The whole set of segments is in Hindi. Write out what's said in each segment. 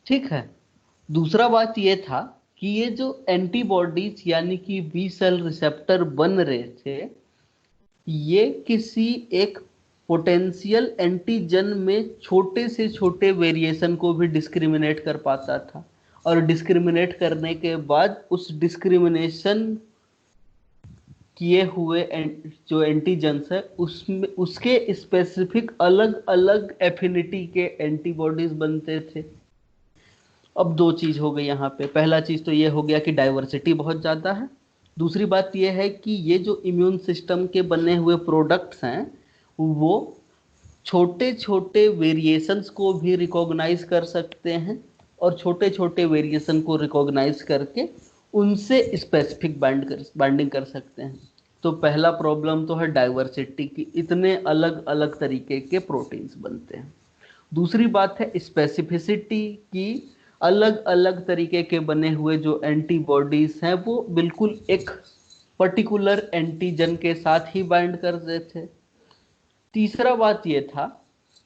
ठीक है। दूसरा बात ये था कि ये जो एंटीबॉडीज यानी कि बी सेल रिसेप्टर बन रहे थे, ये किसी एक पोटेंशियल एंटीजन में छोटे से छोटे वेरिएशन को भी डिस्क्रिमिनेट कर पाता था, और डिस्क्रिमिनेट करने के बाद उस डिस्क्रिमिनेशन किए हुए जो एंटीजन्स है उसमें उसके स्पेसिफिक अलग अलग एफिनिटी के एंटीबॉडीज बनते थे। अब दो चीज हो गई यहाँ पे। पहला चीज तो ये हो गया कि डाइवर्सिटी बहुत ज्यादा है। दूसरी बात ये है कि ये जो इम्यून सिस्टम के बने हुए प्रोडक्ट्स हैं वो छोटे छोटे वेरिएशंस को भी रिकॉग्नाइज कर सकते हैं, और छोटे छोटे वेरिएशन को रिकॉग्नाइज करके उनसे स्पेसिफिक बाइंडिंग कर सकते हैं। तो पहला प्रॉब्लम तो है डाइवर्सिटी की, इतने अलग अलग तरीके के प्रोटीन्स बनते हैं। दूसरी बात है स्पेसिफिसिटी की, अलग अलग तरीके के बने हुए जो एंटीबॉडीज हैं वो बिल्कुल एक पर्टिकुलर एंटीजन के साथ ही बाइंड करते थे। तीसरा बात ये था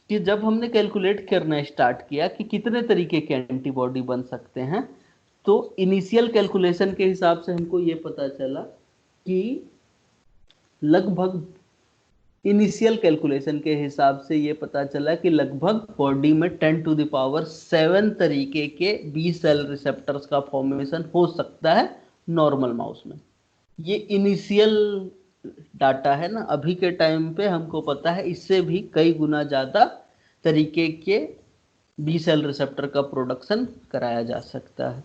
कि जब हमने कैलकुलेट करना स्टार्ट किया कि कितने तरीके के एंटीबॉडी बन सकते हैं, तो इनिशियल कैलकुलेशन के हिसाब से हमको ये पता चला कि लगभग इनिशियल कैलकुलेशन के हिसाब से ये पता चला कि लगभग बॉडी में 10⁻7 तरीके के बी सेल रिसेप्टर्स का फॉर्मेशन हो सकता है नॉर्मल माउस में। ये इनिशियल डाटा है ना, अभी के टाइम पे हमको पता है इससे भी कई गुना ज्यादा तरीके के बी सेल रिसेप्टर का प्रोडक्शन कराया जा सकता है।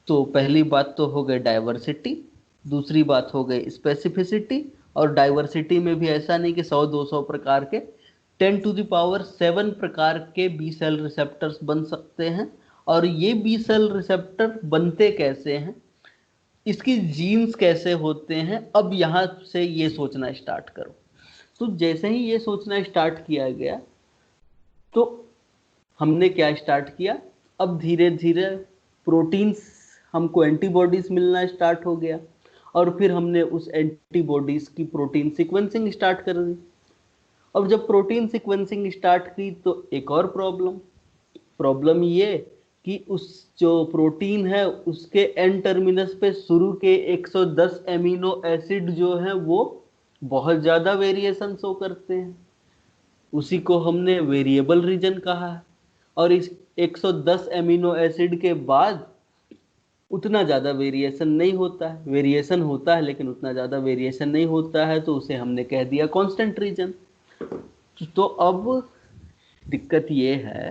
तो पहली बात तो हो गई डाइवर्सिटी, दूसरी बात हो गई स्पेसिफिसिटी। और डाइवर्सिटी में भी ऐसा नहीं कि 100-200 प्रकार के, 10⁻7 प्रकार के बी सेल रिसेप्टर्स बन सकते हैं। और ये बी सेल रिसेप्टर बनते कैसे हैं, इसकी जीन्स कैसे होते हैं, अब यहाँ से ये सोचना स्टार्ट करो। तो जैसे ही ये सोचना स्टार्ट किया गया तो हमने क्या स्टार्ट किया, अब धीरे धीरे प्रोटीन्स, हमको एंटीबॉडीज मिलना स्टार्ट हो गया, और फिर हमने उस एंटीबॉडीज की प्रोटीन सीक्वेंसिंग स्टार्ट कर दी। अब जब प्रोटीन सीक्वेंसिंग स्टार्ट की तो एक और प्रॉब्लम ये कि उस जो प्रोटीन है उसके एन टर्मिनस पे शुरू के 110 एमिनो एसिड जो है वो बहुत ज्यादा वेरिएशन शो करते हैं। उसी को हमने वेरिएबल रीजन कहा है। और इस 110 एमिनो एसिड के बाद उतना ज्यादा वेरिएशन नहीं होता है, वेरिएशन होता है लेकिन उतना ज्यादा वेरिएशन नहीं होता है, तो उसे हमने कह दिया कांस्टेंट रीजन। तो अब दिक्कत ये है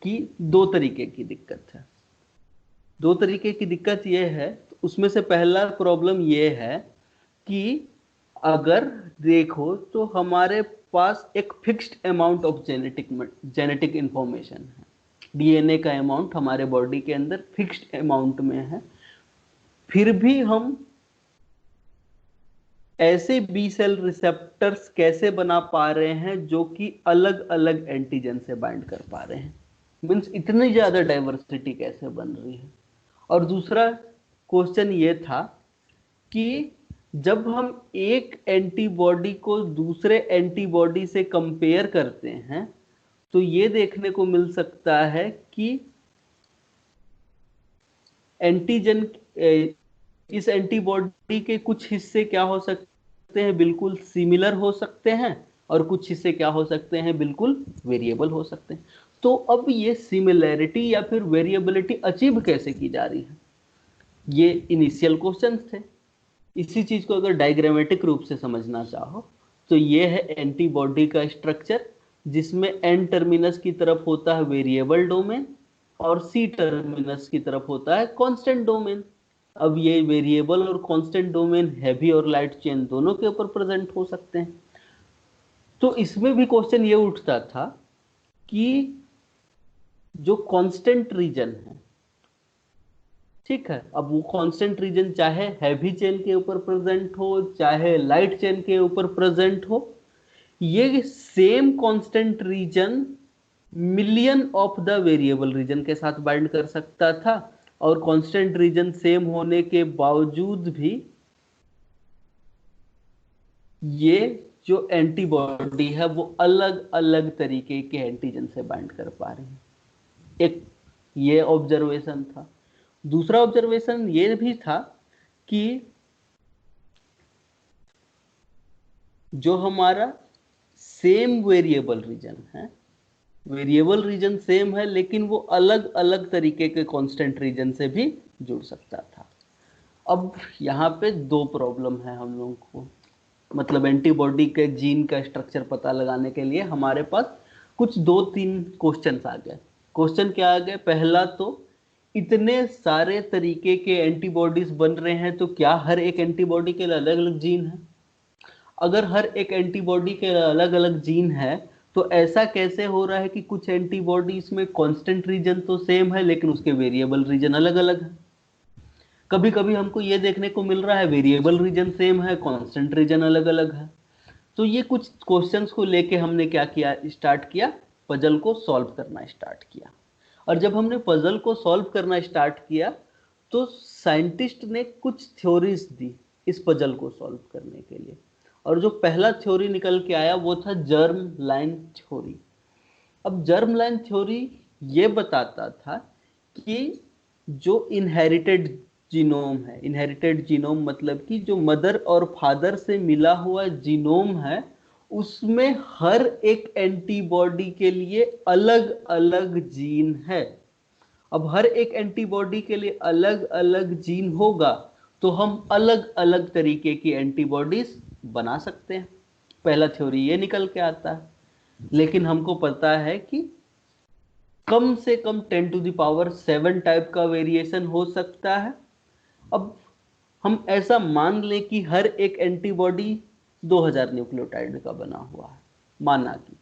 कि दो तरीके की दिक्कत है। दो तरीके की दिक्कत ये है, तो उसमें से पहला प्रॉब्लम ये है कि अगर देखो तो हमारे पास एक fixed amount of genetic information है। डीएनए का अमाउंट हमारे बॉडी के अंदर फिक्स्ड अमाउंट में है, फिर भी हम ऐसे बी सेल रिसेप्टर्स कैसे बना पा रहे हैं जो कि अलग अलग एंटीजन से बाइंड कर पा रहे हैं, मीन्स इतनी ज्यादा डाइवर्सिटी कैसे बन रही है। और दूसरा क्वेश्चन ये था कि जब हम एक एंटीबॉडी को दूसरे एंटीबॉडी से कंपेयर करते हैं तो ये देखने को मिल सकता है कि एंटीजन, इस एंटीबॉडी के कुछ हिस्से क्या हो सकते हैं, बिल्कुल सिमिलर हो सकते हैं, और कुछ हिस्से क्या हो सकते हैं, बिल्कुल वेरिएबल हो सकते हैं। तो अब ये सिमिलैरिटी या फिर वेरिएबिलिटी अचीव कैसे की जा रही है, ये इनिशियल क्वेश्चंस थे। इसी चीज को अगर डायग्रामेटिक रूप से समझना चाहो तो ये है एंटीबॉडी का स्ट्रक्चर, जिसमें एन टर्मिनस की तरफ होता है वेरिएबल डोमेन और सी टर्मिनस की तरफ होता है कांस्टेंट डोमेन। अब ये वेरिएबल और कांस्टेंट डोमेन हैवी और लाइट चेन दोनों के ऊपर प्रेजेंट हो सकते हैं। तो इसमें भी क्वेश्चन ये उठता था कि जो कांस्टेंट रीजन है, ठीक है, अब वो कांस्टेंट रीजन चाहे हैवी चेन के ऊपर प्रेजेंट हो चाहे लाइट चेन के ऊपर प्रेजेंट हो, ये same constant region million of the variable region के साथ बाइंड कर सकता था, और कांस्टेंट रीजन सेम होने के बावजूद भी ये जो एंटीबॉडी है वो अलग अलग तरीके के एंटीजन से बाइंड कर पा रही है। एक ये ऑब्जर्वेशन था। दूसरा ऑब्जर्वेशन ये भी था कि जो हमारा सेम वेरिएबल रीजन है, वेरिएबल रीजन सेम है, लेकिन वो अलग अलग तरीके के कांस्टेंट रीजन से भी जुड़ सकता था। अब यहाँ पे दो प्रॉब्लम है हम लोगों को, मतलब एंटीबॉडी के जीन का स्ट्रक्चर पता लगाने के लिए हमारे पास कुछ 2-3 क्वेश्चंस आ गए। क्वेश्चन क्या आ गए? पहला तो इतने सारे तरीके के एंटीबॉडीज बन रहे हैं, तो क्या हर एक एंटीबॉडी के लिए अलग अलग जीन है? अगर हर एक एंटीबॉडी के अलग अलग जीन है, तो ऐसा कैसे हो रहा है कि कुछ एंटीबॉडीज में कांस्टेंट रीजन तो सेम है, लेकिन उसके वेरिएबल रीजन अलग अलग है? कभी कभी हमको ये देखने को मिल रहा है वेरिएबल रीजन सेम है, कांस्टेंट रीजन अलग अलग है। तो ये कुछ क्वेश्चंस को लेके हमने क्या किया, स्टार्ट किया, पजल को सॉल्व करना स्टार्ट किया। और जब हमने पजल को सॉल्व करना स्टार्ट किया, तो साइंटिस्ट ने कुछ थ्योरीज दी इस पजल को सॉल्व करने के लिए। और जो पहला थ्योरी निकल के आया वो था जर्म लाइन थ्योरी। अब जर्म लाइन थ्योरी ये बताता था कि जो इनहेरिटेड जीनोम है, इनहेरिटेड जीनोम मतलब कि जो मदर और फादर से मिला हुआ जीनोम है, उसमें हर एक एंटीबॉडी के लिए अलग अलग जीन है। अब हर एक एंटीबॉडी के लिए अलग अलग जीन होगा, तो हम अलग अलग तरीके की एंटीबॉडीज बना सकते हैं। पहला थ्योरी ये निकल के आता है। लेकिन हमको पता है कि कम से कम 10⁻7 टाइप का वेरिएशन हो सकता है। अब हम ऐसा मान लें कि हर एक एंटीबॉडी 2000 न्यूक्लियोटाइड का बना हुआ है, माना कि,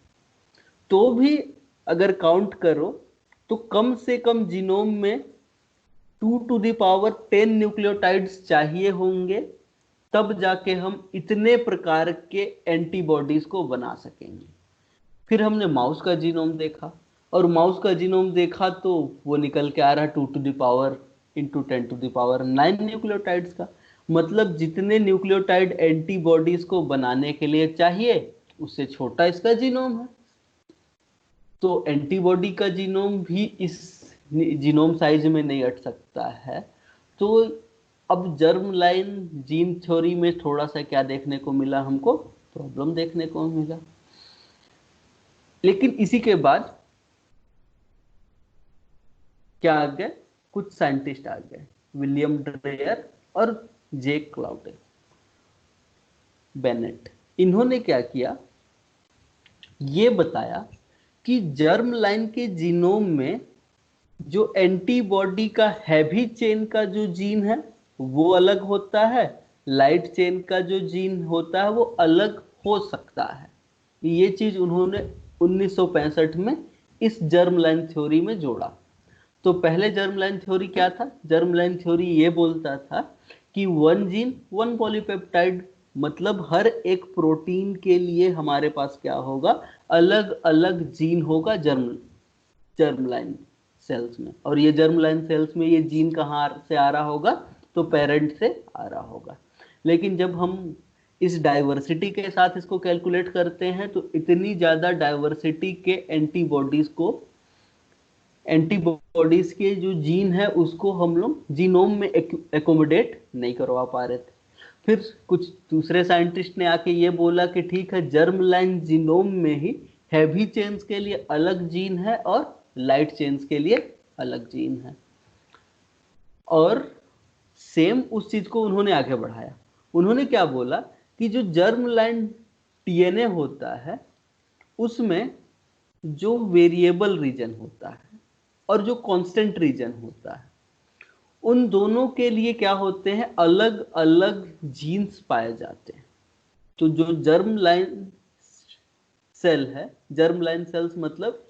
तो भी अगर काउंट करो तो कम से कम जीनोम में 2⁻10 न्यूक्लियोटाइड्स चाहिए होंगे, तब जाके हम इतने प्रकार के एंटीबॉडीज को बना सकेंगे। फिर हमने माउस का जीनोम देखा, और माउस का जीनोम देखा तो वो निकल के आ रहा 2⁻×10⁹ न्यूक्लियोटाइड्स का। मतलब जितने न्यूक्लियोटाइड एंटीबॉडीज को बनाने के लिए चाहिए, उससे छोटा इसका जीनोम है। तो एंटीबॉडी का जीनोम भी इस जीनोम साइज में नहीं अट सकता है। तो अब जर्म लाइन जीन थ्योरी में थोड़ा सा क्या देखने को मिला, हमको प्रॉब्लम देखने को मिला। लेकिन इसी के बाद क्या आ गए, कुछ साइंटिस्ट आ गए, विलियम ड्रेयर और जे क्लाउडे बेनेट। इन्होंने क्या किया, ये बताया कि जर्म लाइन के जीनोम में जो एंटीबॉडी का हैवी चेन का जो जीन है वो अलग होता है, लाइट चेन का जो जीन होता है वो अलग हो सकता है। ये चीज उन्होंने 1965 में इस जर्म लाइन थ्योरी में जोड़ा। तो पहले जर्म लाइन थ्योरी क्या था? जर्म लाइन थ्योरी ये बोलता था कि 1 जीन 1 पॉलीपेप्टाइड, मतलब हर एक प्रोटीन के लिए हमारे पास क्या होगा, अलग अलग जीन होगा जर्म लाइन सेल्स में। और ये जर्म लाइन सेल्स में ये जीन कहाँ से आ रहा होगा, तो पेरेंट से आ रहा होगा। लेकिन जब हम इस डाइवर्सिटी के साथ इसको कैलकुलेट करते हैं, तो इतनी ज्यादा डाइवर्सिटी के एंटीबॉडीज के जो जीन है उसको हम लोग जीनोम में एकोमोडेट नहीं करवा पा रहे थे। फिर कुछ दूसरे साइंटिस्ट ने आके ये बोला कि ठीक है, जर्म लाइन जीनोम में ही हैवी चेन्स के लिए अलग जीन है और लाइट चेन्स के लिए अलग जीन है। और सेम उस चीज को उन्होंने आगे बढ़ाया। उन्होंने क्या बोला कि जो जर्म लाइन डीएनए होता है, उसमें जो वेरिएबल रीजन होता है और जो कांस्टेंट रीजन होता है, उन दोनों के लिए क्या होते हैं, अलग अलग जीन्स पाए जाते हैं। तो जो जर्म लाइन सेल है, जर्म लाइन सेल्स मतलब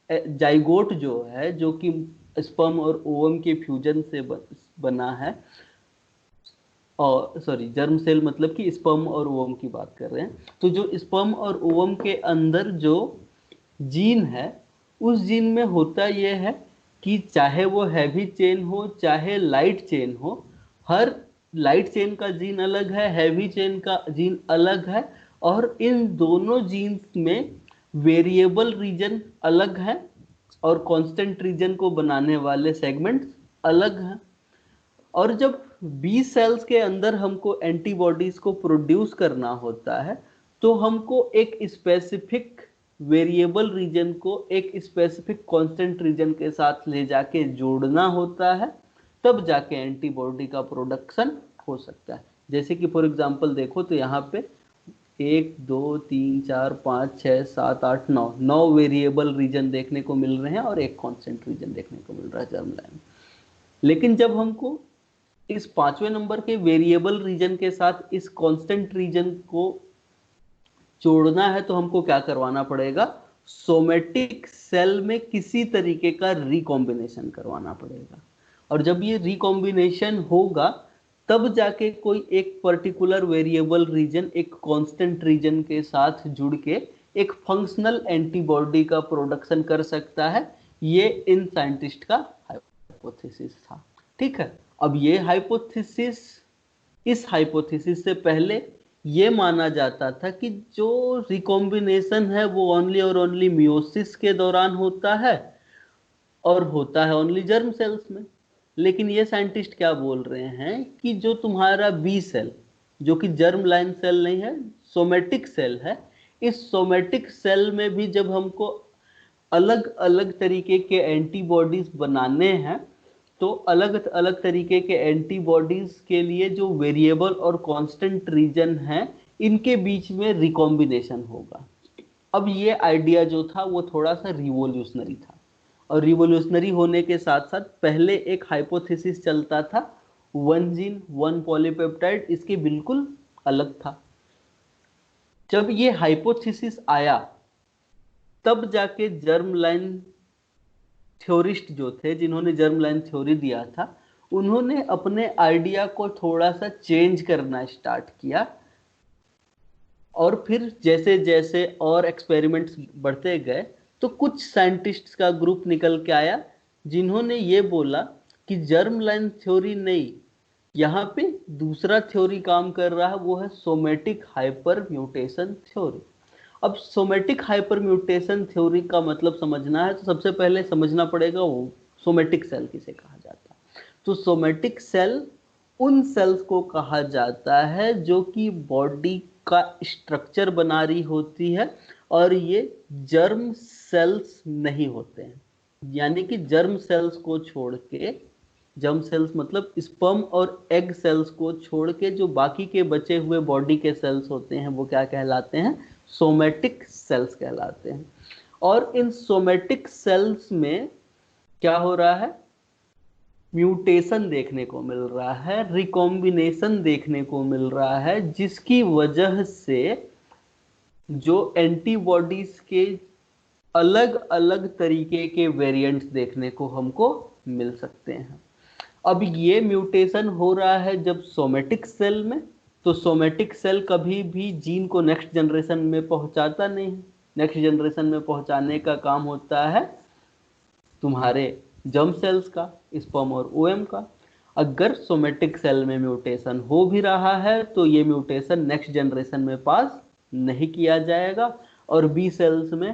जाइगोट जो है, जो कि स्पर्म और ओवम के फ्यूजन से बना है, और सॉरी, जर्म सेल मतलब कि स्पर्म और ओवम की बात कर रहे हैं। तो जो स्पर्म और ओवम के अंदर जो जीन है, उस जीन में होता यह है कि चाहे वो हैवी चेन हो चाहे लाइट चेन हो, हर लाइट चेन का जीन अलग है, हैवी चेन का जीन अलग है, और इन दोनों जीन्स में वेरिएबल रीजन अलग है और कांस्टेंट रीजन को बनाने वाले सेगमेंट्स अलग हैं। और जब बी सेल्स के अंदर हमको एंटीबॉडीज को प्रोड्यूस करना होता है तो हमको एक स्पेसिफिक वेरिएबल रीजन को एक स्पेसिफिक कांस्टेंट रीजन के साथ ले जाके जोड़ना होता है, तब जाके एंटीबॉडी का प्रोडक्शन हो सकता है। जैसे कि फॉर एग्जांपल देखो तो यहाँ पे 1 2 3 4 5 6 7 8 9 वेरिएबल रीजन देखने को मिल रहे हैं और एक कांस्टेंट रीजन देखने को मिल रहा है जर्म लाइन। लेकिन जब हमको इस 5वें नंबर के वेरिएबल रीजन के साथ इस कांस्टेंट रीजन को जोड़ना है तो हमको क्या करवाना पड़ेगा, सोमेटिक सेल में किसी तरीके का रिकॉम्बिनेशन करवाना पड़ेगा। और जब ये रिकॉम्बिनेशन होगा तब जाके कोई एक पर्टिकुलर वेरिएबल रीजन एक कांस्टेंट रीजन के साथ जुड़ के एक फंक्शनल एंटीबॉडी का प्रोडक्शन कर सकता है। ये इन साइंटिस्ट का हाइपोथेसिस था। ठीक है, अब ये हाइपोथेसिस, इस हाइपोथेसिस से पहले ये माना जाता था कि जो रिकॉम्बिनेशन है वो ओनली और ओनली मियोसिस के दौरान होता है और होता है ओनली जर्म सेल्स में। लेकिन ये साइंटिस्ट क्या बोल रहे हैं कि जो तुम्हारा बी सेल, जो कि जर्म लाइन सेल नहीं है, सोमेटिक सेल है, इस सोमेटिक सेल में भी जब हमको अलग अलग तरीके के एंटीबॉडीज बनाने हैं तो अलग अलग तरीके के एंटीबॉडीज के लिए जो वेरिएबल और कांस्टेंट रीजन है इनके बीच में रिकॉम्बिनेशन होगा। अब ये आइडिया जो था वो थोड़ा सा रिवोल्यूशनरी था, और रिवोल्यूशनरी होने के साथ साथ पहले एक हाइपोथेसिस चलता था 1 जीन 1 पॉलीपेप्टाइड, इसके बिल्कुल अलग था। जब ये हाइपोथेसिस आया तब जाके जर्म लाइन थ्योरिस्ट जो थे, जिन्होंने जर्म लाइन थ्योरी दिया था, उन्होंने अपने आइडिया को थोड़ा सा चेंज करना स्टार्ट किया। और फिर जैसे जैसे और एक्सपेरिमेंट्स बढ़ते गए तो कुछ साइंटिस्ट्स का ग्रुप निकल के आया जिन्होंने ये बोला कि जर्म लाइन थ्योरी नहीं, यहाँ पे दूसरा थ्योरी काम कर रहा है, वो है सोमेटिक हाइपर म्यूटेशन थ्योरी। अब सोमेटिक हाइपर म्यूटेशन थ्योरी का मतलब समझना है तो सबसे पहले समझना पड़ेगा वो सोमेटिक सेल किसे कहा जाता है। तो सोमेटिक सेल उन सेल्स को कहा जाता है जो कि बॉडी का स्ट्रक्चर बना रही होती है और ये जर्म सेल्स नहीं होते हैं। यानी कि जर्म सेल्स को छोड़ के, जर्म सेल्स मतलब स्पर्म और एग सेल्स को छोड़ के जो बाकी के बचे हुए बॉडी के सेल्स होते हैं वो क्या कहलाते हैं, सोमेटिक सेल्स कहलाते हैं। और इन सोमेटिक सेल्स में क्या हो रहा है, म्यूटेशन देखने को मिल रहा है, रिकॉम्बिनेशन देखने को मिल रहा है, जिसकी वजह से जो एंटीबॉडीज के अलग अलग तरीके के वेरिएंट्स देखने को हमको मिल सकते हैं। अब ये म्यूटेशन हो रहा है जब सोमेटिक सेल में, तो सोमेटिक सेल कभी भी जीन को नेक्स्ट जनरेशन में पहुंचाता नहीं है। नेक्स्ट जनरेशन में पहुंचाने का काम होता है तुम्हारे जर्म सेल्स का, स्पर्म और ओएम का। अगर सोमेटिक सेल में म्यूटेशन हो भी रहा है तो ये म्यूटेशन नेक्स्ट जनरेशन में पास नहीं किया जाएगा, और बी सेल्स में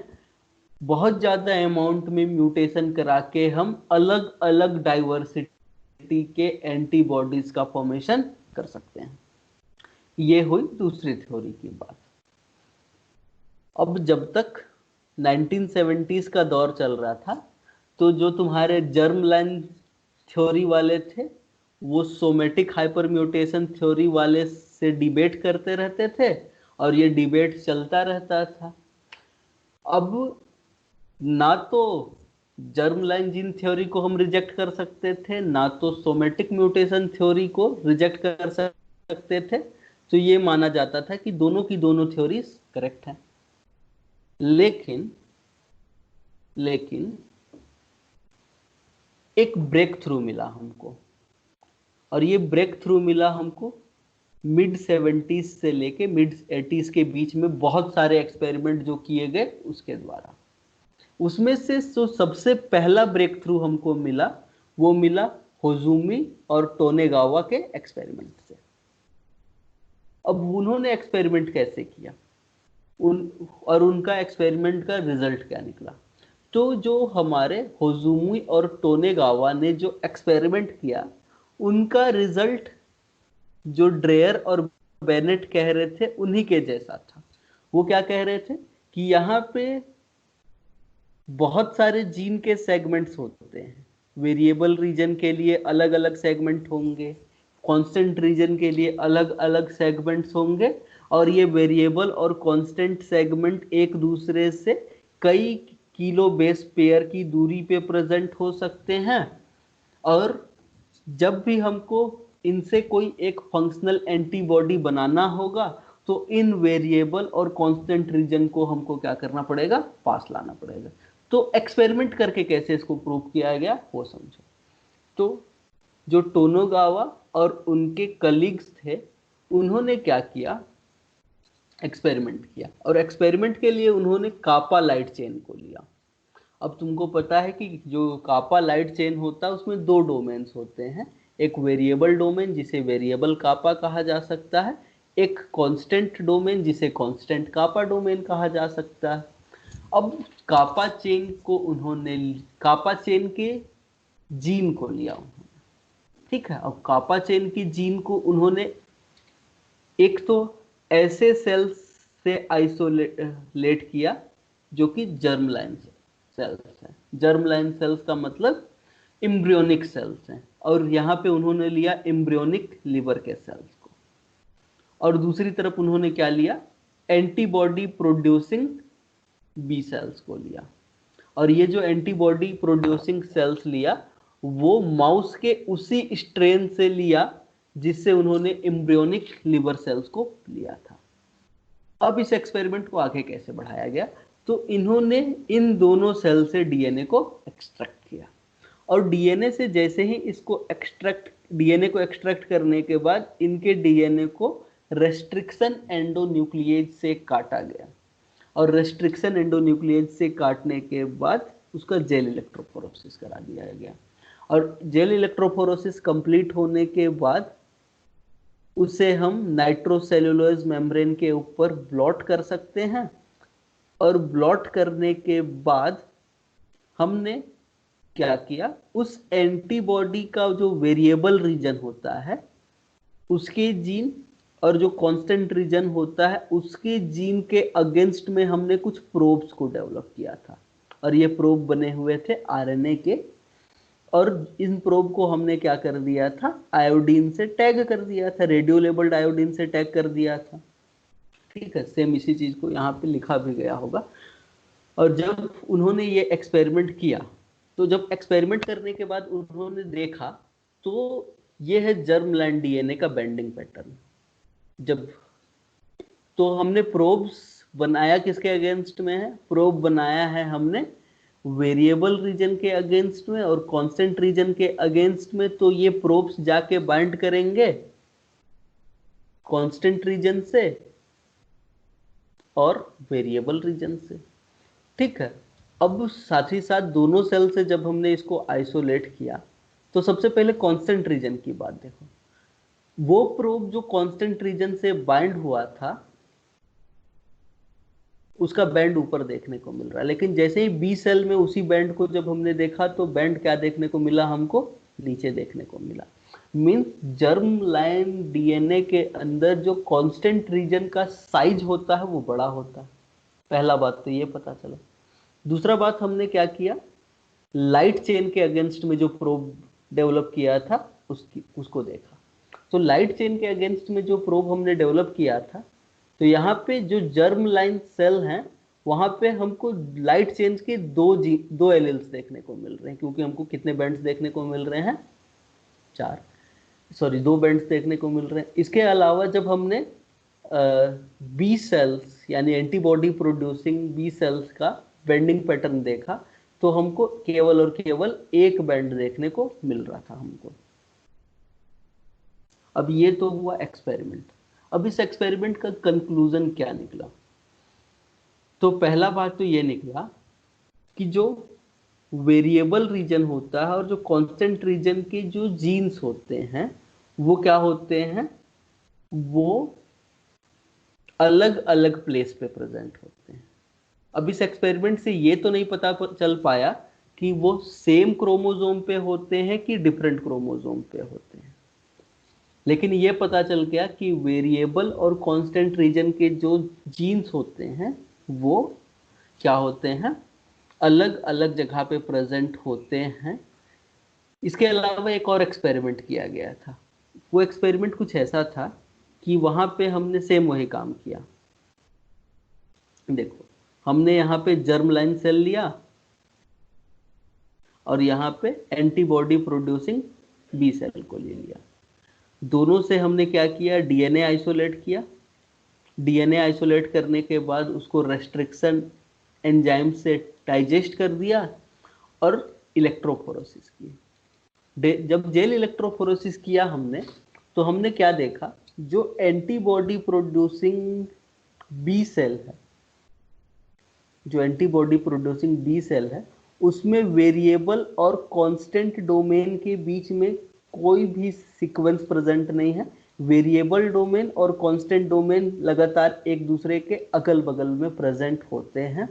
बहुत ज्यादा अमाउंट में म्यूटेशन करा के हम अलग अलग डाइवर्सिटी के एंटीबॉडीज का फॉर्मेशन कर सकते हैं। ये हुई दूसरी थ्योरी की बात। अब जब तक 1970s का दौर चल रहा था तो जो तुम्हारे जर्म लाइन थ्योरी वाले थे वो सोमेटिक हाइपर म्यूटेशन थ्योरी वाले से डिबेट करते रहते थे और ये डिबेट चलता रहता था। अब ना तो जर्म लाइन जीन थ्योरी को हम रिजेक्ट कर सकते थे, ना तो सोमेटिक म्यूटेशन थ्योरी को रिजेक्ट कर सकते थे, तो ये माना जाता था कि दोनों की दोनों थ्योरीज करेक्ट है। लेकिन एक ब्रेक थ्रू मिला हमको, और ये ब्रेक थ्रू मिला हमको मिड 70s से लेके मिड 80s के बीच में बहुत सारे एक्सपेरिमेंट जो किए गए उसके द्वारा। उसमें से जो सबसे पहला ब्रेक थ्रू हमको मिला वो मिला होजुमी और टोनेगावा के एक्सपेरिमेंट से। अब उन्होंने एक्सपेरिमेंट कैसे किया और उनका एक्सपेरिमेंट का रिजल्ट क्या निकला। तो जो हमारे होजुमी और टोनेगावा ने जो एक्सपेरिमेंट किया, उनका रिजल्ट जो ड्रेयर और बेनेट कह रहे थे उन्हीं के जैसा था। वो क्या कह रहे थे कि यहाँ पे बहुत सारे जीन के सेगमेंट्स होते हैं। वेरिएबल रीजन के लिए अलग अलग सेगमेंट होंगे, कांस्टेंट रीजन के लिए अलग अलग सेगमेंट्स होंगे, और ये वेरिएबल और कांस्टेंट सेगमेंट एक दूसरे से कई किलो बेस पेयर की दूरी पे प्रेजेंट हो सकते हैं। और जब भी हमको इनसे कोई एक फंक्शनल एंटीबॉडी बनाना होगा तो इन वेरिएबल और कांस्टेंट रीजन को हमको क्या करना पड़ेगा, पास लाना पड़ेगा। तो एक्सपेरिमेंट करके कैसे इसको प्रूव किया गया वो समझो। तो जो टोनोगावा और उनके कलीग्स थे, उन्होंने क्या किया, एक्सपेरिमेंट किया, और एक्सपेरिमेंट के लिए उन्होंने कापा लाइट चेन को लिया। अब तुमको पता है कि जो कापा लाइट चेन होता है उसमें दो डोमेन्स होते हैं, एक वेरिएबल डोमेन जिसे वेरिएबल कापा कहा जा सकता है, एक कांस्टेंट डोमेन जिसे कांस्टेंट कापा डोमेन कहा जा सकता है। अब कापा चेन को उन्होंने, कापा चेन के जीन को लिया उन्होंने, ठीक है। अब कापा चेन की जीन को उन्होंने एक तो ऐसे सेल्स से आइसोलेट किया जो कि जर्म लाइन सेल्स हैं। जर्म लाइन सेल्स का मतलब एम्ब्रियोनिक सेल्स हैं, और यहाँ पे उन्होंने लिया एम्ब्रियोनिक लिवर के सेल्स को। और दूसरी तरफ उन्होंने क्या लिया, एंटीबॉडी प्रोड्यूसिंग बी सेल्स को लिया। और ये जो एंटीबॉडी प्रोड्यूसिंग सेल्स लिया वो माउस के उसी स्ट्रेन से लिया जिससे उन्होंने एम्ब्रियोनिक लिवर सेल्स को लिया था। अब इस एक्सपेरिमेंट को आगे कैसे बढ़ाया गया, तो इन्होंने इन दोनों सेल से डीएनए को एक्सट्रैक्ट किया, और डीएनए से जैसे ही इसको डीएनए को एक्सट्रैक्ट करने के बाद इनके डीएनए को रेस्ट्रिक्शन एंडोन्यूक्लिएज से काटा गया, और रेस्ट्रिक्शन एंडोन्यूक्लिएज से काटने के बाद उसका जेल इलेक्ट्रोफोरेसिस करा दिया गया। और जेल इलेक्ट्रोफोरेसिस कंप्लीट होने के बाद उसे हम नाइट्रोसेल्युलोज मेम्ब्रेन के ऊपर ब्लॉट कर सकते हैं, और ब्लॉट करने के बाद हमने क्या किया, उस एंटीबॉडी का जो वेरिएबल रीजन होता है उसके जीन और जो कांस्टेंट रीजन होता है उसके जीन के अगेंस्ट में हमने कुछ प्रोब्स को डेवलप किया था, और ये प्रोब बने हुए थे आरएनए के। और इन प्रोब को हमने क्या कर दिया था, आयोडीन से टैग कर दिया था, रेडियो लेबल्ड आयोडीन से टैग कर दिया था, ठीक है। सेम इसी चीज को यहाँ पे लिखा भी गया होगा। और जब उन्होंने ये एक्सपेरिमेंट किया, तो जब एक्सपेरिमेंट करने के बाद उन्होंने देखा तो ये है जर्म लाइन डीएनए का बेंडिंग पैटर्न। जब तो हमने प्रोब्स बनाया किसके अगेंस्ट में है, प्रोब बनाया है हमने वेरिएबल रीजन के अगेंस्ट में और कांस्टेंट रीजन के अगेंस्ट में। तो ये प्रोब्स जाके बाइंड करेंगे कांस्टेंट रीजन से और वेरिएबल रीजन से, ठीक है। अब साथ ही साथ दोनों सेल से जब हमने इसको आइसोलेट किया तो सबसे पहले कांस्टेंट रीजन की बात देखो। वो प्रोब जो कांस्टेंट रीजन से बाइंड हुआ था उसका बैंड ऊपर देखने को मिल रहा है, लेकिन जैसे ही बी सेल में उसी बैंड को जब हमने देखा तो बैंड क्या देखने को मिला, हमको नीचे देखने को मिला। मींस जर्म लाइन डीएनए के अंदर जो कांस्टेंट रीजन का साइज होता है वो बड़ा होता है। पहला बात तो ये पता चला। दूसरा बात हमने क्या किया, लाइट चेन के अगेंस्ट में जो प्रोब डेवलप किया था उसको देखा। तो लाइट चेन के अगेंस्ट में जो प्रोब हमने डेवलप किया था, तो यहाँ पे जो जर्म लाइन सेल हैं वहां पे हमको लाइट चेन के दो एलील्स देखने को मिल रहे हैं, क्योंकि हमको कितने बैंड्स देखने को मिल रहे हैं, दो बैंड्स देखने को मिल रहे हैं। इसके अलावा जब हमने बी सेल्स यानी एंटीबॉडी प्रोड्यूसिंग बी सेल्स का बेंडिंग पैटर्न देखा तो हमको केवल और केवल एक बैंड देखने को मिल रहा था हमको। अब ये तो हुआ एक्सपेरिमेंट। अब इस एक्सपेरिमेंट का कंक्लूजन क्या निकला, तो पहला बात तो ये निकला कि जो वेरिएबल रीजन होता है और जो कांस्टेंट रीजन के जो जीन्स होते हैं वो क्या होते हैं, वो अलग अलग प्लेस पे प्रेजेंट होते हैं। अब इस एक्सपेरिमेंट से ये तो नहीं पता चल पाया कि वो सेम क्रोमोसोम पे होते हैं कि डिफरेंट क्रोमोसोम पे होते हैं, लेकिन ये पता चल गया कि वेरिएबल और कांस्टेंट रीजन के जो जीन्स होते हैं वो क्या होते हैं, अलग अलग जगह पे प्रेजेंट होते हैं। इसके अलावा एक और एक्सपेरिमेंट किया गया था। वो एक्सपेरिमेंट कुछ ऐसा था कि वहां पे हमने सेम वही काम किया। देखो, हमने यहाँ पे जर्म लाइन सेल लिया और यहाँ पे एंटीबॉडी प्रोड्यूसिंग बी सेल को ले लिया। दोनों से हमने क्या किया, डीएनए आइसोलेट किया। डीएनए आइसोलेट करने के बाद उसको रेस्ट्रिक्शन एंजाइम से डाइजेस्ट कर दिया और इलेक्ट्रोफोरेसिस की। जब जेल इलेक्ट्रोफोरेसिस किया हमने, तो हमने क्या देखा, जो एंटीबॉडी प्रोड्यूसिंग बी सेल है, जो एंटीबॉडी प्रोड्यूसिंग बी सेल है, उसमें वेरिएबल और कांस्टेंट डोमेन के बीच में कोई भी सीक्वेंस प्रेजेंट नहीं है। वेरिएबल डोमेन और कांस्टेंट डोमेन लगातार एक दूसरे के अगल बगल में प्रेजेंट होते हैं।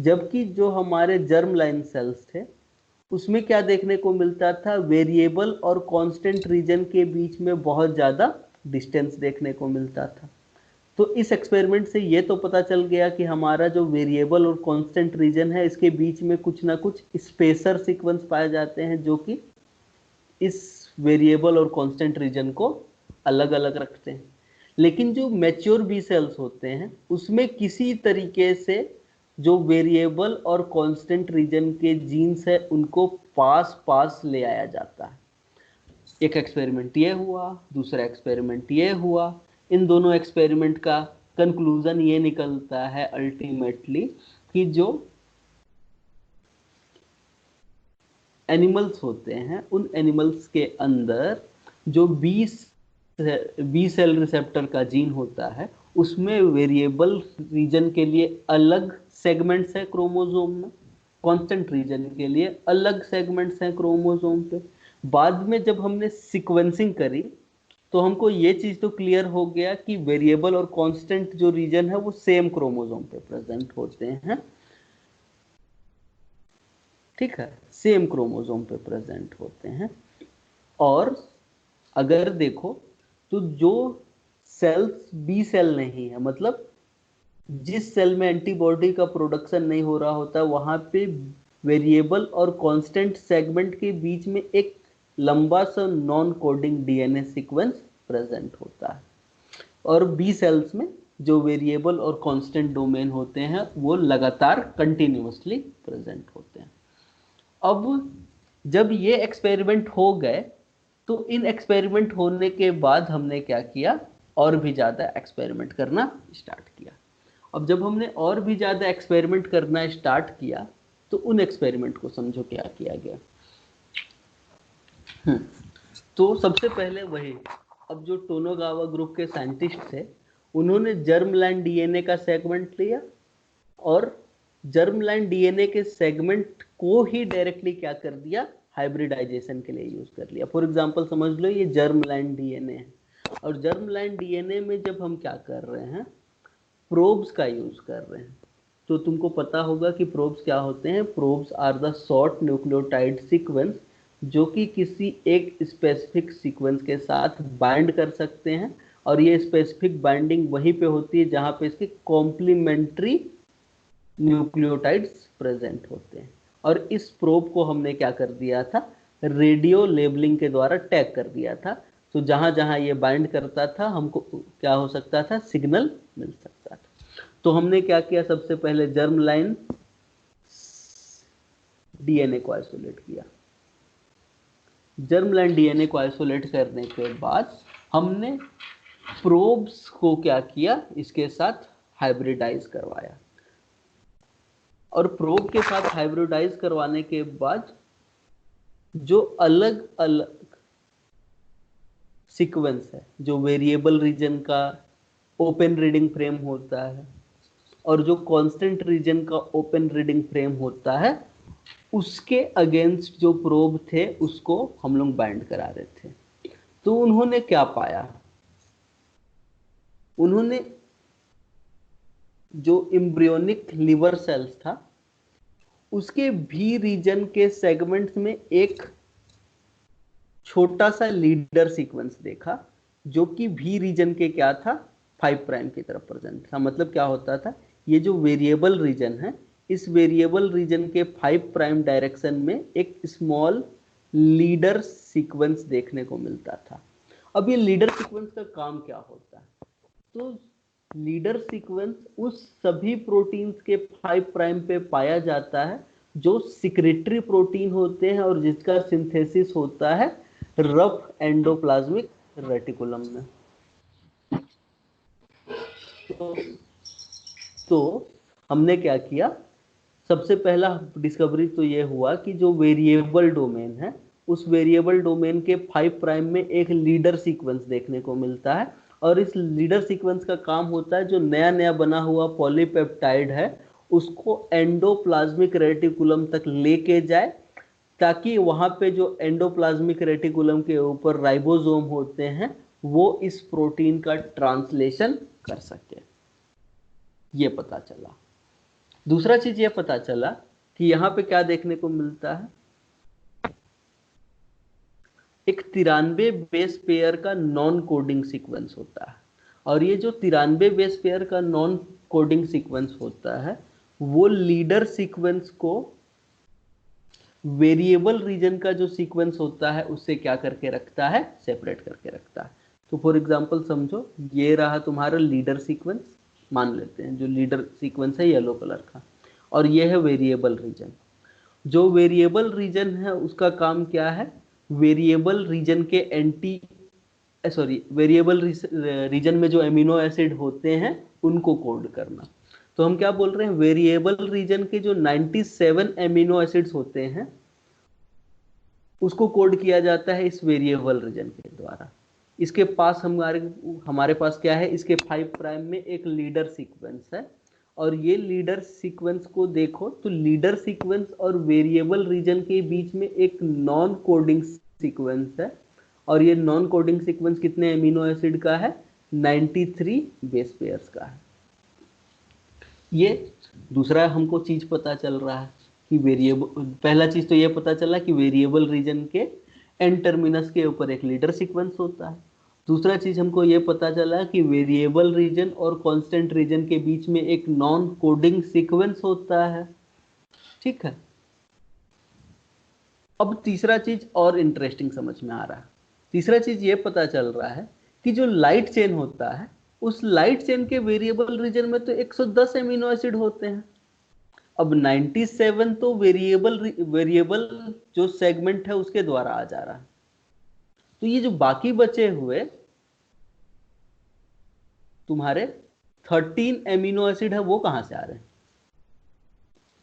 जबकि जो हमारे जर्म लाइन सेल्स थे, उसमें क्या देखने को मिलता था, वेरिएबल और कांस्टेंट रीजन के बीच में बहुत ज्यादा डिस्टेंस देखने को मिलता था। तो इस एक्सपेरिमेंट से ये तो पता चल गया कि हमारा जो वेरिएबल और कांस्टेंट रीजन है, इसके बीच में कुछ ना कुछ स्पेसर सीक्वेंस पाए जाते हैं जो कि इस वेरिएबल और कांस्टेंट रीजन को अलग अलग रखते हैं। लेकिन जो मैच्योर बी सेल्स होते हैं, उसमें किसी तरीके से जो वेरिएबल और कांस्टेंट रीजन के जीन्स है उनको पास पास ले आया जाता है। एक एक्सपेरिमेंट ये हुआ, दूसरा एक्सपेरिमेंट ये हुआ। इन दोनों एक्सपेरिमेंट का कंक्लूजन ये निकलता है अल्टीमेटली कि जो एनिमल्स होते हैं, उन एनिमल्स के अंदर जो बी सेल रिसेप्टर का जीन होता है, उसमें वेरिएबल रीजन के लिए अलग सेगमेंट्स है क्रोमोसोम में, कांस्टेंट रीजन के लिए अलग सेगमेंट्स हैं क्रोमोसोम पे। बाद में जब हमने सीक्वेंसिंग करी, तो हमको ये चीज तो क्लियर हो गया कि वेरिएबल और कांस्टेंट जो रीजन है वो सेम क्रोमोसोम पे प्रेजेंट होते हैं। ठीक है, सेम क्रोमोसोम पे प्रेजेंट होते हैं। और अगर देखो तो जो सेल्स बी सेल नहीं है, मतलब जिस सेल में एंटीबॉडी का प्रोडक्शन नहीं हो रहा होता, वहां पे वेरिएबल और कांस्टेंट सेगमेंट के बीच में एक लंबा सा non coding DNA sequence present होता है। और बी सेल्स में जो वेरिएबल और कांस्टेंट डोमेन होते हैं वो लगातार कंटिन्यूअसली प्रेजेंट होते हैं। अब जब ये एक्सपेरिमेंट हो गए, तो इन एक्सपेरिमेंट होने के बाद हमने क्या किया, और भी ज्यादा एक्सपेरिमेंट करना स्टार्ट किया। अब जब हमने और भी ज्यादा एक्सपेरिमेंट करना स्टार्ट किया, तो उन एक्सपेरिमेंट को समझो क्या किया गया। तो सबसे पहले वही, अब जो टोनोगावा ग्रुप के साइंटिस्ट थे, उन्होंने जर्म लाइन डीएनए का सेगमेंट लिया और जर्म लाइन डीएनए के सेगमेंट को ही डायरेक्टली क्या कर दिया, हाइब्रिडाइजेशन के लिए यूज कर लिया। फॉर एग्जांपल समझ लो ये जर्म लाइन डीएनए है, और जर्म लाइन डीएनए में जब हम क्या कर रहे हैं, प्रोब्स का यूज कर रहे हैं। तो तुमको पता होगा कि प्रोब्स क्या होते हैं। Probes are the short nucleotide sequence जो कि किसी एक स्पेसिफिक सीक्वेंस के साथ बाइंड कर सकते हैं, और ये स्पेसिफिक बाइंडिंग वहीं पे होती है जहां पे इसके कॉम्प्लीमेंट्री न्यूक्लियोटाइड्स प्रेजेंट होते हैं। और इस प्रोब को हमने क्या कर दिया था, रेडियो लेबलिंग के द्वारा टैग कर दिया था। तो जहां जहां ये बाइंड करता था, हमको क्या हो सकता था, सिग्नल मिल सकता था। तो हमने क्या किया, सबसे पहले जर्म लाइन डीएनए को आइसोलेट किया। जर्म लाइन डीएनए को आइसोलेट करने के बाद हमने प्रोब्स को क्या किया, इसके साथ हाइब्रिडाइज करवाया। और प्रोब के साथ हाइब्रिडाइज करवाने के बाद जो अलग अलग सीक्वेंस है, जो वेरिएबल रीजन का ओपन रीडिंग फ्रेम होता है और जो कांस्टेंट रीजन का ओपन रीडिंग फ्रेम होता है, उसके अगेंस्ट जो प्रोब थे उसको हम लोग बाइंड करा रहे थे। तो उन्होंने क्या पाया, उन्होंने जो एम्ब्रियोनिक लिवर सेल्स था उसके भी रीजन के सेगमेंट्स में एक छोटा सा लीडर सीक्वेंस देखा, जो कि भी रीजन के क्या था, 5 प्राइम की तरफ प्रेजेंट था। मतलब क्या होता था, ये जो वेरिएबल रीजन है, इस वेरिएबल रीजन के 5 प्राइम डायरेक्शन में एक स्मॉल लीडर सीक्वेंस देखने को मिलता था। अब ये लीडर सीक्वेंस का काम क्या होता है, तो लीडर सीक्वेंस उस सभी प्रोटीन्स के 5 प्राइम पे पाया जाता है जो सिक्रेटरी प्रोटीन होते हैं और जिसका सिंथेसिस होता है रफ एंडोप्लाज्मिक रेटिकुलम में। तो, तो हमने क्या किया, सबसे पहला डिस्कवरी तो ये हुआ कि जो वेरिएबल डोमेन है, उस वेरिएबल डोमेन के 5 प्राइम में एक लीडर सीक्वेंस देखने को मिलता है, और इस लीडर सीक्वेंस का काम होता है जो नया नया बना हुआ पॉलीपेप्टाइड है उसको एंडोप्लाज्मिक रेटिकुलम तक लेके जाए, ताकि वहां पे जो एंडोप्लाज्मिक रेटिकुलम के ऊपर राइबोसोम होते हैं वो इस प्रोटीन का ट्रांसलेशन कर सके। ये पता चला। दूसरा चीज ये पता चला कि यहाँ पे क्या देखने को मिलता है, एक 93 बेस पेयर का नॉन कोडिंग सीक्वेंस होता है, और ये जो 93 बेस पेयर का नॉन कोडिंग सीक्वेंस होता है वो लीडर सीक्वेंस को वेरिएबल रीजन का जो सीक्वेंस होता है उससे क्या करके रखता है, सेपरेट करके रखता है। तो फॉर एग्जांपल समझो, ये रहा तुम्हारा लीडर सीक्वेंस, मान लेते हैं जो लीडर सीक्वेंस है येलो कलर का, और ये है वेरिएबल रीजन। जो वेरिएबल रीजन है उसका काम क्या है, वेरिएबल रीजन के वेरिएबल रीजन में जो एमिनो एसिड होते हैं उनको कोड करना। तो हम क्या बोल रहे हैं, वेरिएबल रीजन के जो 97 एमिनो एसिड्स होते हैं उसको कोड किया जाता है इस वेरिएबल रीजन के द्वारा। इसके पास हमारे पास क्या है, इसके 5 प्राइम में एक लीडर सीक्वेंस है, और ये लीडर सीक्वेंस को देखो तो लीडर सीक्वेंस और वेरिएबल रीजन के बीच में एक नॉन कोडिंग सीक्वेंस है, और ये नॉन कोडिंग सीक्वेंस कितने एमिनो एसिड का है, 93 बेस पेयर्स का है। ये दूसरा हमको चीज पता चल रहा है कि वेरिएबल, पहला चीज तो ये पता चला कि वेरिएबल रीजन के एन टर्मिनस के ऊपर एक लीडर सीक्वेंस होता है। दूसरा चीज हमको ये पता चला कि वेरिएबल रीजन और कांस्टेंट रीजन के बीच में एक नॉन कोडिंग सीक्वेंस होता है। ठीक है, अब तीसरा चीज और इंटरेस्टिंग समझ में आ रहा है। तीसरा चीज ये पता चल रहा है कि जो लाइट चेन होता है उस लाइट चेन के वेरिएबल रीजन में तो 110 एमिनो एसिड होते हैं। अब 97 तो वेरिएबल जो सेगमेंट है उसके द्वारा आ जा रहा है, तो ये जो बाकी बचे हुए तुम्हारे 13 एमिनो एसिड है वो कहां से आ रहे हैं,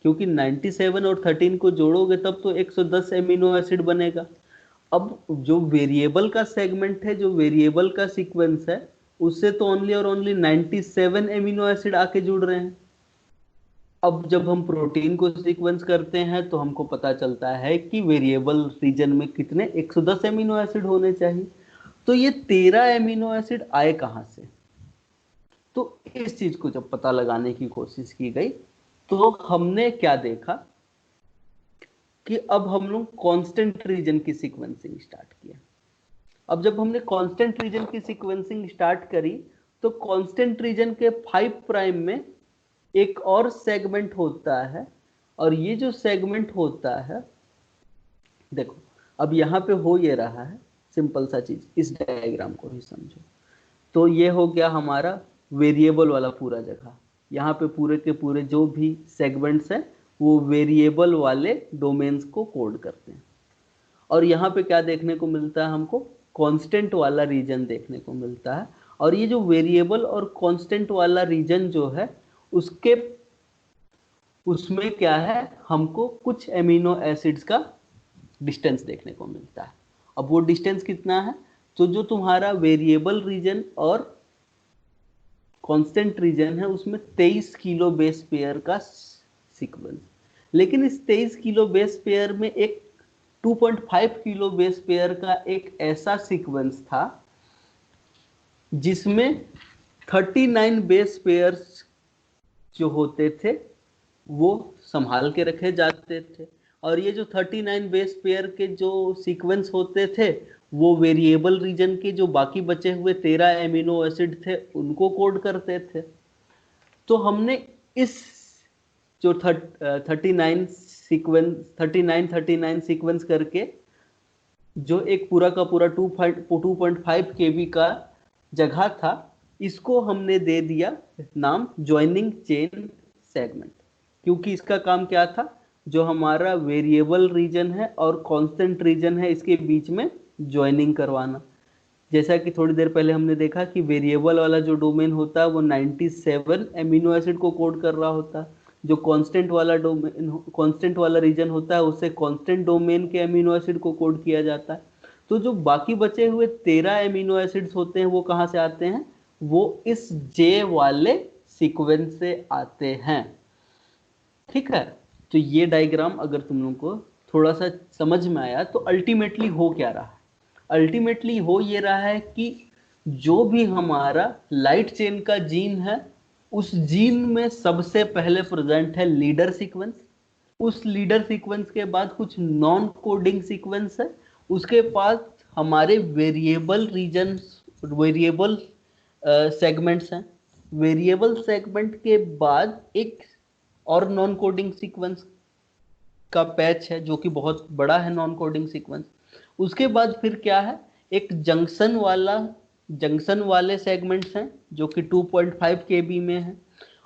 क्योंकि 97 और 13 को जोड़ोगे तब तो 110 एमिनो एसिड बनेगा। अब जो वेरिएबल का सेगमेंट है, जो वेरिएबल का सीक्वेंस है, उससे तो ओनली और ओनली 97 एमिनो एसिड आके जुड़ रहे हैं। अब जब हम प्रोटीन को सीक्वेंस करते हैं तो हमको पता चलता है कि वेरिएबल रीजन में कितने 110 एमिनो एसिड होने चाहिए, तो ये 13 एमिनो एसिड आए कहां से। तो इस चीज को जब पता लगाने की कोशिश की गई तो हमने क्या देखा कि अब हम लोग कांस्टेंट रीजन की सीक्वेंसिंग स्टार्ट किया। अब जब हमने कांस्टेंट रीजन की सीक्वेंसिंग स्टार्ट करी तो कांस्टेंट रीजन के 5 प्राइम में एक और सेगमेंट होता है, और ये जो सेगमेंट होता है, देखो अब यहां पे हो ये रहा है, सिंपल सा चीज, इस डायग्राम को ही समझो। तो ये हो गया हमारा वेरिएबल वाला पूरा जगह, यहाँ पे पूरे के पूरे जो भी सेगमेंट्स हैं वो वेरिएबल वाले डोमेन्स को कोड करते हैं। और यहाँ पे क्या देखने को मिलता है हमको, कांस्टेंट वाला रीजन देखने को मिलता है। और ये जो वेरिएबल और कांस्टेंट वाला रीजन जो है उसमें क्या है, हमको कुछ एमिनो एसिड्स का डिस्टेंस देखने को मिलता है। अब वो डिस्टेंस कितना है, तो जो तुम्हारा वेरिएबल रीजन और कांस्टेंट रीजन है उसमें 23 किलो बेस पेयर का सीक्वेंस, लेकिन इस 23 किलो बेस पेयर में एक 2.5 किलो बेस पेयर का एक ऐसा सीक्वेंस था जिसमें 39 बेस पेयर्स जो होते थे वो संभाल के रखे जाते थे, और ये जो 39 बेस पेयर के जो सीक्वेंस होते थे वो वेरिएबल रीजन के जो बाकी बचे हुए 13 एमिनो एसिड थे उनको कोड करते थे। तो हमने इस जो 39 सीक्वेंस करके जो एक पूरा का पूरा 2.5 केबी का जगह था, इसको हमने दे दिया नाम ज्वाइनिंग चेन सेगमेंट, क्योंकि इसका काम क्या था, जो हमारा वेरिएबल रीजन है और कांस्टेंट रीजन है इसके बीच में ज्वाइनिंग करवाना। जैसा कि थोड़ी देर पहले हमने देखा कि वेरिएबल वाला जो डोमेन होता है वो 97 एमिनो एसिड को कोड कर रहा होता है, जो कांस्टेंट वाला रीजन होता है उससे कांस्टेंट डोमेन के एमिनो एसिड को कोड किया जाता है। तो जो बाकी बचे हुए 13 एमिनो एसिड्स होते हैं वो कहाँ से आते हैं, वो इस जे वाले सीक्वेंस से आते हैं। ठीक है, तो ये डायग्राम अगर तुम लोगों को थोड़ा सा समझ में आया तो अल्टीमेटली हो क्या रहा है, अल्टीमेटली हो ये रहा है कि जो भी हमारा लाइट चेन का जीन है उस जीन में सबसे पहले प्रेजेंट है लीडर सीक्वेंस, उस लीडर सीक्वेंस के बाद कुछ नॉन कोडिंग सीक्वेंस है, उसके बाद हमारे वेरिएबल रीजन, वेरिएबल सेगमेंट्स हैं, वेरिएबल सेगमेंट के बाद एक और नॉन कोडिंग सीक्वेंस का पैच है जो कि बहुत बड़ा है नॉन कोडिंग सीक्वेंस। उसके बाद फिर क्या है, एक जंक्शन वाले सेगमेंट्स हैं जो कि 2.5 केबी में है,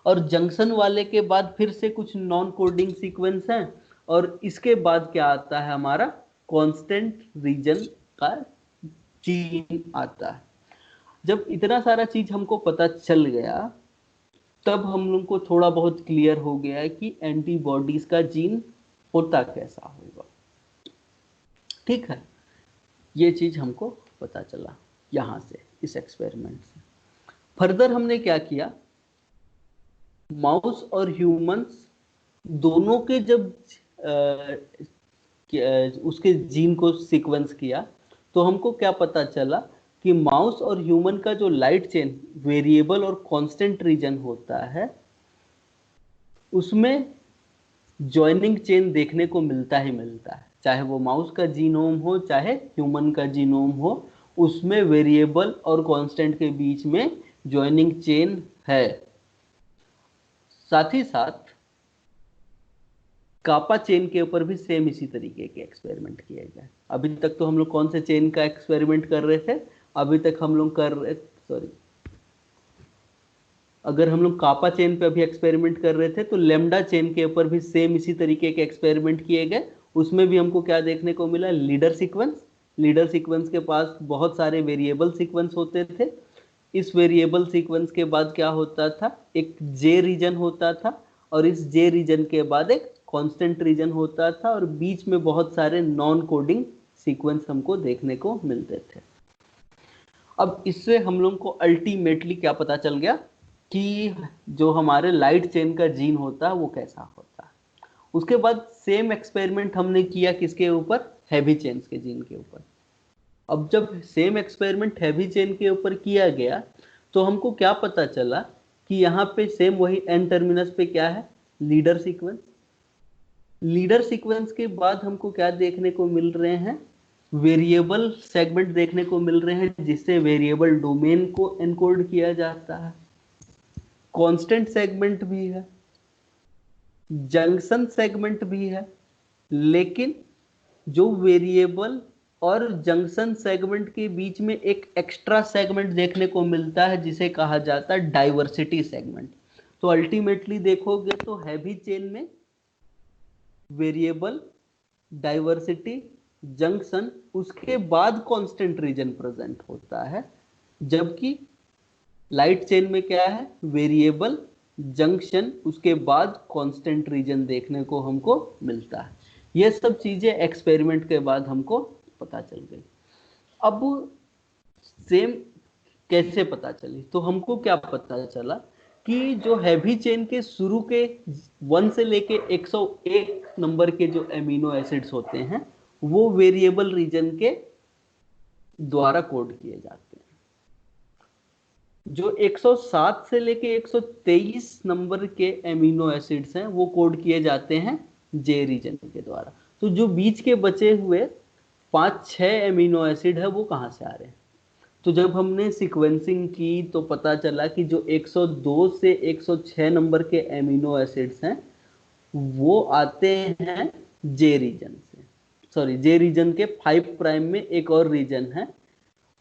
और जंक्शन वाले के बाद फिर से कुछ नॉन कोडिंग सीक्वेंस हैं, और इसके बाद क्या आता है, हमारा कांस्टेंट रीजन का जीन आता है। जब इतना सारा चीज हमको पता चल गया तब हम लोग को थोड़ा बहुत क्लियर हो गया है कि एंटीबॉडीज का जीन होता कैसा होगा। ठीक है, ये चीज हमको पता चला यहां से, इस एक्सपेरिमेंट से। फर्दर हमने क्या किया, माउस और ह्यूमंस दोनों के जब उसके जीन को सीक्वेंस किया तो हमको क्या पता चला कि माउस और ह्यूमन का जो लाइट चेन वेरिएबल और कांस्टेंट रीजन होता है उसमें जॉइनिंग चेन देखने को मिलता ही मिलता है, चाहे वो माउस का जीनोम हो चाहे ह्यूमन का जीनोम हो, उसमें वेरिएबल और कांस्टेंट के बीच में जॉइनिंग चेन है। साथ ही साथ कापा चेन के ऊपर भी सेम इसी तरीके के एक्सपेरिमेंट किए गए। अभी तक तो हम लोग कौन से चेन का एक्सपेरिमेंट कर रहे थे, अभी तक हम लोग अगर हम लोग कापा चेन पे अभी एक्सपेरिमेंट कर रहे थे तो लेमडा चेन के ऊपर भी सेम इसी तरीके के एक्सपेरिमेंट किए गए। उसमें भी हमको क्या देखने को मिला, लीडर सीक्वेंस। लीडर सीक्वेंस के पास बहुत सारे वेरिएबल सीक्वेंस होते थे। इस वेरिएबल सीक्वेंस के बाद क्या होता था, एक जे रीजन होता था, और इस जे रीजन के बाद एक कांस्टेंट रीजन होता था, और बीच में बहुत सारे नॉन कोडिंग सीक्वेंस हमको देखने को मिलते थे। अब इससे हम लोग को अल्टीमेटली क्या पता चल गया कि जो हमारे लाइट चेन का जीन होता है वो कैसा होता है। उसके बाद सेम एक्सपेरिमेंट हमने किया किसके ऊपर, हैवी चेन्स के जीन के ऊपर। अब जब सेम एक्सपेरिमेंट हैवी चेन के ऊपर किया गया तो हमको क्या पता चला कि यहाँ पे सेम वही एन टर्मिनस पे क्या है, लीडर सीक्वेंस। लीडर सीक्वेंस के बाद हमको क्या देखने को मिल रहे हैं, वेरिएबल सेगमेंट देखने को मिल रहे हैं जिससे वेरिएबल डोमेन को एनकोड किया जाता है। कांस्टेंट सेगमेंट भी है, जंक्शन सेगमेंट भी है, लेकिन जो वेरिएबल और जंक्शन सेगमेंट के बीच में एक एक्स्ट्रा सेगमेंट देखने को मिलता है जिसे कहा जाता है डाइवर्सिटी सेगमेंट। तो अल्टीमेटली देखोगे तो हैवी चेन में वेरिएबल, डाइवर्सिटी, जंक्शन, उसके बाद कांस्टेंट रीजन प्रेजेंट होता है, जबकि लाइट चेन में क्या है, वेरिएबल, जंक्शन, उसके बाद कांस्टेंट रीजन देखने को हमको मिलता है। ये सब चीजें एक्सपेरिमेंट के बाद हमको पता चल गई। अब सेम कैसे पता चली, तो हमको क्या पता चला कि जो हैवी चेन के शुरू के 1 से लेके 101 नंबर के जो एमिनो एसिड्स होते हैं वो वेरिएबल रीजन के द्वारा कोड किए जाते हैं। जो 107 से लेके 123 नंबर के एमिनो एसिड्स हैं वो कोड किए जाते हैं जे रीजन के द्वारा। तो जो बीच के बचे हुए 5-6 एमिनो एसिड है वो कहाँ से आ रहे हैं? तो जब हमने सीक्वेंसिंग की तो पता चला कि जो 102 से 106 नंबर के एमिनो एसिड्स हैं वो आते हैं जे रीजन से। सॉरी, जे रीजन के 5 प्राइम में एक और रीजन है,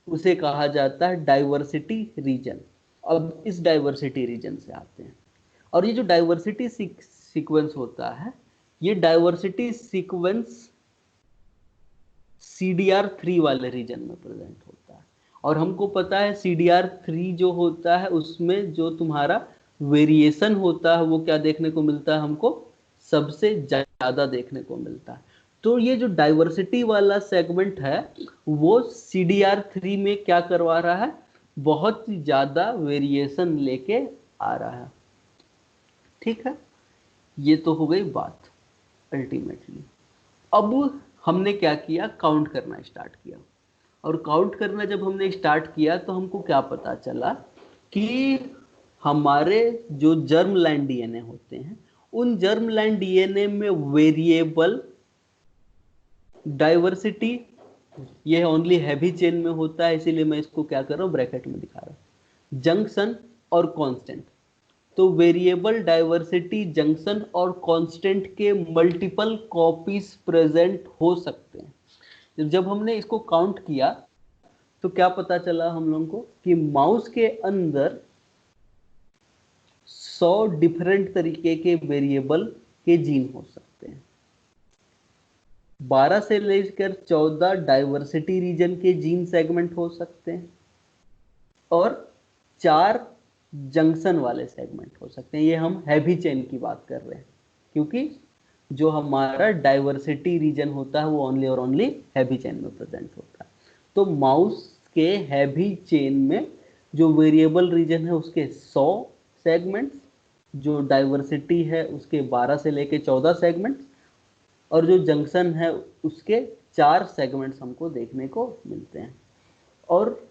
उसे कहा जाता है डाइवर्सिटी रीजन। अब इस डाइवर्सिटी रीजन से आते हैं। और ये जो डाइवर्सिटी सीक्वेंस होता है, ये डाइवर्सिटी सीक्वेंस CDR3 वाले रीजन में प्रेजेंट होता है। और हमको पता है CDR3 जो होता है उसमें जो तुम्हारा वेरिएशन होता है वो क्या देखने को मिलता है हमको? सबसे ज्यादा देखने को मिलता है। तो ये जो डाइवर्सिटी वाला सेगमेंट है वो CDR3 में क्या करवा रहा है? बहुत ज्यादा वेरिएशन लेके आ रहा है। ठीक है, ये तो हो गई बात अल्टीमेटली। अब हमने क्या किया? काउंट करना स्टार्ट किया। और काउंट करना जब हमने स्टार्ट किया तो हमको क्या पता चला कि हमारे जो जर्म लाइन डीएनए होते हैं उन जर्म लाइन डीएनए में वेरिएबल डाइवर्सिटी, ये ओनली हैवी चेन में होता है, इसीलिए मैं इसको क्या कर रहा हूं? ब्रैकेट में दिखा रहा हूं। जंक्शन और कांस्टेंट, तो वेरिएबल डाइवर्सिटी जंक्शन और कांस्टेंट के मल्टीपल कॉपीज प्रेजेंट हो सकते हैं। जब हमने इसको काउंट किया तो क्या पता चला हम लोगों को कि माउस के अंदर 100 डिफरेंट तरीके के वेरिएबल के जीन हो सकते हैं। 12 से लेकर 14 डाइवर्सिटी रीजन के जीन सेगमेंट हो सकते हैं और 4 जंक्शन वाले सेगमेंट हो सकते हैं। ये हम हैवी चेन की बात कर रहे हैं, क्योंकि जो हमारा डाइवर्सिटी रीजन होता है वो ओनली और ओनली हैवी चेन में प्रेजेंट होता है। तो माउस के हैवी चेन में जो वेरिएबल रीजन है उसके 100 सेगमेंट्स, जो डाइवर्सिटी है उसके 12 से लेके 14 सेगमेंट्स, और जो जंक्शन है उसके 4 सेगमेंट्स हमको देखने को मिलते हैं। और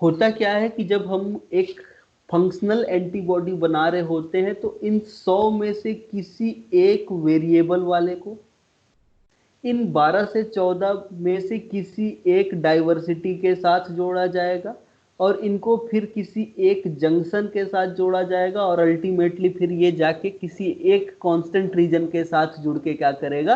होता क्या है कि जब हम एक फंक्शनल एंटीबॉडी बना रहे होते हैं तो इन 100 में से किसी एक वेरिएबल वाले को, इन 12 से 14 में से किसी एक डाइवर्सिटी के साथ जोड़ा जाएगा और इनको फिर किसी एक जंक्शन के साथ जोड़ा जाएगा और अल्टीमेटली फिर ये जाके किसी एक कांस्टेंट रीजन के साथ जुड़ के क्या करेगा?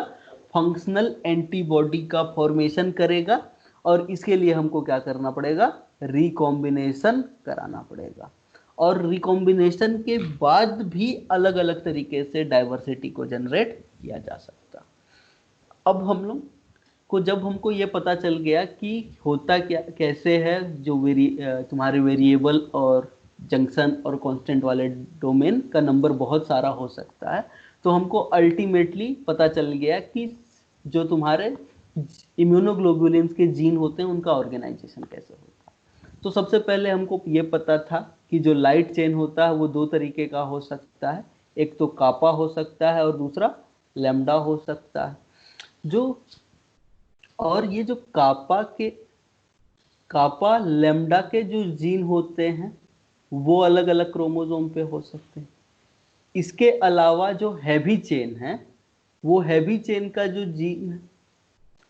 फंक्शनल एंटीबॉडी का फॉर्मेशन करेगा। और इसके लिए हमको क्या करना पड़ेगा? रिकॉम्बिनेशन कराना पड़ेगा। और रिकॉम्बिनेशन के बाद भी अलग अलग तरीके से डाइवर्सिटी को जनरेट किया जा सकता। अब हम लोग को जब हमको ये पता चल गया कि होता क्या कैसे है, जो तुम्हारे वेरिएबल और जंक्शन और कांस्टेंट वाले डोमेन का नंबर बहुत सारा हो सकता है, तो हमको अल्टीमेटली पता चल गया कि जो तुम्हारे इम्यूनोग्लोबुलिन्स के जीन होते हैं उनका ऑर्गेनाइजेशन कैसे होता है। तो सबसे पहले हमको ये पता था कि जो लाइट चेन होता है वो 2 तरीके का हो सकता है, एक तो कापा हो सकता है और दूसरा लैम्डा हो सकता है। जो और ये जो कापा लैम्डा के जो जीन होते हैं वो अलग अलग क्रोमोसोम पे हो सकते हैं। इसके अलावा जो हैवी चेन है, वो हैवी चेन का जो जीन,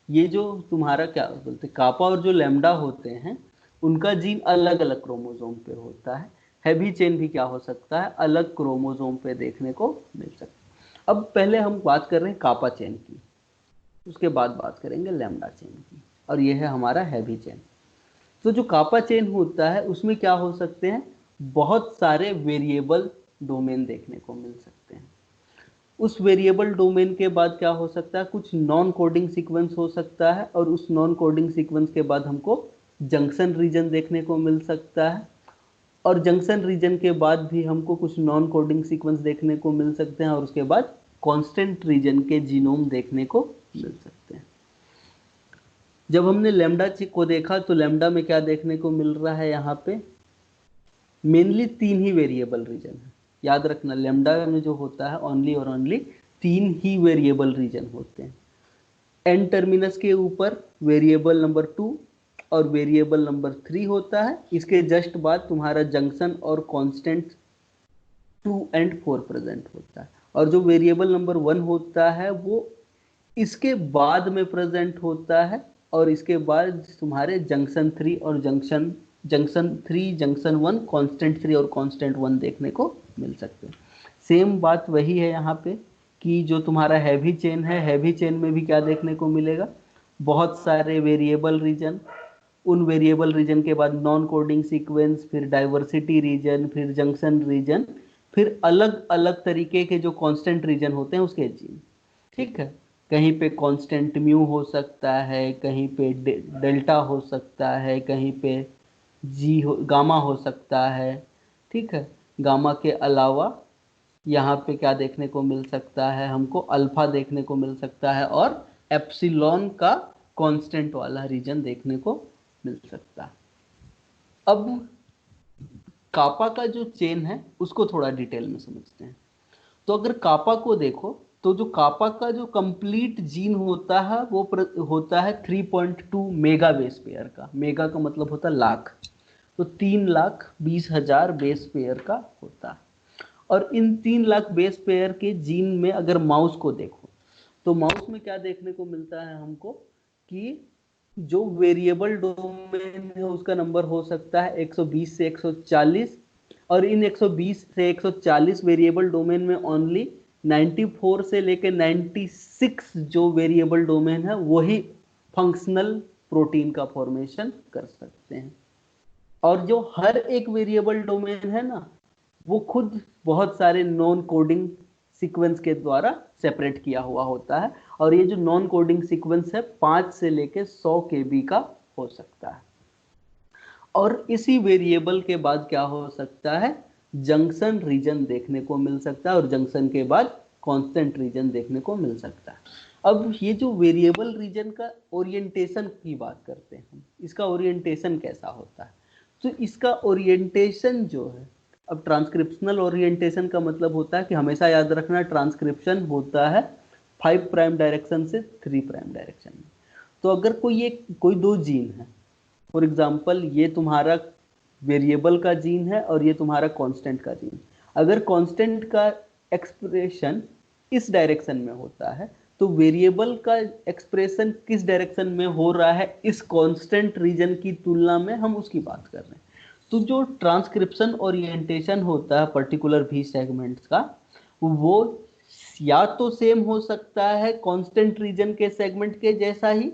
ये जो तुम्हारा क्या बोलते हैं, कापा और जो लैम्डा होते हैं उनका जीन अलग अलग क्रोमोसोम पे होता है। हैवी चेन भी क्या हो सकता है? अलग क्रोमोसोम पे देखने को मिल सकता है। अब पहले हम बात कर रहे हैं कापा चेन की, उसके बाद बात करेंगे लैम्डा चेन की, और ये है हमारा हैवी चेन। तो जो कापा चेन होता है उसमें क्या हो सकते हैं? बहुत सारे वेरिएबल डोमेन देखने को मिल सकते हैं। उस वेरिएबल डोमेन के बाद क्या हो सकता है? कुछ नॉन कोडिंग सीक्वेंस हो सकता है, और उस नॉन कोडिंग सीक्वेंस के बाद हमको जंक्शन रीजन देखने को मिल सकता है, और जंक्शन रीजन के बाद भी हमको कुछ नॉन कोडिंग सीक्वेंस देखने को मिल सकते हैं, और उसके बाद कांस्टेंट रीजन के जीनोम देखने को मिल सकते हैं। जब हमने लैम्डा को देखा तो लैम्डा में क्या देखने को मिल रहा है? यहाँ पे मेनली 3 ही वेरिएबल रीजन है। याद रखना, लैम्डा में जो होता है ओनली और ओनली 3 ही वेरिएबल रीजन होते हैं। एन टर्मिनस के ऊपर वेरिएबल नंबर 2, और वेरिएबल नंबर 3 होता है। इसके जस्ट बाद तुम्हारा जंक्शन और कांस्टेंट 2 एंड 4 प्रेजेंट होता है, और जो वेरिएबल नंबर 1 होता है वो इसके बाद में प्रेजेंट होता है, और इसके बाद तुम्हारे जंक्शन 3 और जंक्शन 1 कांस्टेंट 3 और कांस्टेंट 1 देखने को मिल सकते हैं। सेम बात वही है यहाँ पे कि जो तुम्हारा हैवी चेन है, हैवी चेन में भी क्या देखने को मिलेगा, बहुत सारे वेरिएबल रीजन, उन वेरिएबल रीजन के बाद नॉन कोडिंग सीक्वेंस, फिर डाइवर्सिटी रीजन, फिर जंक्शन रीजन, फिर अलग अलग तरीके के जो कांस्टेंट रीजन होते हैं उसके जीन। ठीक है, कहीं पे कांस्टेंट म्यू हो सकता है, कहीं पे डेल्टा हो सकता है, कहीं पे गामा हो सकता है। ठीक है, गामा के अलावा यहाँ पे क्या देखने को मिल सकता है, हमको अल्फा देखने को मिल सकता है, और एप्सिलॉन का कांस्टेंट वाला रीजन देखने को मिल सकता है। अब कापा का जो चेन है उसको थोड़ा डिटेल में समझते हैं। तो अगर कापा को देखो तो जो कापा का जो कंप्लीट जीन होता है वो होता है 3.2 मेगा बेस पेयर का। मेगा का मतलब होता है लाख, तो 3,20,000 बेस पेयर का होता है। और इन 3,00,000 बेस पेयर के जीन में अगर माउस को देखो तो माउस में क्या देखने को मिलता है हमको कि जो वेरिएबल डोमेन है उसका नंबर हो सकता है 120 से 140, और इन 120 से 140 वेरिएबल डोमेन में ओनली 94 से लेकर 96 जो वेरिएबल डोमेन है वही फंक्शनल प्रोटीन का फॉर्मेशन कर सकते हैं। और जो हर एक वेरिएबल डोमेन है ना वो खुद बहुत सारे नॉन कोडिंग सीक्वेंस के द्वारा सेपरेट किया हुआ होता है, और ये जो नॉन कोडिंग सीक्वेंस है 5 से लेके 100 KB का हो सकता है। और इसी वेरिएबल के बाद क्या हो सकता है, जंक्शन रीजन देखने को मिल सकता है, और जंक्शन के बाद कांस्टेंट रीजन देखने को मिल सकता है। अब ये जो वेरिएबल रीजन का ओरिएंटेशन की बात करते हैं हम, इसका ओरिएंटेशन कैसा होता है, तो इसका ओरिएंटेशन जो है, अब ट्रांसक्रिप्शनल ओरिएंटेशन का मतलब होता है कि हमेशा याद रखना ट्रांसक्रिप्शन होता है 5 प्राइम डायरेक्शन से 3 प्राइम डायरेक्शन में। तो अगर कोई दो जीन है, फॉर एग्जाम्पल ये तुम्हारा वेरिएबल का जीन है और ये तुम्हारा कांस्टेंट का जीन, अगर कांस्टेंट का एक्सप्रेशन इस डायरेक्शन में होता है तो वेरिएबल का एक्सप्रेशन किस डायरेक्शन में हो रहा है इस कांस्टेंट रीजन की तुलना में हम उसकी बात कर रहे हैं। तो जो ट्रांसक्रिप्शन ओरिएंटेशन होता है पर्टिकुलर भी सेगमेंट्स का, वो या तो सेम हो सकता है कांस्टेंट रीजन के सेगमेंट के जैसा ही,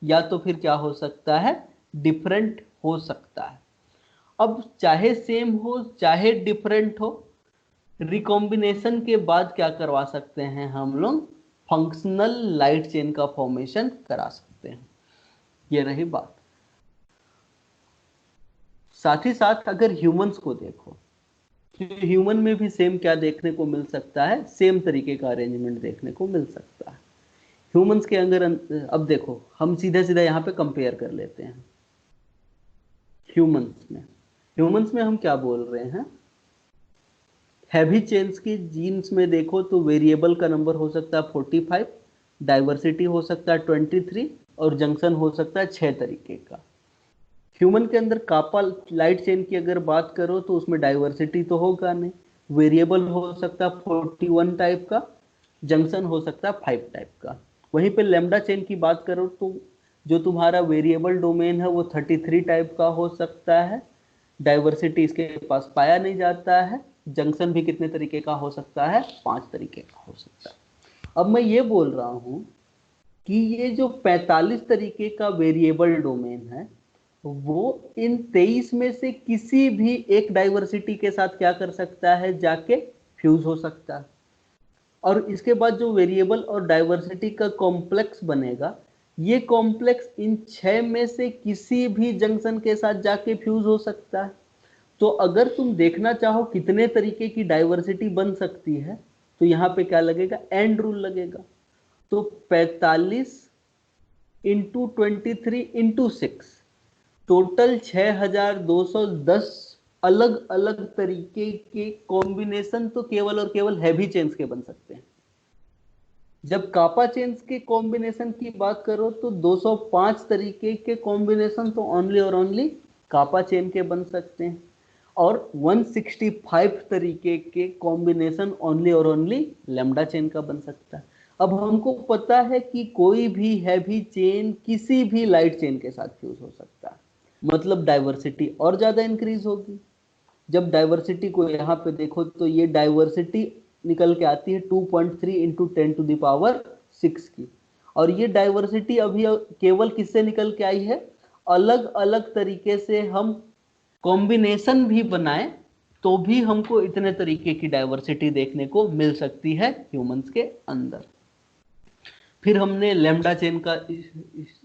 या तो फिर क्या हो सकता है, डिफरेंट हो सकता है। अब चाहे सेम हो चाहे डिफरेंट हो, रिकॉम्बिनेशन के बाद क्या करवा सकते हैं हम लोग, फंक्शनल लाइट चेन का फॉर्मेशन करा सकते हैं। ये रही बात। साथ ही साथ अगर ह्यूमंस को देखो तो ह्यूमन में भी सेम क्या देखने को मिल सकता है, सेम तरीके का अरेंजमेंट देखने को मिल सकता है ह्यूमंस के अंदर। अब देखो हम सीधा सीधा यहाँ पे कंपेयर कर लेते हैं ह्यूमंस में हम क्या बोल रहे हैं, हैवी चेन्स की जीन्स में देखो तो वेरिएबल का नंबर हो सकता है 45, डाइवर्सिटी हो सकता है 23, और जंक्शन हो सकता है 6 तरीके का। ह्यूमन के अंदर कापा लाइट चेन की अगर बात करो तो उसमें डाइवर्सिटी तो होगा नहीं, वेरिएबल हो सकता है 41 टाइप का, जंक्शन हो सकता है 5 टाइप का। वहीं पे लैम्डा चेन की बात करो तो जो तुम्हारा वेरिएबल डोमेन है वो 33 टाइप का हो सकता है, डाइवर्सिटी इसके पास पाया नहीं जाता है, जंक्शन भी कितने तरीके का हो सकता है, 5 तरीके का हो सकता है। अब मैं ये बोल रहा हूं कि ये जो 45 तरीके का वेरिएबल डोमेन है वो इन 23 में से किसी भी एक डाइवर्सिटी के साथ क्या कर सकता है, जाके फ्यूज हो सकता है। और इसके बाद जो वेरिएबल और डाइवर्सिटी का कॉम्प्लेक्स बनेगा, ये कॉम्प्लेक्स इन 6 में से किसी भी जंक्शन के साथ जाके फ्यूज हो सकता है। तो अगर तुम देखना चाहो कितने तरीके की डाइवर्सिटी बन सकती है तो यहाँ पे क्या लगेगा, एंड रूल लगेगा। तो 45 इंटू 23 इंटू 6, टोटल 6210 अलग अलग तरीके के कॉम्बिनेशन तो केवल और केवल हैवी चेन्स के बन सकते हैं। जब कापा चेन्स के कॉम्बिनेशन की बात करो तो 205 तरीके के कॉम्बिनेशन तो ओनली और ओनली कापा चेन के बन सकते हैं, और 165 तरीके के कॉम्बिनेशन ओनली और ओनली लैम्डा चेन का बन सकता है। अब हमको पता है कि कोई भी हैवी चेन किसी भी लाइट चेन के साथ फ्यूज हो सकता है, मतलब डाइवर्सिटी और ज्यादा इंक्रीज होगी। जब डाइवर्सिटी को यहाँ पे देखो तो ये डाइवर्सिटी निकल के आती है 2.3 इंटू 10⁶ की, और ये डाइवर्सिटी अभी केवल किससे निकल के आई है, अलग अलग तरीके से हम कॉम्बिनेशन भी बनाए तो भी हमको इतने तरीके की डाइवर्सिटी देखने को मिल सकती है ह्यूमंस के अंदर। फिर हमने लैम्डा चेन का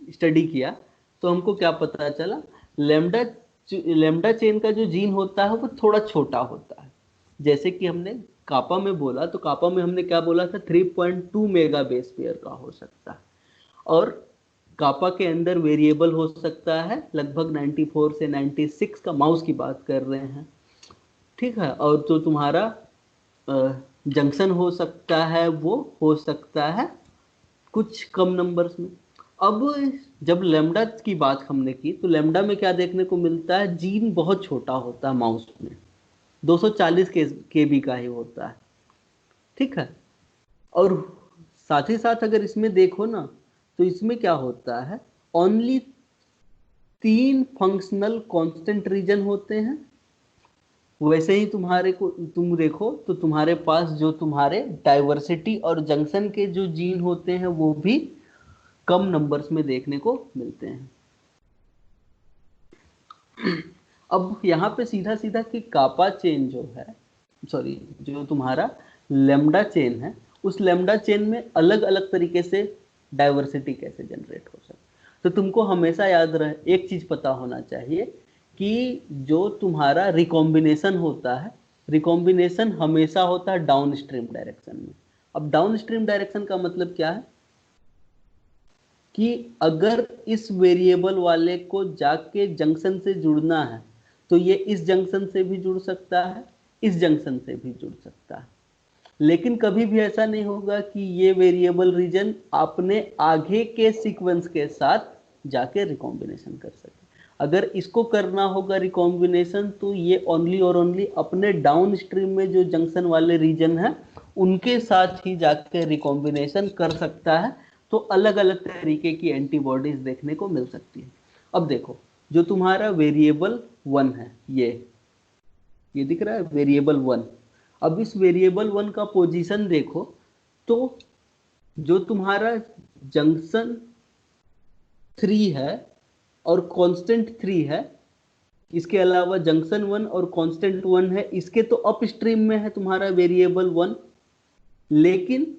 स्टडी किया तो हमको क्या पता चला, लैम्डा लैम्डा चेन का जो जीन होता है वो थोड़ा छोटा होता है। जैसे कि हमने कापा में बोला तो कापा में हमने क्या बोला था, 3.2 मेगा बेस पेयर का हो सकता है, और कापा के अंदर वेरिएबल हो सकता है लगभग 94 से 96 का, माउस की बात कर रहे हैं, ठीक है। और जो तुम्हारा जंक्शन हो सकता है वो हो सकता है कुछ कम नंबर्स में। अब जब लैम्डा की बात हमने की तो लैम्डा में क्या देखने को मिलता है, जीन बहुत छोटा होता है माउस में, 240 केबी का ही होता है, ठीक है। और साथ ही साथ अगर इसमें देखो ना तो इसमें क्या होता है, ओनली 3 फंक्शनल कांस्टेंट रीजन होते हैं। वैसे ही तुम्हारे को तुम देखो तो तुम्हारे पास जो तुम्हारे डाइवर्सिटी और जंक्शन के जो जीन होते हैं वो भी कम नंबर्स में देखने को मिलते हैं। अब यहाँ पे सीधा सीधा कि कापा चेन जो है, सॉरी जो तुम्हारा लैम्डा चेन है, उस लैम्डा चेन में अलग अलग तरीके से डाइवर्सिटी कैसे जनरेट हो सकती है। तो तुमको हमेशा याद रहे, एक चीज पता होना चाहिए कि जो तुम्हारा रिकॉम्बिनेशन होता है, रिकॉम्बिनेशन हमेशा होता है डाउन स्ट्रीम डायरेक्शन में। अब डाउन स्ट्रीम डायरेक्शन का मतलब क्या है कि अगर इस वेरिएबल वाले को जाके जंक्शन से जुड़ना है तो ये इस जंक्शन से भी जुड़ सकता है, इस जंक्शन से भी जुड़ सकता है, लेकिन कभी भी ऐसा नहीं होगा कि ये वेरिएबल रीजन अपने आगे के सीक्वेंस के साथ जाके रिकॉम्बिनेशन कर सके। अगर इसको करना होगा रिकॉम्बिनेशन तो ये ओनली और ओनली अपने डाउन स्ट्रीम में जो जंक्शन वाले रीजन है उनके साथ ही जाके रिकॉम्बिनेशन कर सकता है, तो अलग अलग तरीके की एंटीबॉडीज देखने को मिल सकती है। अब देखो जो तुम्हारा वेरिएबल 1 है, ये दिख रहा है वेरिएबल 1। अब इस वेरिएबल 1 का पोजीशन देखो तो जो तुम्हारा जंक्शन 3 है और कांस्टेंट 3 है, इसके अलावा जंक्शन 1 और कांस्टेंट 1 है, इसके तो अप स्ट्रीम में है तुम्हारा वेरिएबल 1, लेकिन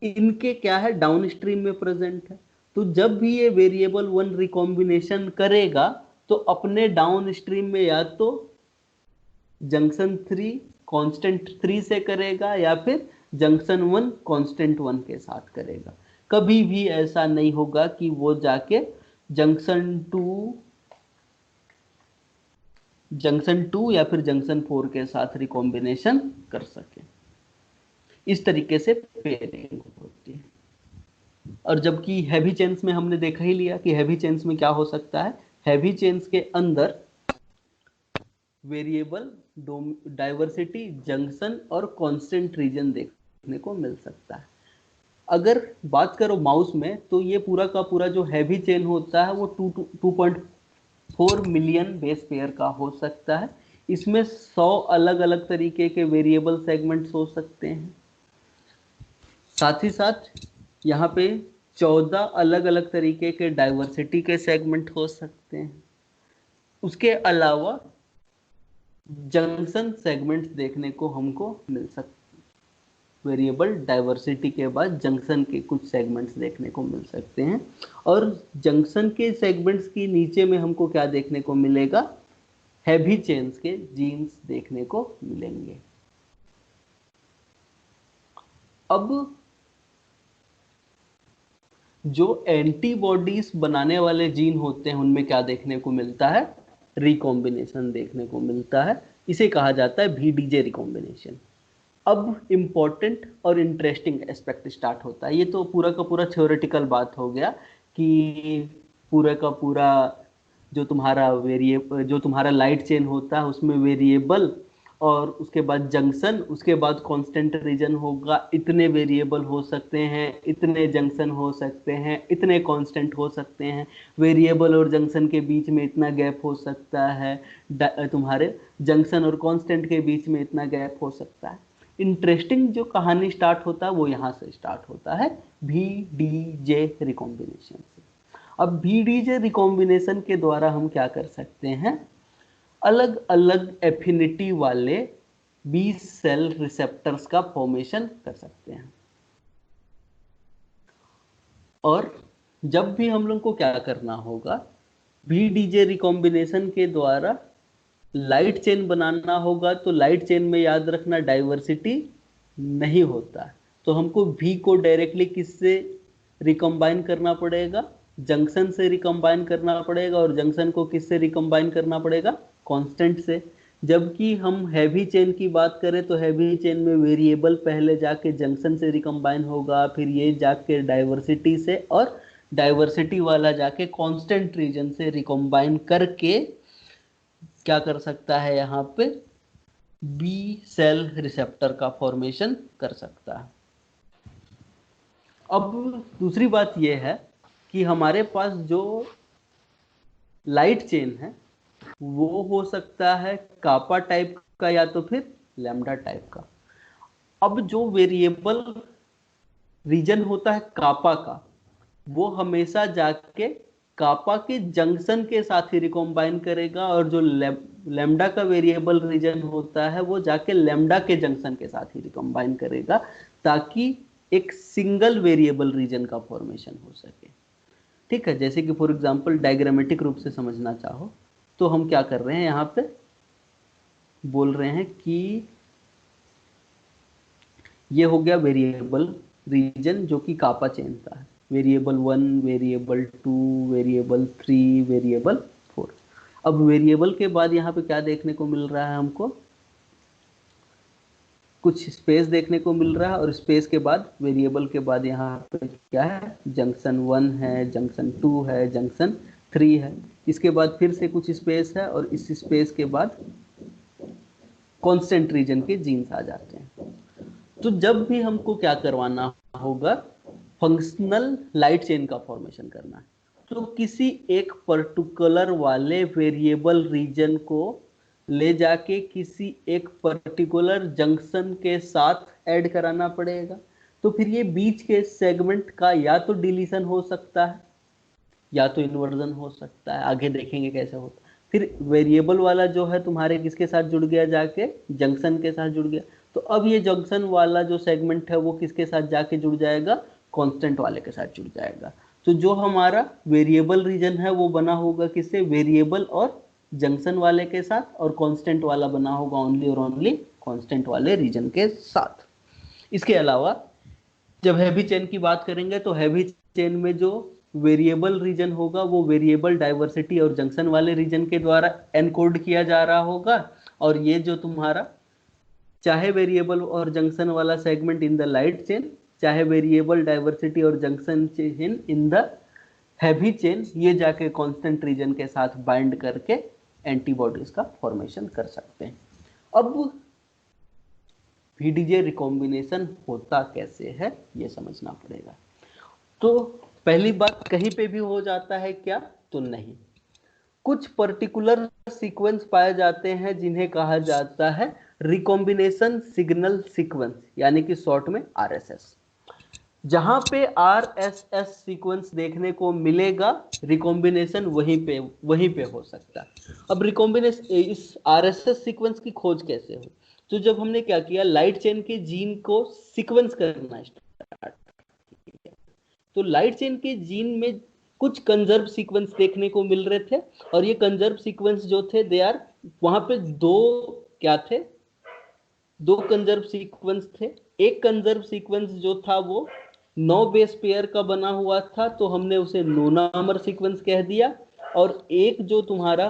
इनके क्या है डाउन स्ट्रीम में प्रेजेंट है। तो जब भी ये वेरिएबल 1 रिकॉम्बिनेशन करेगा तो अपने डाउन स्ट्रीम में या तो जंक्शन 3 कांस्टेंट 3 से करेगा या फिर जंक्शन 1 कांस्टेंट 1 के साथ करेगा। कभी भी ऐसा नहीं होगा कि वो जाके जंक्शन 2 या फिर जंक्शन 4 के साथ रिकॉम्बिनेशन कर सके। इस तरीके से पेयरिंग होती है। और जबकि हैवी चेन्स में हमने देखा ही लिया कि हैवी चेन्स में क्या हो सकता है, हैवी चेन्स के अंदर वेरिएबल डाइवर्सिटी जंक्शन और कांस्टेंट रीजन देखने को मिल सकता है। अगर बात करो माउस में तो ये पूरा का पूरा जो हैवी चेन होता है वो 2.4 मिलियन बेस पेयर का हो सकता है। इसमें 100 अलग अलग तरीके के वेरिएबल सेगमेंट्स हो सकते हैं। साथ ही साथ यहाँ पे 14 अलग अलग तरीके के डाइवर्सिटी के सेगमेंट हो सकते हैं। उसके अलावा जंक्शन सेगमेंट्स देखने को हमको मिल सकते हैं। वेरिएबल डाइवर्सिटी के बाद जंक्शन के कुछ सेगमेंट्स देखने को मिल सकते हैं, और जंक्शन के सेगमेंट्स की नीचे में हमको क्या देखने को मिलेगा, हैवी चेन्स के जीन्स देखने को मिलेंगे। अब जो एंटीबॉडीज बनाने वाले जीन होते हैं उनमें क्या देखने को मिलता है, रिकॉम्बिनेशन देखने को मिलता है। इसे कहा जाता है VDJ रिकॉम्बिनेशन। अब इम्पोर्टेंट और इंटरेस्टिंग एस्पेक्ट स्टार्ट होता है। ये तो पूरा का पूरा थ्योरेटिकल बात हो गया कि पूरा का पूरा जो तुम्हारा लाइट चेन होता है उसमें वेरिएबल, और उसके बाद जंक्शन, उसके बाद कांस्टेंट रीजन होगा, इतने वेरिएबल हो सकते हैं, इतने जंक्शन हो सकते हैं, इतने कांस्टेंट हो सकते हैं, वेरिएबल और जंक्शन के बीच में इतना गैप हो सकता है, तुम्हारे जंक्शन और कांस्टेंट के बीच में इतना गैप हो सकता है। इंटरेस्टिंग जो कहानी स्टार्ट होता है वो यहाँ से स्टार्ट होता है, वी डी जे रिकॉम्बिनेशन से। अब वी डी जे रिकॉम्बिनेशन के द्वारा हम क्या कर सकते हैं, अलग अलग एफिनिटी वाले 20 सेल रिसेप्टर्स का फॉर्मेशन कर सकते हैं। और जब भी हम लोग को क्या करना होगा, वी डी जे रिकॉम्बिनेशन के द्वारा लाइट चेन बनाना होगा, तो लाइट चेन में याद रखना डाइवर्सिटी नहीं होता है, तो हमको V को डायरेक्टली किससे रिकम्बाइन करना पड़ेगा, जंक्शन से रिकम्बाइन करना पड़ेगा, और जंक्शन को किससे रिकम्बाइन करना पड़ेगा, कांस्टेंट से। जबकि हम हैवी चेन की बात करें तो हैवी चेन में वेरिएबल पहले जाके जंक्शन से रिकम्बाइन होगा, फिर ये जाके डाइवर्सिटी से, और डाइवर्सिटी वाला जाके कांस्टेंट रीजन से रिकम्बाइन करके क्या कर सकता है, यहाँ पे बी सेल रिसेप्टर का फॉर्मेशन कर सकता है। अब दूसरी बात यह है कि हमारे पास जो लाइट चेन है वो हो सकता है कापा टाइप का या तो फिर लैम्डा टाइप का। अब जो वेरिएबल रीजन होता है कापा का, वो हमेशा जाके कापा के जंक्शन के साथ ही रिकॉम्बाइन करेगा, और जो लैम्डा का वेरिएबल रीजन होता है वो जाके लैम्डा के जंक्शन के साथ ही रिकॉम्बाइन करेगा, ताकि एक सिंगल वेरिएबल रीजन का फॉर्मेशन हो सके। ठीक है, जैसे कि फॉर एग्जांपल डायग्रामेटिक रूप से समझना चाहो तो हम क्या कर रहे हैं, यहाँ पे बोल रहे हैं कि ये हो गया वेरिएबल रीजन जो कि कापा चेन का है, वेरिएबल 1, वेरिएबल 2, वेरिएबल 3, वेरिएबल 4। अब वेरिएबल के बाद यहाँ पे क्या देखने को मिल रहा है, हमको कुछ स्पेस देखने को मिल रहा है, और स्पेस के बाद वेरिएबल के बाद यहाँ पे क्या है, जंक्शन 1 है, जंक्शन 2 है, जंक्शन 3 है। इसके बाद फिर से कुछ स्पेस है, और इस स्पेस के बाद कांस्टेंट रीजन के जीन्स आ जाते हैं। तो जब भी हमको क्या करवाना होगा, फंक्शनल लाइट चेन का फॉर्मेशन करना है, तो किसी एक पर्टिकुलर वाले वेरिएबल रीजन को ले जाके किसी एक पर्टिकुलर जंक्शन के साथ ऐड कराना पड़ेगा। तो फिर ये बीच के सेगमेंट का या तो डिलीशन हो सकता है या तो इन्वर्जन हो सकता है, आगे देखेंगे कैसे होता है। फिर वेरिएबल वाला जो है तुम्हारे किसके साथ जुड़ गया, जाके जंक्शन के साथ जुड़ गया, तो अब ये जंक्शन वाला जो सेगमेंट है वो किसके साथ जाके जुड़ जाएगा, कांस्टेंट वाले के साथ जुड़ जाएगा। तो जो हमारा वेरिएबल रीजन है वो बना होगा किससे, वेरिएबल और जंक्शन वाले के साथ, और कांस्टेंट वाला बना होगा ओनली और ओनली कांस्टेंट वाले रीजन के साथ। इसके अलावा जब हैवी चेन की बात करेंगे तो हैवी चेन में जो वेरिएबल रीजन होगा वो वेरिएबल डाइवर्सिटी और जंक्शन वाले रीजन के द्वारा एनकोड किया जा रहा होगा, और ये जो तुम्हारा चाहे वेरिएबल और जंक्शन वाला segment in the light chain, चाहे वेरिएबल डाइवर्सिटी और junction chain in the heavy chain, ये जाके कांस्टेंट रीजन के साथ बाइंड करके एंटीबॉडीज का फॉर्मेशन कर सकते हैं। अब वीडीजे रिकॉम्बिनेशन होता कैसे है ये समझना पड़ेगा। तो पहली बात, कहीं पे भी हो जाता है क्या, तो नहीं, कुछ पर्टिकुलर सीक्वेंस पाए जाते हैं जिन्हें कहा जाता है रिकॉम्बिनेशन सिग्नल सीक्वेंस, यानी कि शॉर्ट में आरएसएस। जहां पे आरएसएस सीक्वेंस देखने को मिलेगा, रिकॉम्बिनेशन वहीं पे हो सकता है। अब रिकॉम्बिनेशन, इस आरएसएस सीक्वेंस की खोज कैसे हो, तो जब हमने क्या किया, लाइट चेन के जीन को सीक्वेंस करना स्टार्ट किया, तो लाइट चेन के जीन में कुछ कंजर्व सीक्वेंस देखने को मिल रहे थे, और ये कंजर्व सीक्वेंस जो थे दे आर, वहां पे दो कंजर्व सीक्वेंस थे। एक कंजर्व सीक्वेंस जो था वो 9 बेस पेयर का बना हुआ था, तो हमने उसे नोनामर सीक्वेंस कह दिया, और एक जो तुम्हारा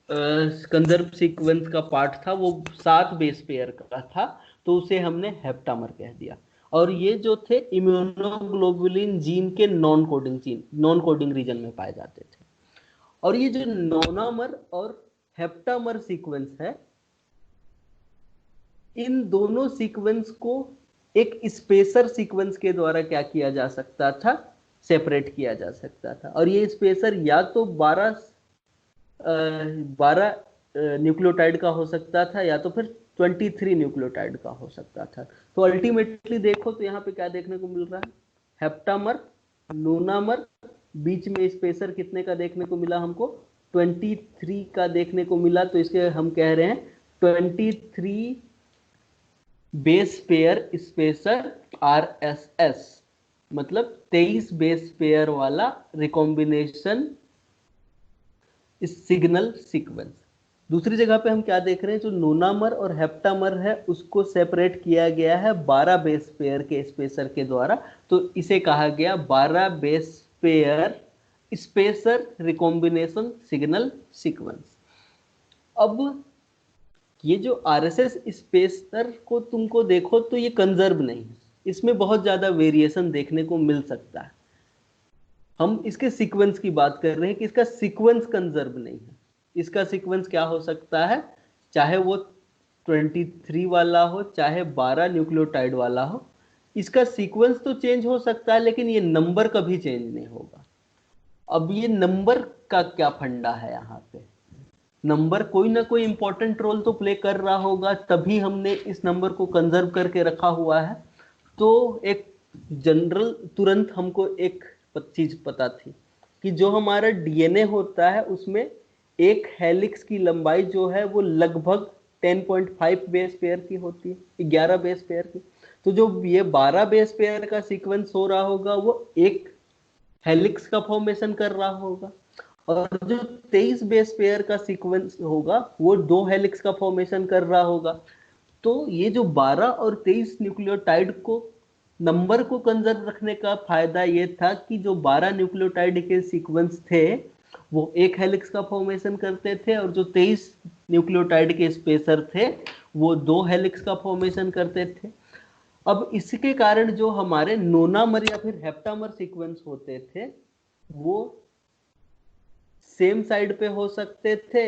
कंजर्व सीक्वेंस का पार्ट था वो 7 बेस पेयर का था, तो उसे हमने हेप्टामर कह दिया। और ये जो थे इम्यूनोग्लोबुलिन जीन के नॉन कोडिंग रीजन में पाए जाते थे। और ये जो नोनामर और हेप्टामर सीक्वेंस है, इन दोनों सीक्वेंस को एक स्पेसर सीक्वेंस के द्वारा क्या किया जा सकता था, सेपरेट किया जा सकता था। और ये स्पेसर या तो 12 न्यूक्लियोटाइड का हो सकता था, या तो फिर 23 न्यूक्लियोटाइड का हो सकता था। तो अल्टीमेटली देखो तो यहाँ पे क्या देखने को मिल रहा है, हेप्टामर, नोनामर, बीच में स्पेसर कितने का देखने को मिला हमको, 23 का देखने को मिला। तो इसके हम कह रहे हैं 23 बेस पेयर स्पेसर RSS, मतलब 23 बेस पेयर वाला रिकॉम्बिनेशन सिग्नल सीक्वेंस। दूसरी जगह पे हम क्या देख रहे हैं, जो नोनामर और हेप्टामर है उसको सेपरेट किया गया है 12 बेस पेयर के स्पेसर के द्वारा। तो इसे कहा गया 12 base pair spacer recombination signal sequence. अब ये जो RSS स्पेसर को तुमको देखो तो ये कंजर्व नहीं है, इसमें बहुत ज्यादा वेरिएशन देखने को मिल सकता है। हम इसके सीक्वेंस की बात कर रहे हैं कि इसका सीक्वेंस कंजर्व नहीं है। इसका सीक्वेंस क्या हो सकता है, चाहे वो 23 वाला हो, चाहे 12 न्यूक्लियोटाइड वाला हो, इसका सीक्वेंस तो चेंज हो सकता है, लेकिन ये नंबर कभी चेंज नहीं होगा। अब ये नंबर का क्या फंडा है, यहाँ पे नंबर कोई ना कोई इंपॉर्टेंट रोल तो प्ले कर रहा होगा, तभी हमने इस नंबर को कंजर्व करके रखा हुआ है। तो एक जनरल तुरंत हमको एक चीज पता थी कि जो हमारा DNA होता है उसमें एक हेलिक्स की लंबाई जो है वो लगभग 10.5 बेस पेयर की होती है, 11 बेस पेयर की। तो जो ये 12 बेस पेयर का सीक्वेंस हो रहा होगा वो एक हेलिक्स का फॉर्मेशन कर रहा होगा, और जो 23 बेस पेयर का सीक्वेंस होगा वो 2 हेलिक्स का फॉर्मेशन कर रहा होगा। तो ये जो 12 और 23 न्यूक्लियोटाइड को नंबर को कंजर्व रखने का फायदा ये था कि जो 12 न्यूक्लियोटाइड के सीक्वेंस थे वो एक हेलिक्स का फॉर्मेशन करते थे, और जो 23 न्यूक्लियोटाइड के स्पेसर थे वो 2 हेलिक्स का फॉर्मेशन करते थे। अब इसके कारण जो हमारे नोनामर या फिर हेप्टामर सीक्वेंस होते थे वो सेम साइड पे हो सकते थे,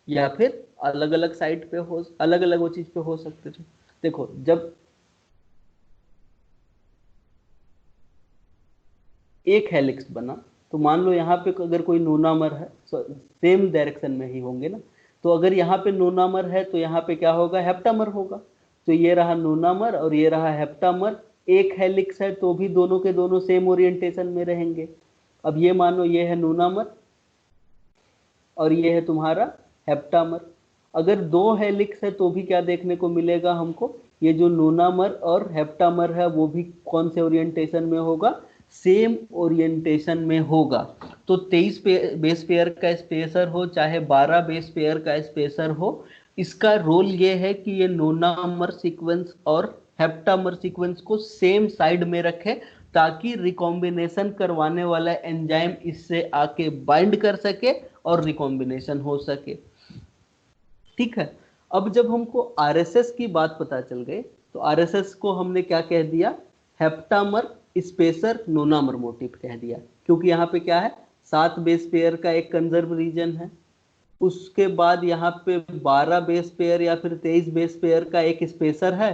या फिर अलग अलग साइड पे हो, अलग अलग वो चीज पे हो सकते थे। देखो जब एक हेलिक्स बना, तो मान लो यहाँ पे अगर कोई नोनामर है, सेम डायरेक्शन में ही होंगे ना, तो अगर यहाँ पे नोनामर है तो यहाँ पे क्या होगा, हेप्टामर होगा। तो ये रहा नोनामर और ये रहा हेप्टामर, एक हेलिक्स है तो भी दोनों के दोनों सेम ओरिएंटेशन में रहेंगे। अब ये मानो ये है नोनामर और ये है तुम्हारा हेप्टामर। अगर 2 हेलिक्स है तो भी क्या देखने को मिलेगा हमको, ये जो नोनामर और हेप्टामर है वो भी कौन से ओरिएंटेशन में होगा, सेम ओरिएंटेशन में होगा। तो 23 बेस पेयर का स्पेसर हो चाहे 12 बेस पेयर का स्पेसर हो, इसका रोल ये है कि ये नोनामर सीक्वेंस और हेप्टामर सीक्वेंस को सेम साइड में रखे, ताकि रिकॉम्बिनेशन करवाने वाला एंजाइम इससे आके बाइंड कर सके और रिकॉम्बिनेशन हो सके। ठीक है। अब जब हमको RSS की बात पता चल गई, तो RSS को हमने क्या कह दिया, हेप्टामर स्पेसर नोनामर मोटिफ कह दिया, क्योंकि यहाँ पे क्या है, 7 बेस पेयर का एक कंजर्व रीजन है, उसके बाद यहाँ पे 12 बेस पेयर या फिर 23 बेस पेयर का एक स्पेसर है,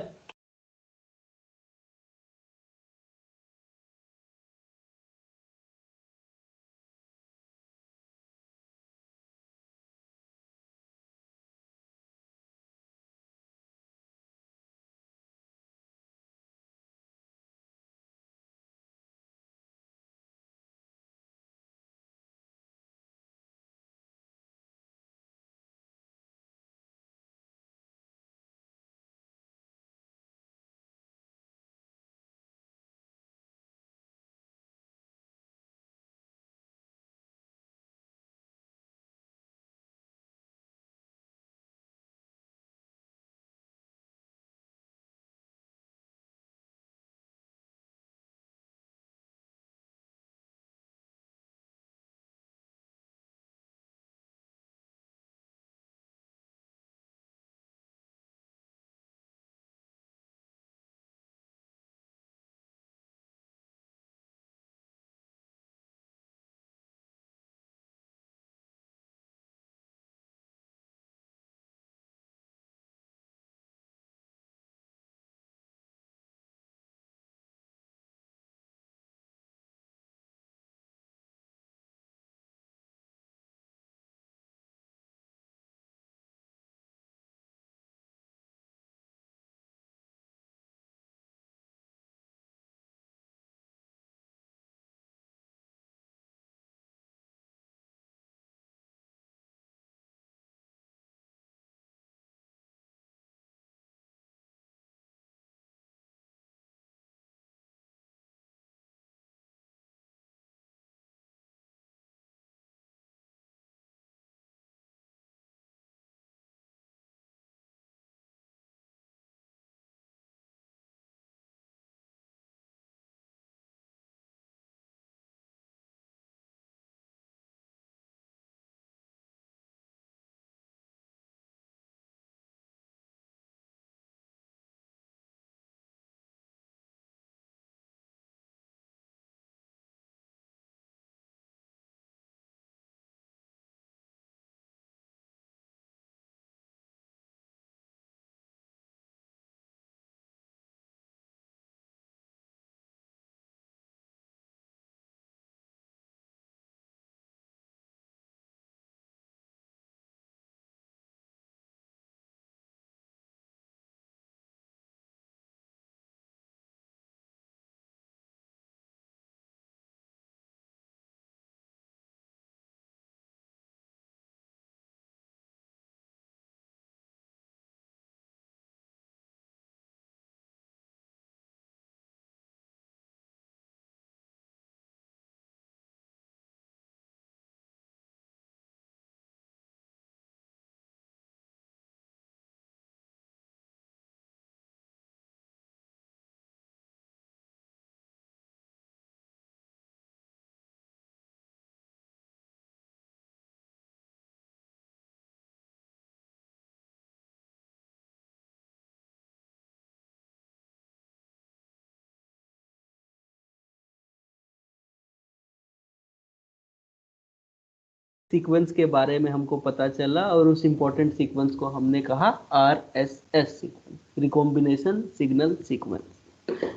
सीक्वेंस के बारे में हमको पता चला और उस इंपॉर्टेंट सीक्वेंस को हमने कहा RSS sequence, recombination signal sequence.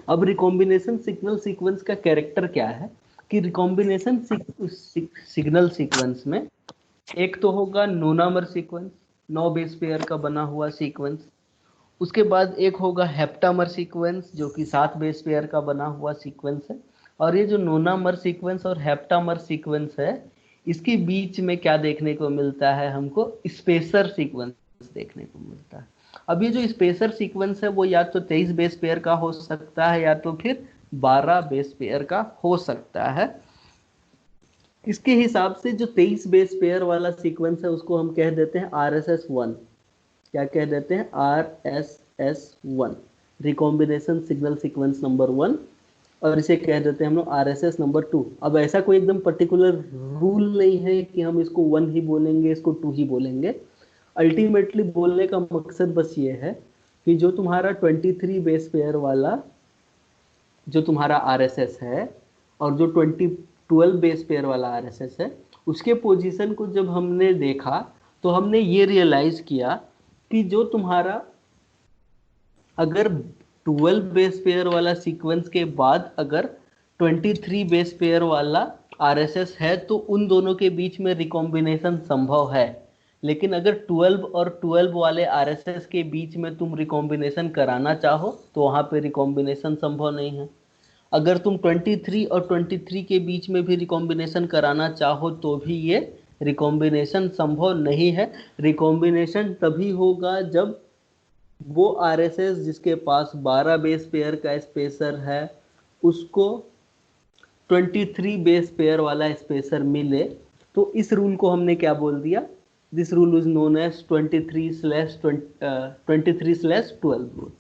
अब रिकॉम्बिनेशन सिग्नल सीक्वेंस का कैरेक्टर क्या है कि रिकॉम्बिनेशन सिग्नल सीक्वेंस में एक तो होगा नोनामर सीक्वेंस, 9 बेस पेयर का बना हुआ सीक्वेंस। उसके बाद एक होगा हेप्टामर सीक्वेंस जो कि 7 बेस पेयर का बना हुआ सीक्वेंस है। और ये जो नोनामर सीक्वेंस और हेप्टामर सीक्वेंस है, इसके बीच में क्या देखने को मिलता है हमको, स्पेसर सीक्वेंस देखने को मिलता है। अब ये जो स्पेसर सीक्वेंस है वो या तो 23 बेस पेयर का हो सकता है या तो फिर 12 बेस पेयर का हो सकता है। इसके हिसाब से जो 23 बेस पेयर वाला सीक्वेंस है उसको हम कह देते हैं RSS1। क्या कह देते हैं, RSS1, recombination signal sequence number 1। और इसे कह देते हैं हम लोग RSS नंबर 2। अब ऐसा कोई एकदम पर्टिकुलर रूल नहीं है कि हम इसको 1 ही बोलेंगे, इसको 2 ही बोलेंगे। अल्टीमेटली बोलने का मकसद बस ये है कि जो तुम्हारा 23 बेस पेयर वाला जो तुम्हारा RSS है और जो 12 बेस पेयर वाला RSS है, उसके पोजीशन को जब हमने देखा तो हमने ये रियलाइज किया कि जो तुम्हारा अगर 12 बेस पेयर वाला सीक्वेंस के बाद अगर 23 बेस पेयर वाला RSS है तो उन दोनों के बीच में रिकॉम्बिनेशन संभव है। लेकिन अगर 12 और 12 वाले RSS के बीच में तुम रिकॉम्बिनेशन कराना चाहो तो वहाँ पे रिकॉम्बिनेशन संभव नहीं है। अगर तुम 23 और 23 के बीच में भी रिकॉम्बिनेशन कराना चाहो तो भी ये रिकॉम्बिनेशन संभव नहीं है। रिकॉम्बिनेशन तभी होगा जब वो RSS जिसके पास 12 बेस पेयर का स्पेसर है उसको 23 बेस पेयर वाला स्पेसर मिले। तो इस रूल को हमने क्या बोल दिया, this rule is known as 23/12 rule.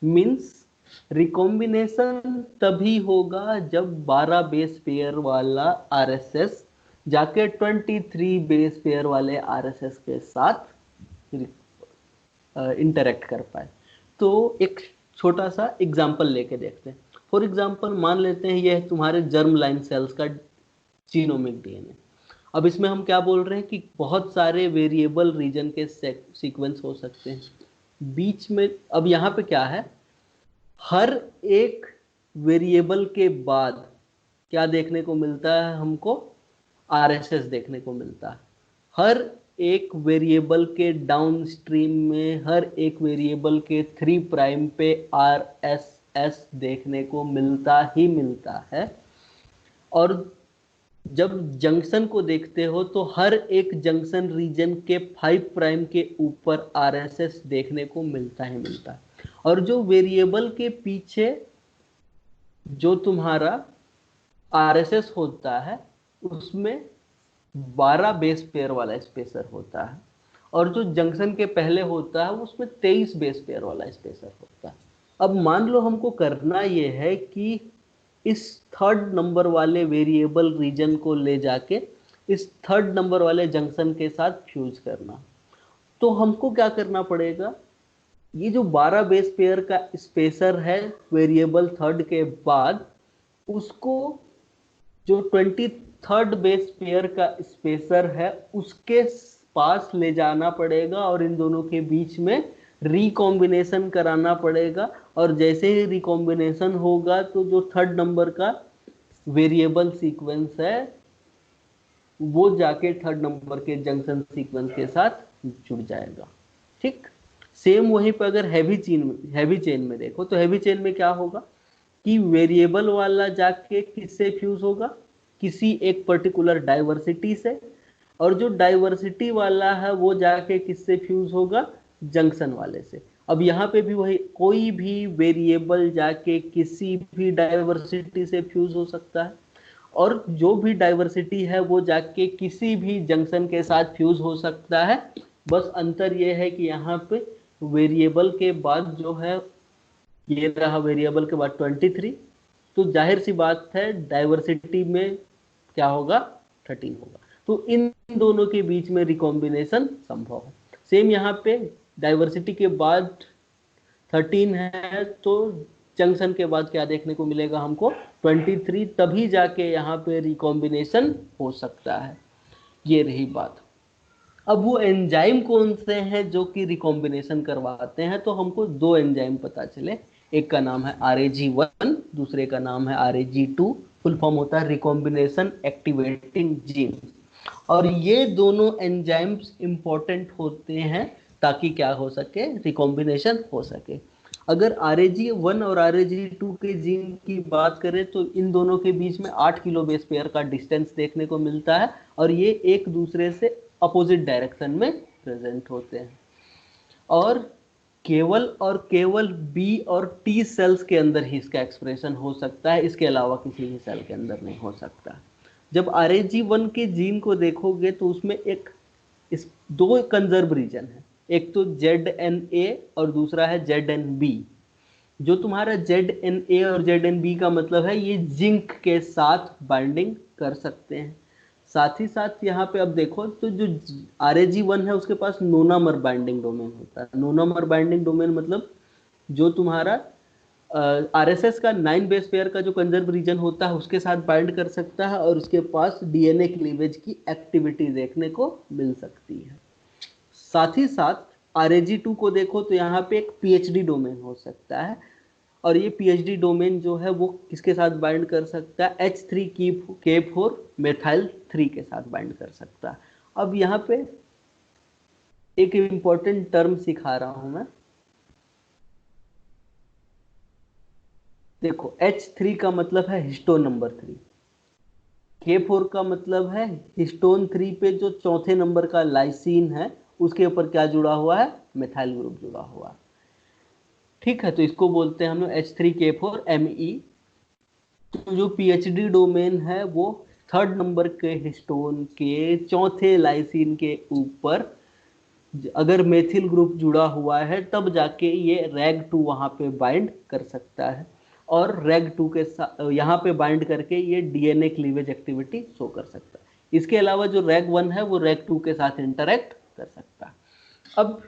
Means recombination तभी होगा जब 12 बेस पेयर वाला RSS जाके 23 बेस पेयर वाले RSS के साथ इंटरेक्ट कर पाए। तो एक छोटा सा एग्जाम्पल लेके देखते हैं। फॉर एग्जाम्पल मान लेते हैं यह तुम्हारे जर्म लाइन सेल्स का जीनोमिक DNA। अब इसमें हम क्या बोल रहे हैं कि बहुत सारे वेरिएबल रीजन के सीक्वेंस हो सकते हैं बीच में। अब यहाँ पे क्या है, हर एक वेरिएबल के बाद क्या देखने को मिलता है हमको, RSS देखने को मिलता है। हर एक वेरिएबल के डाउन स्ट्रीम में हर एक वेरिएबल के 3 प्राइम पे RSS देखने को मिलता ही मिलता है। और जब जंक्शन को देखते हो तो हर एक जंक्शन रीजन के 5 प्राइम के ऊपर RSS देखने को मिलता ही मिलता है। और जो वेरिएबल के पीछे जो तुम्हारा RSS होता है उसमें 12 बेस पेयर वाला स्पेसर होता है और जो जंक्शन के पहले होता है उसमें 23 बेस पेयर वाला स्पेसर होता है। अब मान लो हमको करना ये है कि इस 3rd नंबर वाले वेरिएबल रीजन को ले जाके इस 3rd नंबर वाले जंक्शन के साथ फ्यूज करना। तो हमको क्या करना पड़ेगा, ये जो 12 बेस पेयर का स्पेसर है वेरिएबल 3rd के बाद, उसको जो 23rd बेस पेयर का स्पेसर है उसके पास ले जाना पड़ेगा और इन दोनों के बीच में रिकॉम्बिनेशन कराना पड़ेगा। और जैसे ही रिकॉम्बिनेशन होगा तो जो 3rd नंबर का वेरिएबल सीक्वेंस है वो जाके 3rd नंबर के जंक्शन सीक्वेंस के साथ जुड़ जाएगा। ठीक, सेम वहीं पर अगर हैवी चेन में देखो तो हैवी चेन में क्या होगा कि वेरिएबल वाला जाके किससे फ्यूज होगा, किसी एक पर्टिकुलर डाइवर्सिटी से, और जो डाइवर्सिटी वाला है वो जाके किससे फ्यूज होगा, जंक्शन वाले से। अब यहाँ पे भी वही, कोई भी वेरिएबल जाके किसी भी डाइवर्सिटी से फ्यूज हो सकता है और जो भी डाइवर्सिटी है वो जाके किसी भी जंक्शन के साथ फ्यूज हो सकता है। बस अंतर ये है कि यहाँ पे वेरिएबल के बाद जो है, ये रहा वेरिएबल के बाद 23, तो जाहिर सी बात है डाइवर्सिटी में क्या होगा, 13 होगा। तो इन दोनों के बीच में रिकॉम्बिनेशन संभव है। सेम यहाँ पे डाइवर्सिटी के बाद 13 है तो जंक्शन के बाद क्या देखने को मिलेगा हमको, 23, तभी जाके यहाँ पे रिकॉम्बिनेशन हो सकता है। ये रही बात। अब वो एंजाइम कौन से हैं जो कि रिकॉम्बिनेशन करवाते हैं, तो हमको दो एंजाइम पता चले। एक का नाम है RAG1, दूसरे का नाम है RAG2। फुल फॉर्म होता है रिकॉम्बिनेशन एक्टिवेटिंग जीन। और ये दोनों एंजाइम्स इंपॉर्टेंट होते हैं ताकि क्या हो सके, रिकॉम्बिनेशन हो सके। अगर RAG1 और RAG2 के जीन की बात करें तो इन दोनों के बीच में 8 किलो बेस पेयर का डिस्टेंस देखने को मिलता है, और ये एक दूसरे से अपोजिट डायरेक्शन में प्रेजेंट होते हैं। और केवल बी और टी सेल्स के अंदर ही इसका एक्सप्रेशन हो सकता है, इसके अलावा किसी भी सेल के अंदर नहीं हो सकता। जब RAG1 के जीन को देखोगे तो उसमें इस दो कंजर्व रीजन है, एक तो ZNA और दूसरा है ZNB। जो तुम्हारा ZNA और ZNB का मतलब है ये जिंक के साथ बाइंडिंग कर सकते हैं। साथ ही साथ यहाँ पे अब देखो तो जो RAG1 है उसके पास नोनामर बाइंडिंग डोमेन होता है। नोनामर बाइंडिंग डोमेन मतलब जो तुम्हारा RSS का 9 बेस पेयर का जो कंजर्व रीजन होता है उसके साथ बाइंड कर सकता है, और उसके पास DNA क्लीवेज की एक्टिविटी देखने को मिल सकती है। साथ ही साथ RAG2 को देखो तो यहाँ पे एक PhD डोमेन हो सकता है, और ये PhD डोमेन जो है वो किसके साथ बाइंड कर सकता है, H3K4 मेथाइल 3 के साथ बाइंड कर सकता है। अब यहाँ पे एक इंपॉर्टेंट टर्म सिखा रहा हूं मैं। देखो H3 का मतलब है हिस्टोन नंबर 3, K4 का मतलब है हिस्टोन 3 पे जो चौथे नंबर का लाइसीन है उसके ऊपर क्या जुड़ा हुआ है, मेथाइल ग्रुप जुड़ा हुआ है। ठीक है, तो इसको बोलते हैं हम लोग H3K4Me। तो जो PhD डोमेन है वो थर्ड नंबर के हिस्टोन के चौथे लाइसीन के ऊपर अगर मेथिल ग्रुप जुड़ा हुआ है तब जाके ये RAG2 वहां पे बाइंड कर सकता है, और RAG2 के साथ यहाँ पे बाइंड करके ये DNA क्लीवेज एक्टिविटी शो कर सकता है। इसके अलावा जो RAG1 है वो RAG2 के साथ इंटरेक्ट कर सकता है। अब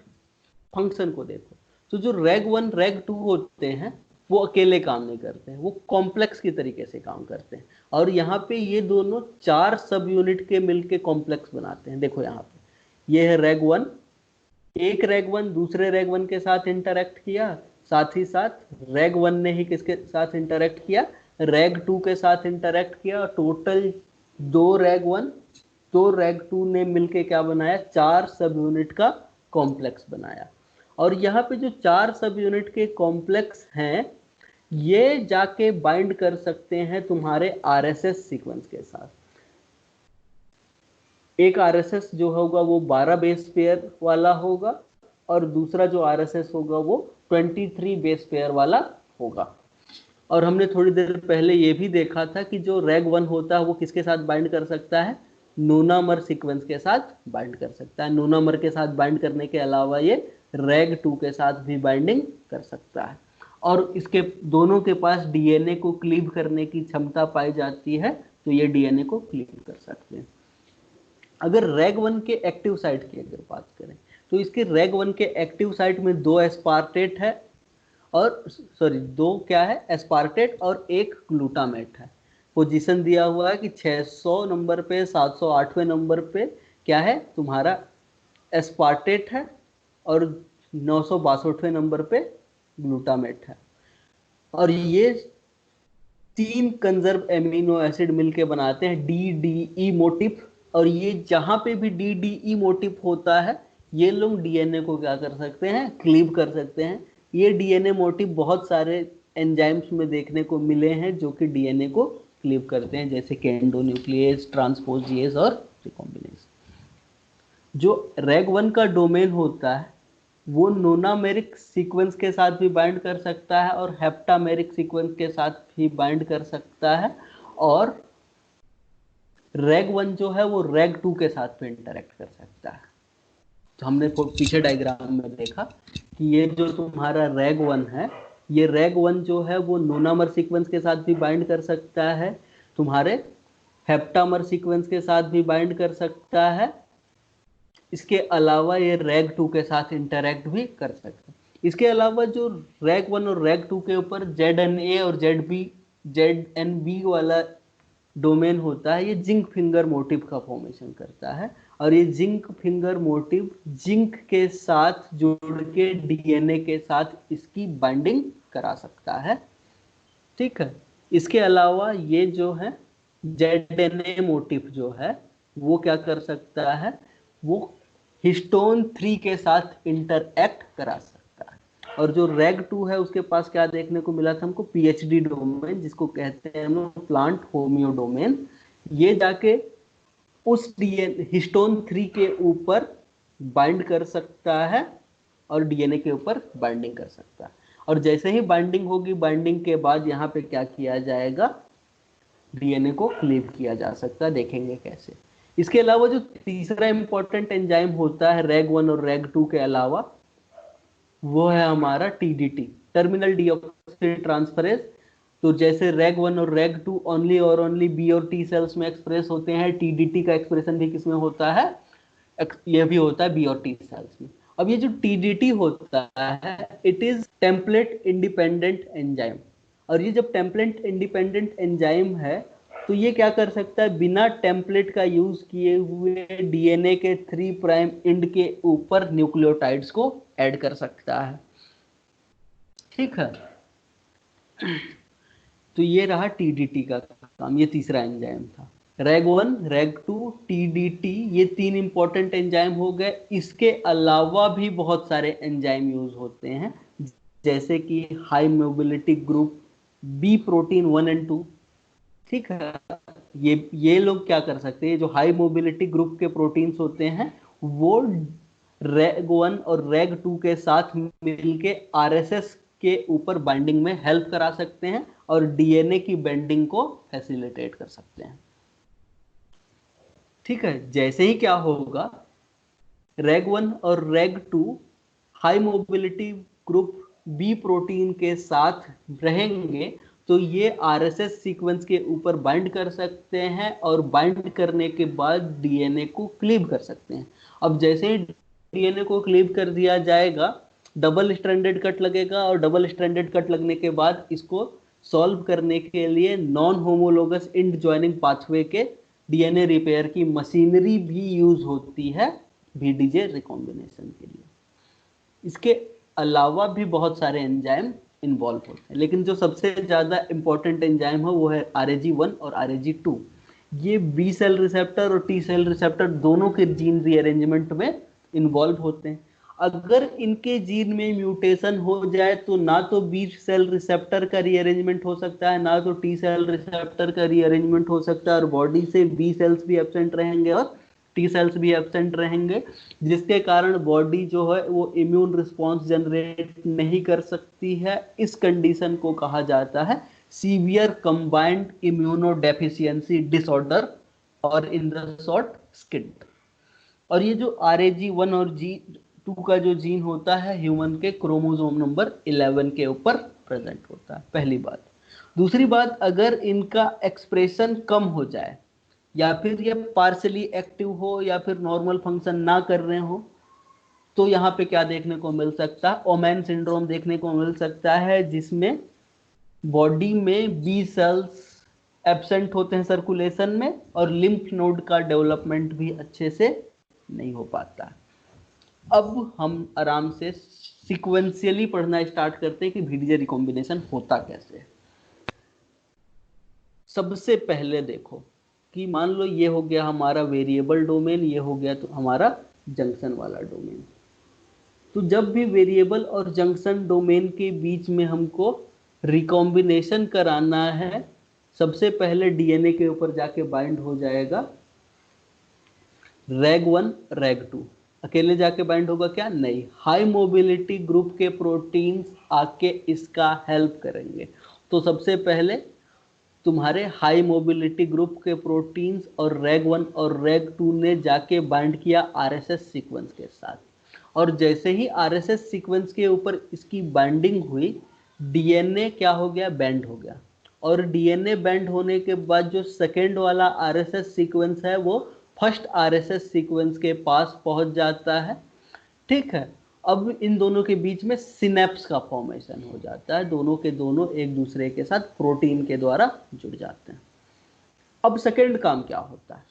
फंक्शन को देखो तो जो RAG1 RAG2 होते हैं वो अकेले काम नहीं करते हैं, वो कॉम्प्लेक्स की तरीके से काम करते हैं, और यहाँ पे ये दोनों 4 सब यूनिट के मिलके कॉम्प्लेक्स बनाते हैं। देखो यहाँ पे ये है RAG1, एक RAG1 दूसरे RAG1 के साथ इंटरेक्ट किया, साथ ही साथ RAG1 ने ही किसके साथ इंटरेक्ट किया, RAG2 के साथ इंटरेक्ट किया। टोटल 2 RAG1 2 RAG2 ने मिलके क्या बनाया, 4 सब यूनिट का कॉम्प्लेक्स बनाया। और यहाँ पे जो 4 सब यूनिट के कॉम्प्लेक्स हैं ये जाके बाइंड कर सकते हैं तुम्हारे RSS सीक्वेंस के साथ। एक RSS जो होगा वो 12 बेस पेयर वाला होगा, और दूसरा जो RSS होगा वो 23 बेस पेयर वाला होगा। और हमने थोड़ी देर पहले ये भी देखा था कि जो RAG1 होता है वो किसके साथ बाइंड कर सकता है, नोनामर सीक्वेंस के साथ बाइंड कर सकता है। नोनामर के साथ बाइंड करने के अलावा ये RAG2 के साथ भी बाइंडिंग कर सकता है, और इसके दोनों के पास DNA को क्लीव करने की क्षमता पाई जाती है, तो ये DNA को क्लीव कर सकते हैं। अगर RAG1 के एक्टिव साइट की अगर बात करें तो इसके RAG1 के एक्टिव साइट में 2 एस्पार्टेट है, और सॉरी 2 क्या है, एस्पार्टेट और एक ग्लूटामेट है। पोजीशन दिया हुआ है कि 600 नंबर पे 708वें नंबर पे क्या है तुम्हारा एस्पार्टेट है, और 962वें नंबर पे ग्लूटामेट है। और ये 3 कंजर्व एमिनो एसिड मिलके बनाते हैं DDE मोटिफ, और ये जहां पे भी DDE मोटिफ होता है ये लोग DNA को क्या कर सकते हैं, क्लीव कर सकते हैं। ये DNA मोटिफ बहुत सारे एंजाइम्स में देखने को मिले हैं जो कि DNA को क्लीव करते हैं, जैसे कैंडोन्यूक्लियस, ट्रांसपोजिएज और रिकॉम्बिनेज। जो RAG1 का डोमेन होता है वो नोनामेरिक सीक्वेंस के साथ भी बाइंड कर सकता है और हेप्टामेरिक सीक्वेंस के साथ भी बाइंड कर सकता है, और RAG1 जो है वो RAG2 के साथ भी इंटरेक्ट कर सकता है। तो हमने पीछे डायग्राम में देखा कि ये जो तुम्हारा RAG1 है, ये RAG1 जो है वो नोनामर सीक्वेंस के साथ भी बाइंड कर सकता है, तुम्हारे हेप्टामर सीक्वेंस के साथ भी बाइंड कर सकता है। इसके अलावा ये RAG2 के साथ इंटरेक्ट भी कर सकते हैं। इसके अलावा जो RAG1 और RAG2 के ऊपर ZNA और ZNB वाला डोमेन होता है, ये जिंक फिंगर मोटिव का फॉर्मेशन करता है। और ये जिंक फिंगर मोटिव जिंक के साथ जोड़ के डीएनए के साथ इसकी बाइंडिंग करा सकता है। ठीक है, इसके अलावा ये जो है जेडएनए मोटिव जो है वो क्या कर सकता है, वो हिस्टोन 3 के साथ इंटरएक्ट करा सकता है। और जो रेग 2 है उसके पास क्या देखने को मिला था हमको, पीएचडी डोमेन, जिसको कहते हैं हम लोग प्लांट होमियो डोमेन। ये जाके उस डीएन हिस्टोन 3 के ऊपर बाइंड कर सकता है और डीएनए के ऊपर बाइंडिंग कर सकता है। और जैसे ही बाइंडिंग होगी, बाइंडिंग के बाद यहाँ पे क्या किया जाएगा, डीएनए को क्लीव किया जा सकता है, देखेंगे कैसे। इसके अलावा जो तीसरा इंपॉर्टेंट एंजाइम होता है रेग 1 और रेग 2 के अलावा, वो है हमारा टीडीटी, टर्मिनल डीऑक्सी ट्रांसफरेज। तो जैसे रेग 1 और रेग 2 ओनली और ओनली बी और टी सेल्स में एक्सप्रेस होते हैं, टीडीटी का एक्सप्रेशन भी किसमें होता है, ये भी होता है बी और टी सेल्स में। अब ये जो टीडीटी होता है, it is template independent enzyme. और ये जब टेम्पलेट इंडिपेंडेंट एंजाइम है तो ये क्या कर सकता है, बिना टेम्पलेट का यूज किए हुए डीएनए के 3 प्राइम एंड के ऊपर न्यूक्लियोटाइड्स को ऐड कर सकता है। ठीक है, तो ये रहा टीडीटी का काम, ये तीसरा एंजाइम था। रेग 1, रेग 2, टीडीटी, ये 3 इंपॉर्टेंट एंजाइम हो गए। इसके अलावा भी बहुत सारे एंजाइम यूज होते हैं, जैसे कि high mobility group B protein 1 and 2। ठीक है, ये लोग क्या कर सकते हैं, जो हाई मोबिलिटी ग्रुप के प्रोटीन्स होते हैं वो रेग 1 और रेग 2 के साथ मिलके आरएसएस के ऊपर बाइंडिंग में हेल्प करा सकते हैं और डीएनए की बाइंडिंग को फैसिलिटेट कर सकते हैं। ठीक है, जैसे ही क्या होगा, रेग 1 और RAG 2 high mobility group B protein के साथ रहेंगे तो ये आरएसएस सीक्वेंस के ऊपर बाइंड कर सकते हैं और बाइंड करने के बाद डीएनए को क्लीव कर सकते हैं। अब जैसे ही डीएनए को क्लीव कर दिया जाएगा, डबल स्ट्रैंडेड कट लगेगा और डबल स्ट्रैंडेड कट लगने के बाद इसको सॉल्व करने के लिए non homologous end joining pathway के डीएनए रिपेयर की मशीनरी भी यूज होती है बीडीजे रिकॉम्बिनेशन के लिए। इसके अलावा भी बहुत सारे एंजाइम इन्वॉल्व होते हैं, लेकिन जो सबसे ज्यादा इंपॉर्टेंट एंजाइम है वो है RAG1 और RAG2। ये बी सेल रिसेप्टर और टी सेल रिसेप्टर दोनों के जीन रीअरेंजमेंट में इन्वॉल्व होते हैं। अगर इनके जीन में म्यूटेशन हो जाए तो ना तो बी सेल रिसेप्टर का रीअरेंजमेंट हो सकता है, ना तो टी सेल रिसेप्टर का रीअरेंजमेंट हो सकता है, और बॉडी से बी सेल्स भी एब्सेंट रहेंगे और टी सेल्स भी एब्सेंट रहेंगे, जिसके कारण बॉडी जो है वो इम्यून रिस्पॉन्स जनरेट नहीं कर सकती है। इस कंडीशन को कहा जाता है सीवियर कंबाइंड इम्यूनोडेफिशिएंसी डिसऑर्डर और इन द शॉर्ट स्किड। और ये जो RAG1 और G2 का जो जीन होता है ह्यूमन के क्रोमोसोम नंबर 11 के ऊपर प्रेजेंट होता है, पहली बात। दूसरी बात, अगर इनका एक्सप्रेशन कम हो जाए या फिर ये पार्शली एक्टिव हो या फिर नॉर्मल फंक्शन ना कर रहे हो, तो यहाँ पे क्या देखने को मिल सकता है, ओमैन सिंड्रोम देखने को मिल सकता है, जिसमें बॉडी में बी सेल्स एब्सेंट होते हैं सर्कुलेशन में और लिम्फ नोड का डेवलपमेंट भी अच्छे से नहीं हो पाता। अब हम आराम से सीक्वेंशियली पढ़ना स्टार्ट करते हैं कि बीडीजे रिकॉम्बिनेशन होता कैसे है। सबसे पहले देखो कि मान लो ये हो गया हमारा वेरिएबल डोमेन, ये हो गया तो हमारा जंक्शन वाला डोमेन। तो जब भी वेरिएबल और जंक्शन डोमेन के बीच में हमको रिकॉम्बिनेशन कराना है, सबसे पहले डीएनए के ऊपर जाके बाइंड हो जाएगा रेग 1 रेग 2। अकेले जाके बाइंड होगा क्या, नहीं, हाई मोबिलिटी ग्रुप के प्रोटीन्स आके इसका हेल्प करेंगे। तो सबसे पहले तुम्हारे हाई मोबिलिटी ग्रुप के प्रोटीन्स और रेग 1 और रेग 2 ने जाके बाइंड किया आरएसएस सीक्वेंस के साथ, और जैसे ही आरएसएस सीक्वेंस के ऊपर इसकी बाइंडिंग हुई, डीएनए क्या हो गया, बैंड हो गया। और डीएनए बैंड होने के बाद जो सेकेंड वाला आरएसएस सीक्वेंस है वो फर्स्ट आरएसएस सीक्वेंस के पास पहुंच जाता है। ठीक है, अब इन दोनों के बीच में सिनेप्स का फॉर्मेशन हो जाता है, दोनों के दोनों एक दूसरे के साथ प्रोटीन के द्वारा जुड़ जाते हैं। अब सेकेंड काम क्या होता है,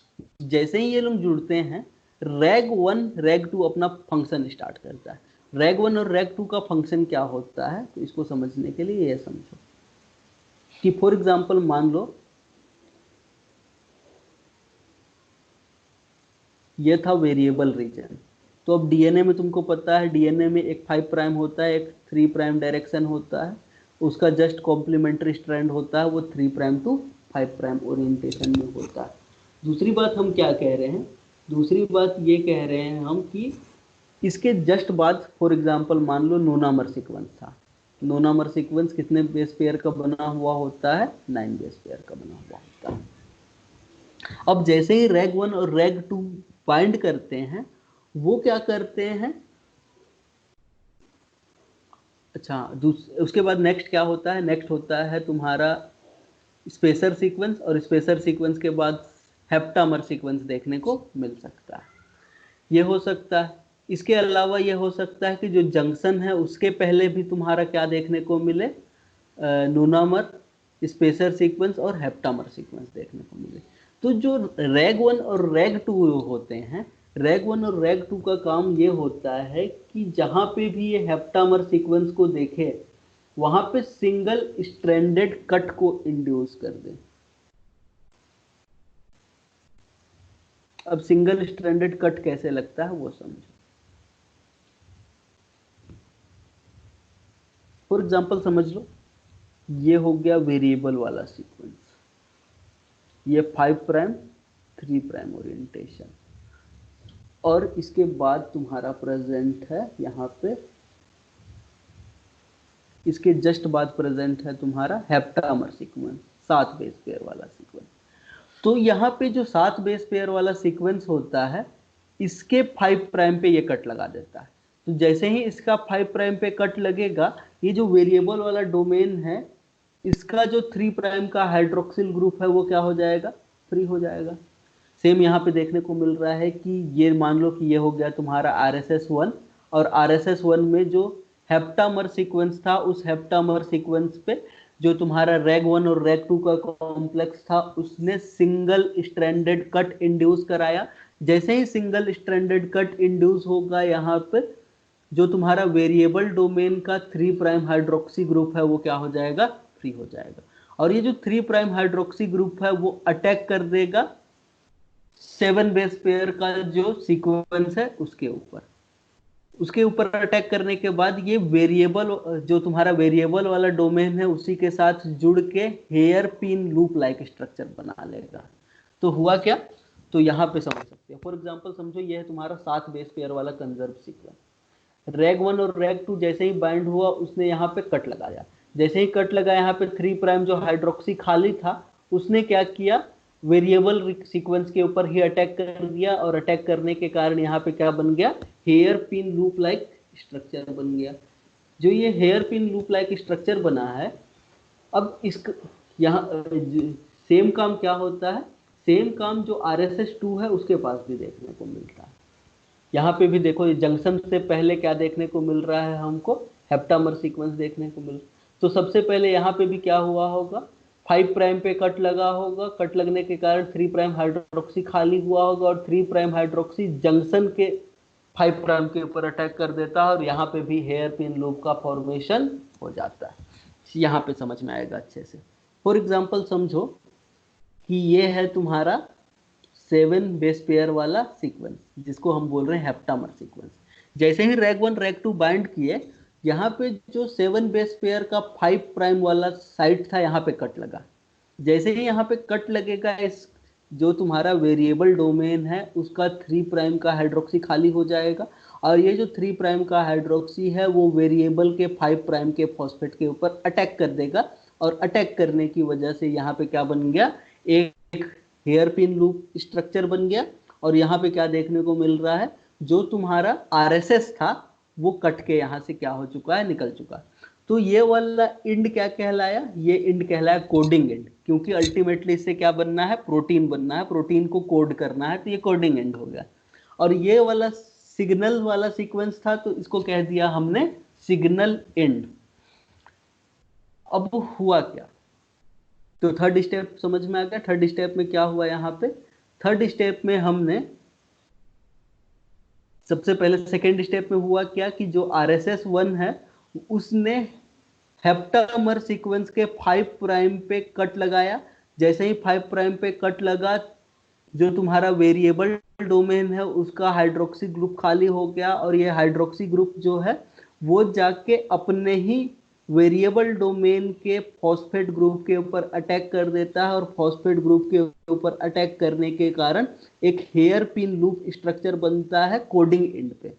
जैसे ही ये लोग जुड़ते हैं रैग 1 रैग 2 अपना फंक्शन स्टार्ट करता है। रैग 1 और रैग 2 का फंक्शन क्या होता है, तो इसको समझने के लिए ये समझो कि फॉर एग्जांपल मान लो ये था वेरिएबल रीजन। तो अब डीएनए में तुमको पता है डीएनए में एक 5 प्राइम होता है, एक 3 प्राइम डायरेक्शन होता है, उसका जस्ट कॉम्प्लीमेंट्री स्ट्रैंड होता है, वो 3 प्राइम टू 5 प्राइम ओरिएंटेशन में होता है। दूसरी बात हम क्या कह रहे हैं, दूसरी बात ये कह रहे हैं हम कि इसके जस्ट बाद फॉर एग्जांपल मान लो नोनामर सीक्वेंस था। नोनामर सीक्वेंस कितने बेस पेयर का बना हुआ होता है, 9 बेस पेयर का बना हुआ होता है। अब जैसे ही रैग 1 और रैग 2 बाइंड करते हैं, वो क्या करते हैं, अच्छा उसके बाद नेक्स्ट क्या होता है, नेक्स्ट होता है तुम्हारा स्पेसर सीक्वेंस, और स्पेसर सीक्वेंस के बाद हेप्टामर सीक्वेंस देखने को मिल सकता है। ये हो सकता है, इसके अलावा ये हो सकता है कि जो जंक्शन है उसके पहले भी तुम्हारा क्या देखने को मिले, नोनामर, स्पेसर सीक्वेंस और हेप्टामर सीक्वेंस देखने को मिले। तो जो रैग 1 और रैग 2 होते हैं, रैग 1 और रैग 2 का काम ये होता है कि जहां पे भी ये हेप्टामर सीक्वेंस को देखे वहां पे सिंगल स्ट्रैंडेड कट को इंड्यूस कर दे। अब सिंगल स्ट्रैंडेड कट कैसे लगता है वो समझो। फॉर एग्जांपल समझ लो ये हो गया वेरिएबल वाला सीक्वेंस, ये 5 प्राइम 3 प्राइम ओरिएंटेशन, और इसके बाद तुम्हारा प्रेजेंट है यहाँ पे, इसके जस्ट बाद प्रेजेंट है तुम्हारा हेप्टामर सीक्वेंस, 7 बेस पेयर वाला सीक्वेंस। तो यहाँ पे जो 7 बेस पेयर वाला सीक्वेंस होता है, इसके 5 प्राइम पे ये कट लगा देता है। तो जैसे ही इसका 5 प्राइम पे कट लगेगा, ये जो वेरिएबल वाला डोमेन है, इसका जो 3 प्राइम का हाइड्रोक्सिल ग्रुप है वो क्या हो जाएगा, फ्री हो जाएगा। सेम यहाँ पे देखने को मिल रहा है कि ये मान लो कि ये हो गया तुम्हारा RSS1, और RSS1 में जो हेप्टामर सीक्वेंस था, उस हेप्टामर सीक्वेंस पे जो तुम्हारा रैग 1 और रैग 2 का कॉम्प्लेक्स था, उसने सिंगल स्ट्रैंडेड कट इंड्यूस कराया। जैसे ही सिंगल स्ट्रैंडेड कट इंड्यूस होगा, यहाँ पे जो तुम्हारा वेरिएबल डोमेन का 3 प्राइम हाइड्रोक्सी ग्रुप है वो क्या हो जाएगा, फ्री हो जाएगा। और ये जो 3 प्राइम हाइड्रोक्सी ग्रुप है वो अटैक कर देगा 7 बेस पेयर का जो सीक्वेंस है उसके ऊपर अटैक करने के बाद ये वेरिएबल, जो तुम्हारा वेरिएबल वाला डोमेन है उसी के साथ जुड़ के hairpin loop like structure बना लेगा। तो हुआ क्या, तो यहाँ पे समझ सकते हैं। फॉर एग्जांपल समझो ये है तुम्हारा 7 बेस पेयर वाला कंजर्व सीक्वेंस। रैग 1 और रैग 2 जैसे ही बाइंड हुआ, उसने यहाँ पे कट लगाया। जैसे ही कट लगा, यहाँ पे 3 प्राइम जो हाइड्रोक्सी खाली था, उसने क्या किया, वेरिएबल सीक्वेंस के ऊपर ही अटैक कर दिया, और अटैक करने के कारण यहाँ पे क्या बन गया, hairpin loop like structure बन गया। जो ये hairpin loop like structure बना है, अब इस यहाँ सेम काम क्या होता है, सेम काम जो RSS2 है उसके पास भी देखने को मिलता है। यहाँ पे भी देखो, ये जंक्शन से पहले क्या देखने को मिल रहा है हमको, हेप्टामर सीक्वेंस देखने को मिल। तो सबसे पहले यहाँ पे भी क्या हुआ होगा, 5 प्राइम पे कट लगा होगा, कट लगने के कारण 3 प्राइम हाइड्रोक्सी खाली हुआ होगा, और 3 प्राइम हाइड्रोक्सी जंक्शन के 5 प्राइम के ऊपर अटैक कर देता है, और यहाँ पे भी हेयर पिन लूप का फॉर्मेशन हो जाता है। यहाँ पे समझ में आएगा अच्छे से। फॉर एग्जाम्पल समझो कि ये है तुम्हारा 7 बेस पेयर वाला सीक्वेंस, जिसको हम बोल रहे हैं हेप्टामर सीक्वेंस। जैसे ही रैग 1 रैग 2 बाइंड किए, यहाँ पे जो 7 बेस पेयर का 5 प्राइम वाला साइट था, यहाँ पे कट लगा। जैसे ही यहाँ पे कट लगेगा, इस जो तुम्हारा वेरिएबल डोमेन है उसका 3 प्राइम का हाइड्रोक्सी खाली हो जाएगा, और ये जो 3 प्राइम का हाइड्रोक्सी है वो वेरिएबल के 5 प्राइम के फॉस्फेट के ऊपर अटैक कर देगा, और अटैक करने की वजह से यहाँ पे क्या बन गया, एक हेयर पिन लूप स्ट्रक्चर बन गया। और यहाँ पे क्या देखने को मिल रहा है, जो तुम्हारा RSS था वो कट के यहाँ से क्या हो चुका है, निकल चुका। तो ये वाला इंड क्या कहलाया, ये इंड कहलाया कोडिंग इंड, क्योंकि अल्टीमेटली इससे क्या बनना है, प्रोटीन बनना है, प्रोटीन को कोड करना है, तो ये कोडिंग इंड हो गया। और ये वाला सिग्नल वाला सीक्वेंस था, तो इसको कह दिया हमने सिग्नल इंड। अब हुआ क्या, तो थर्ड स्टेप समझ में आ गया। थर्ड स्टेप में क्या हुआ यहाँ पे, थर्ड स्टेप में हमने सबसे पहले सेकेंड स्टेप में हुआ क्या कि जो RSS1 है उसने हेप्टामर सीक्वेंस के 5 प्राइम पे कट लगाया। जैसे ही 5 प्राइम पे कट लगा, जो तुम्हारा वेरिएबल डोमेन है उसका हाइड्रोक्सी ग्रुप खाली हो गया, और ये हाइड्रोक्सी ग्रुप जो है वो जाके अपने ही वेरिएबल डोमेन के फॉस्फेट ग्रुप के ऊपर अटैक कर देता है, और फॉस्फेट ग्रुप के ऊपर अटैक करने के कारण एक हेयर पिन लूप स्ट्रक्चर बनता है कोडिंग एंड पे।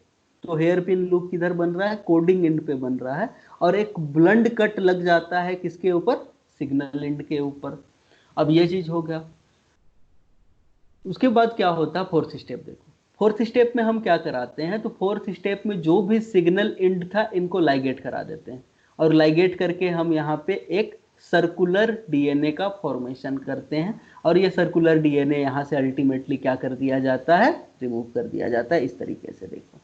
तो हेयर पिन लूप किधर बन रहा है, कोडिंग एंड पे बन रहा है, और एक ब्लंड कट लग जाता है किसके ऊपर, सिग्नल एंड के ऊपर। अब ये चीज हो गया। उसके बाद क्या होता है, फोर्थ स्टेप देखो। फोर्थ स्टेप में हम क्या कराते हैं, तो फोर्थ स्टेप में जो भी सिग्नल एंड था इनको लाइगेट करा देते हैं, और लाइगेट करके हम यहाँ पे एक सर्कुलर डीएनए का फॉर्मेशन करते हैं, और ये सर्कुलर डीएनए यहाँ से अल्टीमेटली क्या कर दिया जाता है, रिमूव कर दिया जाता है। इस तरीके से देखो,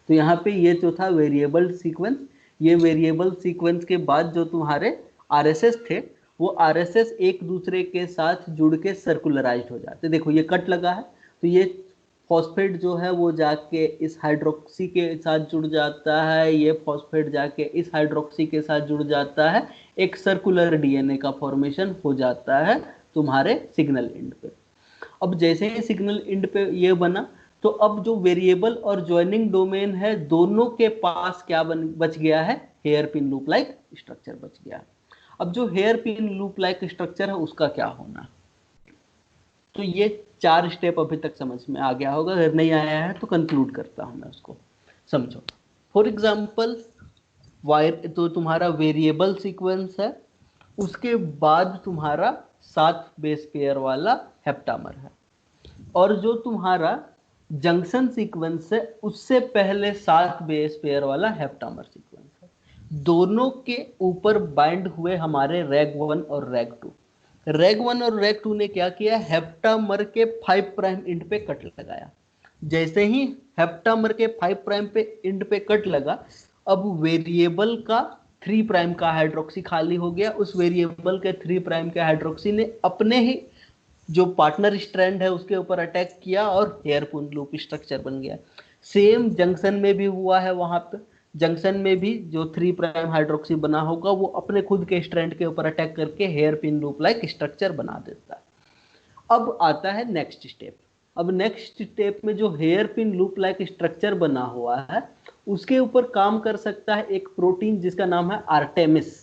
तो यहाँ पे ये जो था वेरिएबल सीक्वेंस, ये वेरिएबल सीक्वेंस के बाद जो तुम्हारे आरएसएस थे वो आरएसएस एक दूसरे के साथ जुड़ के सर्कुलराइज्ड हो जाते। देखो ये कट लगा है, तो ये फॉस्फेट जो है वो जाके इस हाइड्रोक्सी के साथ जुड़ जाता है, ये फॉस्फेट जाके इस हाइड्रोक्सी के साथ जुड़ जाता है, एक सर्कुलर डीएनए का फॉर्मेशन हो जाता है तुम्हारे सिग्नल एंड पे। अब जैसे ही सिग्नल एंड पे ये बना, तो अब जो वेरिएबल और ज्वाइनिंग डोमेन है दोनों के पास क्या बच गया है, hairpin loop like structure बच गया है। अब जो hairpin loop like structure है उसका क्या होना, तो ये 4 स्टेप अभी तक समझ में आ गया होगा। अगर नहीं आया है तो कंक्लूड करता हूं मैं उसको, समझो। फॉर एग्जाम्पल वायर, तो तुम्हारा वेरिएबल सीक्वेंस है, उसके बाद तुम्हारा 7 बेस पेयर वाला हेप्टामर है, और जो तुम्हारा जंक्शन सीक्वेंस है उससे पहले 7 बेस पेयर वाला हेप्टामर सीक्वेंस है। दोनों के ऊपर बाइंड हुए हमारे रैग 1 और रैग 2। रैग 1 और रैग 2 ने क्या किया, हेप्टामर के 5 प्राइम इंड पे कट लगाया। जैसे ही हेप्टामर के 5 प्राइम पे इंड पे कट लगा, अब वेरिएबल का 3 प्राइम का हाइड्रोक्सी खाली हो गया। उस वेरिएबल के 3 प्राइम के हाइड्रोक्सी ने अपने ही जो पार्टनर स्ट्रैंड है उसके ऊपर अटैक किया, और हेयर पिन लूप स्ट्रक्चर बन गया। सेम जंक्शन में भी हुआ है, वहां पे जंक्शन में भी जो 3 प्राइम हाइड्रोक्सी बना होगा वो अपने खुद के स्ट्रैंड के ऊपर अटैक करके hairpin loop like structure बना देता है। अब आता है नेक्स्ट स्टेप। अब नेक्स्ट स्टेप में जो hairpin loop like structure बना हुआ है उसके ऊपर काम कर सकता है एक प्रोटीन जिसका नाम है आर्टेमिस।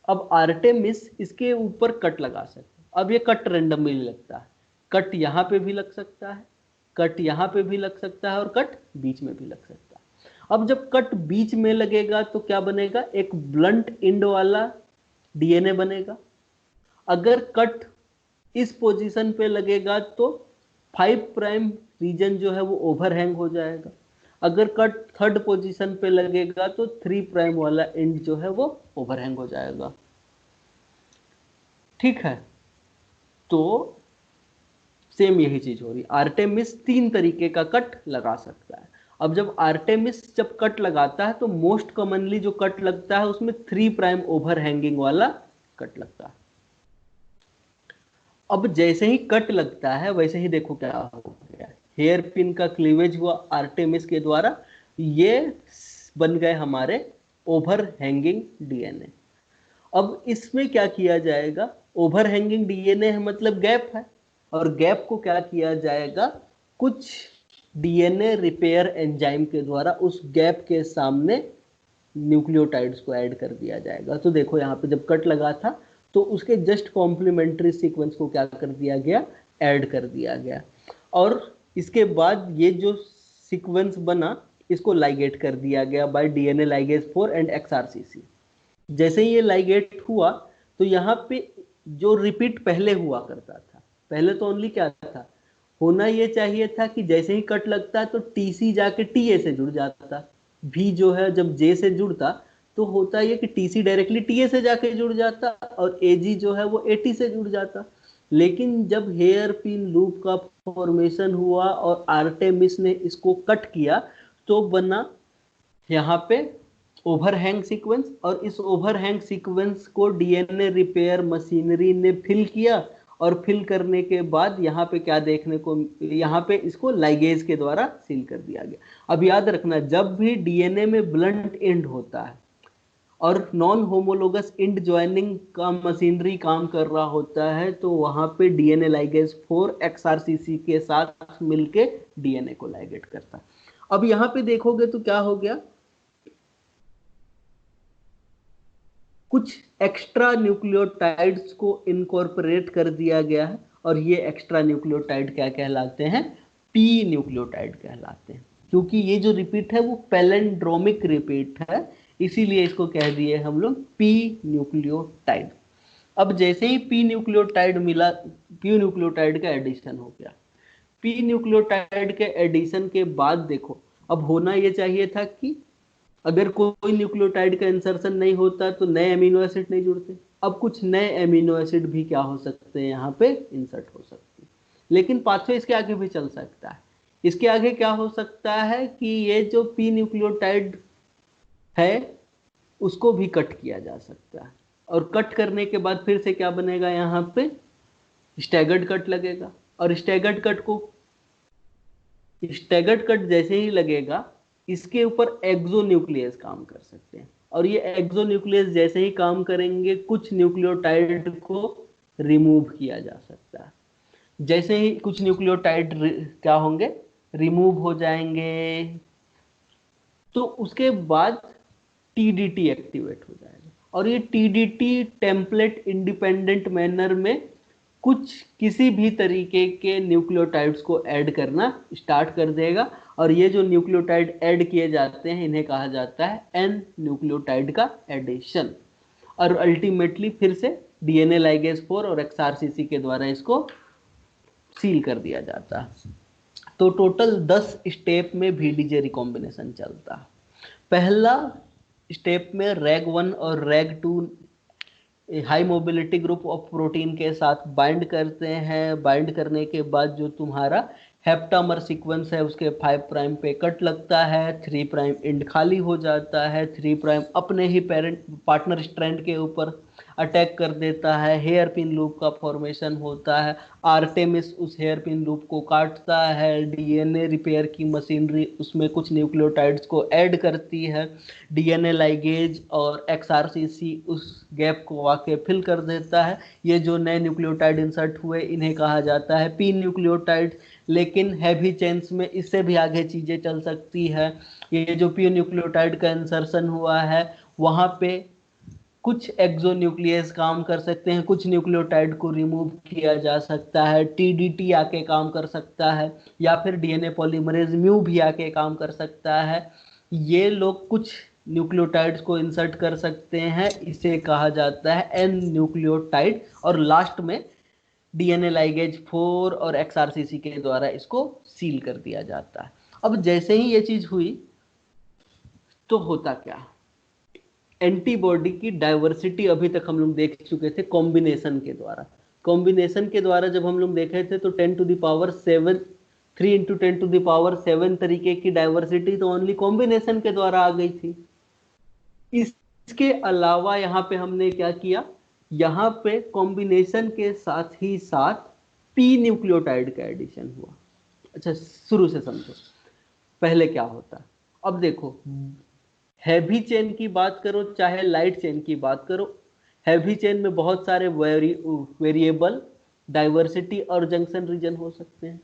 अब आर्टेमिस इसके ऊपर कट लगा सकता है। अब ये कट रेंडमली लगता है, कट यहाँ पे भी लग सकता है, कट यहाँ पे भी लग सकता है, और कट बीच में भी लग सकता है। अब जब कट बीच में लगेगा तो क्या बनेगा, एक ब्लंट एंड वाला डीएनए बनेगा। अगर कट इस पोजीशन पे लगेगा तो 5 प्राइम रीजन जो है वो ओवरहैंग हो जाएगा। अगर कट थर्ड पोजीशन पे लगेगा तो 3 प्राइम वाला एंड जो है वो ओवरहैंग हो जाएगा। ठीक है, तो सेम यही चीज हो रही। आर्टेमिस 3 तरीके का कट लगा सकता है। अब जब आर्टेमिस जब कट लगाता है तो मोस्ट कॉमनली जो कट लगता है उसमें 3 प्राइम ओवरहैंगिंग वाला कट लगता है। अब जैसे ही कट लगता है वैसे ही देखो क्या हो गया, हेयर पिन का क्लीवेज हुआ आर्टेमिस के द्वारा, ये बन गए हमारे ओवरहैंगिंग डीएनए। अब इसमें क्या किया जाएगा, ओवरहैंगिंग डीएनए है मतलब गैप है, और गैप को क्या किया जाएगा, कुछ डीएनए रिपेयर एंजाइम के द्वारा उस गैप के सामने न्यूक्लियोटाइड्स को ऐड कर दिया जाएगा। तो देखो यहाँ पे जब कट लगा था तो उसके जस्ट कॉम्प्लीमेंट्री सीक्वेंस को क्या कर दिया गया, ऐड कर दिया गया, और इसके बाद ये जो सीक्वेंस बना इसको लाइगेट कर दिया गया बाय डीएनए लाइगेज 4 एंड एक्सआरसीसी। जैसे ही ये लाइगेट हुआ तो यहाँ पे जो रिपीट पहले हुआ करता था, पहले तो ओनली क्या था, होना ये चाहिए था कि जैसे ही कट लगता है तो टीसी जाके टीए से जुड़ जाता, भी जो है जब जे से जुड़ता तो होता ये कि टीसी डायरेक्टली टीए से जाके जुड़ जाता, और एजी जो है वो एटी से जुड़ जाता। लेकिन जब हेयर पिन लूप का फॉर्मेशन हुआ और आर्टेमिस ने इसको कट किया तो बना यहाँ पे ओवरहैंग सीक्वेंस, और इस ओवरहैंग सीक्वेंस को डीएनए रिपेयर मशीनरी ने फिल किया, और फिल करने के बाद यहाँ पे क्या देखने को, यहाँ पे इसको लाइगेज के द्वारा सील कर दिया गया। अब याद रखना, जब भी डीएनए में ब्लंट एंड होता है और नॉन होमोलोगस इंड ज्वाइनिंग का मशीनरी काम कर रहा होता है, तो वहां पे डीएनए लाइगेज 4 एक्सआरसीसी के साथ मिलके डीएनए को लाइगेट करता है। अब यहाँ पे देखोगे तो क्या हो गया, कुछ एक्स्ट्रा न्यूक्लियोटाइड्स को इनकॉर्पोरेट कर दिया गया है, और ये एक्स्ट्रा न्यूक्लियोटाइड क्या कहलाते हैं, पी न्यूक्लियोटाइड कहलाते हैं, क्योंकि ये जो रिपीट है वो पैलेंड्रोमिक रिपीट है, इसीलिए इसको कह दिए हम लोग पी न्यूक्लियोटाइड। अब जैसे ही पी न्यूक्लियोटाइड मिला, पी न्यूक्लियोटाइड का एडिशन हो गया। पी न्यूक्लियोटाइड के एडिशन के बाद देखो, अब होना ये चाहिए था कि अगर कोई न्यूक्लियोटाइड का इंसर्शन नहीं होता तो नए अमीनो एसिड नहीं जुड़ते। अब कुछ नए अमीनो एसिड भी क्या हो सकते हैं, यहाँ पे इंसर्ट हो सकते हैं, लेकिन पाथवे इसके आगे भी चल सकता है। इसके आगे क्या हो सकता है कि ये जो पी न्यूक्लियोटाइड है उसको भी कट किया जा सकता है, और कट करने के बाद फिर से क्या बनेगा, यहाँ पे स्टैगर्ड कट लगेगा, और स्टैगर्ड कट जैसे ही लगेगा इसके ऊपर एक्सोन्यूक्लियस काम कर सकते हैं, और ये एक्सोन्यूक्लियस जैसे ही काम करेंगे कुछ न्यूक्लियोटाइड को रिमूव किया जा सकता है। जैसे ही कुछ न्यूक्लियोटाइड क्या होंगे, रिमूव हो जाएंगे, तो उसके बाद टीडीटी एक्टिवेट हो जाएगा, और ये टीडीटी टेम्पलेट इंडिपेंडेंट मैनर में कुछ किसी भी तरीके के न्यूक्लियोटाइड्स को ऐड करना स्टार्ट कर देगा, और ये जो न्यूक्लियोटाइड ऐड किए जाते हैं इन्हें कहा जाता है एन न्यूक्लियोटाइड का एडिशन, और अल्टीमेटली फिर से डीएनए लाइगेज 4 और एक्सआरसीसी के द्वारा इसको सील कर दिया जाता है। तो टोटल 10 स्टेप में VDJ रिकॉम्बिनेशन चलता है। पहला स्टेप में रैग 1 और rag 2 high mobility group of protein के साथ बाइंड करते हैं। बाइंड करने के बाद जो तुम्हारा हेप्टामर सीक्वेंस है उसके 5 प्राइम पे कट लगता है, 3 प्राइम एंड खाली हो जाता है, 3 प्राइम अपने ही पार्टनर स्ट्रैंड के ऊपर अटैक कर देता है, हेयर पिन लूप का फॉर्मेशन होता है, आर्टेमिस उस हेयर पिन लूप को काटता है, डीएनए रिपेयर की मशीनरी उसमें कुछ न्यूक्लियोटाइड्स को ऐड करती है, डीएनए लाइगेज और एक्सआरसीसी उस गैप को आके फिल कर देता है। ये जो नए न्यूक्लियोटाइड इंसर्ट हुए इन्हें कहा जाता है पी न्यूक्लियोटाइड, लेकिन हैवी चेन्स में इससे भी आगे चीजें चल सकती है। ये जो पी न्यूक्लियोटाइड का इंसर्शन हुआ है वहां पे कुछ एक्सोन्यूक्लियस काम कर सकते हैं, कुछ न्यूक्लियोटाइड को रिमूव किया जा सकता है, टीडीटी आके काम कर सकता है, या फिर डीएनए पॉलीमरेज म्यू भी आके काम कर सकता है। ये लोग कुछ न्यूक्लियोटाइड्स को इंसर्ट कर सकते हैं, इसे कहा जाता है एन न्यूक्लियोटाइड, और लास्ट में डीएनए लाइगेज 4 और एक्सआरसीसी के द्वारा इसको सील कर दिया जाता है। अब जैसे ही ये चीज हुई तो होता क्या, एंटीबॉडी की डाइवर्सिटी अभी तक हम लोग देख चुके थे कॉम्बिनेशन के द्वारा। कॉम्बिनेशन के द्वारा जब हम लोग देखे थे तो 10 to the power 7 3 into 10 to the power 7 तरीके की डाइवर्सिटी तो ओनली कॉम्बिनेशन के द्वारा आ गई थी। इसके अलावा यहाँ पे हमने क्या किया, यहाँ पे कॉम्बिनेशन के साथ ही साथ पी न्यूक्लियोटाइड का एडिशन हुआ। अच्छा शुरू से समझो पहले क्या होता। अब देखो हैवी चेन की बात करो चाहे लाइट चेन की बात करो, हैवी चेन में बहुत सारे वेरिएबल डाइवर्सिटी और जंक्शन रीजन हो सकते हैं,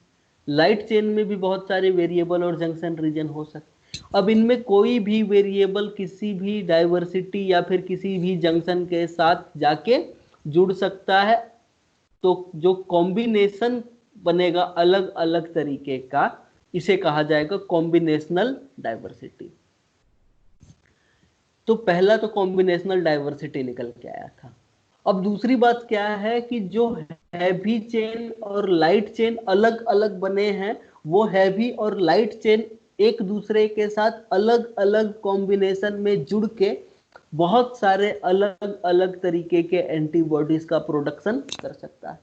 लाइट चेन में भी बहुत सारे वेरिएबल और जंक्शन रीजन हो सकते हैं। अब इनमें कोई भी वेरिएबल किसी भी डाइवर्सिटी या फिर किसी भी जंक्शन के साथ जाके जुड़ सकता है, तो जो कॉम्बिनेशन बनेगा अलग अलग तरीके का इसे कहा जाएगा कॉम्बिनेशनल डाइवर्सिटी। तो पहला तो कॉम्बिनेशनल डाइवर्सिटी निकल के आया था। अब दूसरी बात क्या है कि जो हैवी चेन और लाइट चेन अलग अलग बने हैं, वो हैवी और लाइट चेन एक दूसरे के साथ अलग अलग कॉम्बिनेशन में जुड़ के बहुत सारे अलग अलग तरीके के एंटीबॉडीज का प्रोडक्शन कर सकता है,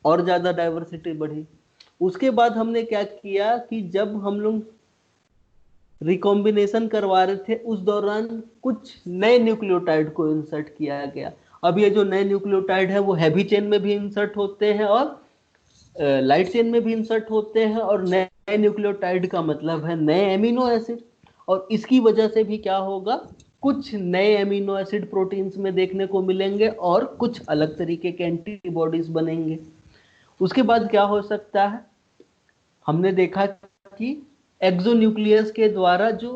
और ज्यादा डाइवर्सिटी बढ़ी। उसके बाद हमने क्या किया कि जब हम लोग रिकॉम्बिनेशन करवा रहे थे उस दौरान कुछ नए न्यूक्लियोटाइड को इंसर्ट किया गया। अब ये जो नए न्यूक्लियोटाइड है वो हैवी चेन में भी इंसर्ट होते हैं और लाइट चेन में भी इंसर्ट होते हैं, और नए न्यूक्लियोटाइड का मतलब है नए एमिनो एसिड। और इसकी वजह से भी क्या होगा, कुछ नए एमिनो एसिड प्रोटीन्स में देखने को मिलेंगे और कुछ अलग तरीके के एंटीबॉडीज बनेंगे। उसके बाद क्या हो सकता है, हमने देखा कि एक्सोन्यूक्लियस के द्वारा जो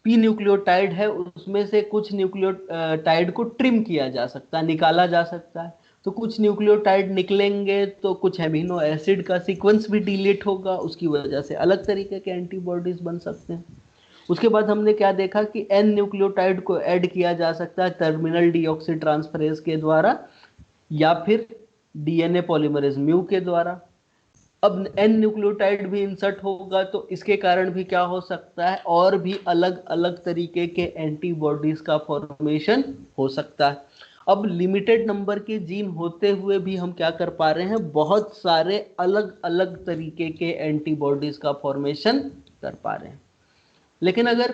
पी न्यूक्लियोटाइड है उसमें से कुछ न्यूक्लियोटाइड को ट्रिम किया जा सकता है, निकाला जा सकता है। तो कुछ न्यूक्लियोटाइड निकलेंगे तो कुछ एमिनो एसिड का सीक्वेंस भी डिलीट होगा, उसकी वजह से अलग तरीके के एंटीबॉडीज बन सकते हैं। उसके बाद हमने क्या देखा कि एन न्यूक्लियोटाइड को ऐड किया जा सकता है टर्मिनल डीऑक्सी ट्रांसफरेज के द्वारा या फिर डीएनए पॉलीमरेज म्यू के द्वारा। अब एन न्यूक्लियोटाइड भी इंसर्ट होगा तो इसके कारण भी क्या हो सकता है, और भी अलग अलग तरीके के एंटीबॉडीज का फॉर्मेशन हो सकता है। अब लिमिटेड नंबर के जीन होते हुए भी हम क्या कर पा रहे हैं, बहुत सारे अलग अलग तरीके के एंटीबॉडीज का फॉर्मेशन कर पा रहे हैं। लेकिन अगर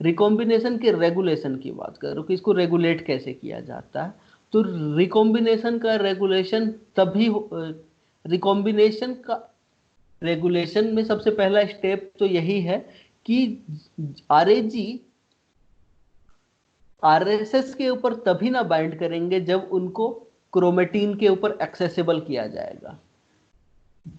रिकॉम्बिनेशन के रेगुलेशन की बात करो कि इसको रेगुलेट कैसे किया जाता है, तो रिकॉम्बिनेशन का रेगुलेशन तभी रिकॉम्बिनेशन का रेगुलेशन में सबसे पहला स्टेप तो यही है कि आरएजी आरएसएस के ऊपर तभी ना बाइंड करेंगे जब उनको क्रोमेटीन के ऊपर एक्सेसिबल किया जाएगा।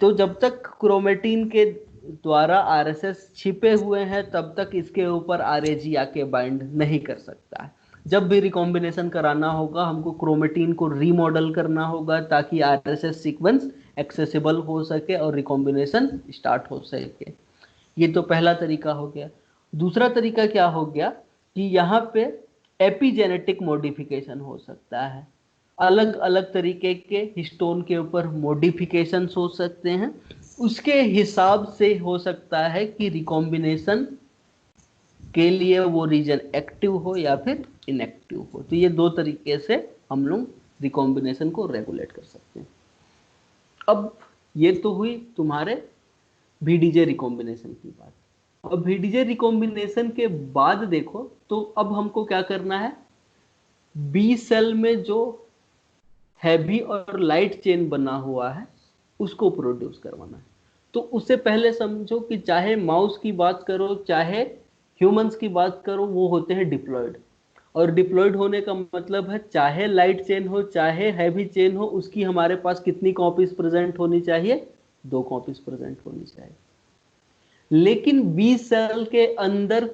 तो जब तक क्रोमेटीन के द्वारा आरएसएस छिपे हुए हैं तब तक इसके ऊपर आरएजी आके बाइंड नहीं कर सकता है। जब भी रिकॉम्बिनेशन कराना होगा हमको क्रोमेटीन को रीमॉडल करना होगा ताकि आरएसएस सीक्वेंस एक्सेसिबल हो सके और रिकॉम्बिनेशन स्टार्ट हो सके। ये तो पहला तरीका हो गया। दूसरा तरीका क्या हो गया कि यहाँ पे एपिजेनेटिक मॉडिफिकेशन हो सकता है। अलग अलग तरीके के हिस्टोन के ऊपर मॉडिफिकेशन हो सकते हैं, उसके हिसाब से हो सकता है कि रिकॉम्बिनेशन के लिए वो रीजन एक्टिव हो या फिर इनएक्टिव हो। तो ये दो तरीके से हम लोग रिकॉम्बिनेशन को रेगुलेट कर सकते हैं। अब ये तो हुई तुम्हारे VDJ रिकॉम्बिनेशन की बात। अब VDJ रिकॉम्बिनेशन के बाद देखो तो अब हमको क्या करना है, बी सेल में जो हैवी और लाइट चेन बना हुआ है उसको प्रोड्यूस करवाना है। तो उससे पहले समझो कि चाहे माउस की बात करो चाहे ह्यूमंस की बात करो, वो होते हैं डिप्लॉयड। और डिप्लॉयड होने का मतलब है चाहे लाइट चेन हो चाहे हैवी चेन हो, उसकी हमारे पास कितनी कॉपीज प्रेजेंट होनी चाहिए, 2 कॉपीज प्रेजेंट होनी चाहिए। लेकिन बी सेल के अंदर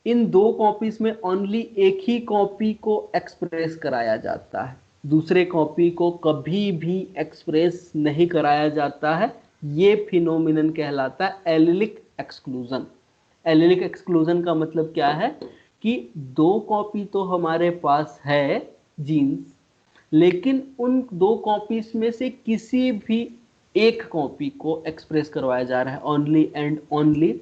इन 2 कॉपीज में ओनली एक ही कॉपी को एक्सप्रेस कराया जाता है, दूसरे कॉपी को कभी भी एक्सप्रेस नहीं कराया जाता है। ये फिनोमिनन कहलाता है एलिलिक एक्सक्लूजन। एलिलिक एक्सक्लूजन का मतलब क्या है कि 2 कॉपी तो हमारे पास है जीन्स, लेकिन उन 2 कॉपीज में से किसी भी एक कॉपी को एक्सप्रेस करवाया जा रहा है ओनली एंड ओनली,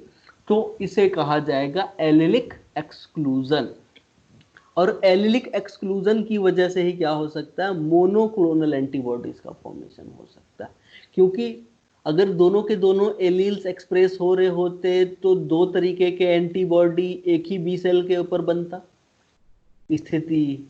तो इसे कहा जाएगा एलिलिक एक्सक्लूजन। और एलिलिक एक्सक्लूजन की वजह से ही क्या हो सकता है, मोनोक्लोनल एंटीबॉडीज का फॉर्मेशन हो सकता है। क्योंकि अगर दोनों के दोनों एलील्स एक्सप्रेस हो रहे होते तो 2 तरीके के एंटीबॉडी एक ही बी सेल के ऊपर बनता, स्थिति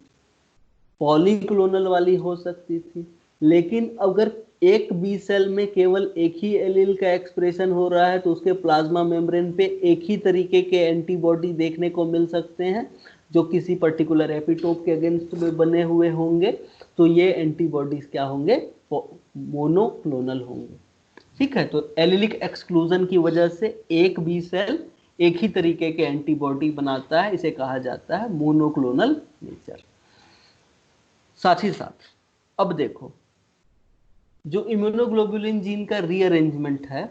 पॉलीक्लोनल वाली हो सकती थी। लेकिन अगर एक बी सेल में केवल एक ही एलील का एक्सप्रेशन हो रहा है तो उसके प्लाज्मा मेम्ब्रेन पे एक ही तरीके के एंटीबॉडी देखने को मिल सकते हैं जो किसी पर्टिकुलर एपिटोप के अगेंस्ट में बने हुए होंगे। तो ये एंटीबॉडीज क्या होंगे, मोनोक्लोनल होंगे। ठीक है, तो एलिलिक एक्सक्लूजन की वजह से एक बी सेल एक ही तरीके के एंटीबॉडी बनाता है, इसे कहा जाता है मोनोक्लोनल नेचर। साथ ही साथ अब देखो जो इम्यूनोग्लोबुलिन जीन का रीअरेंजमेंट है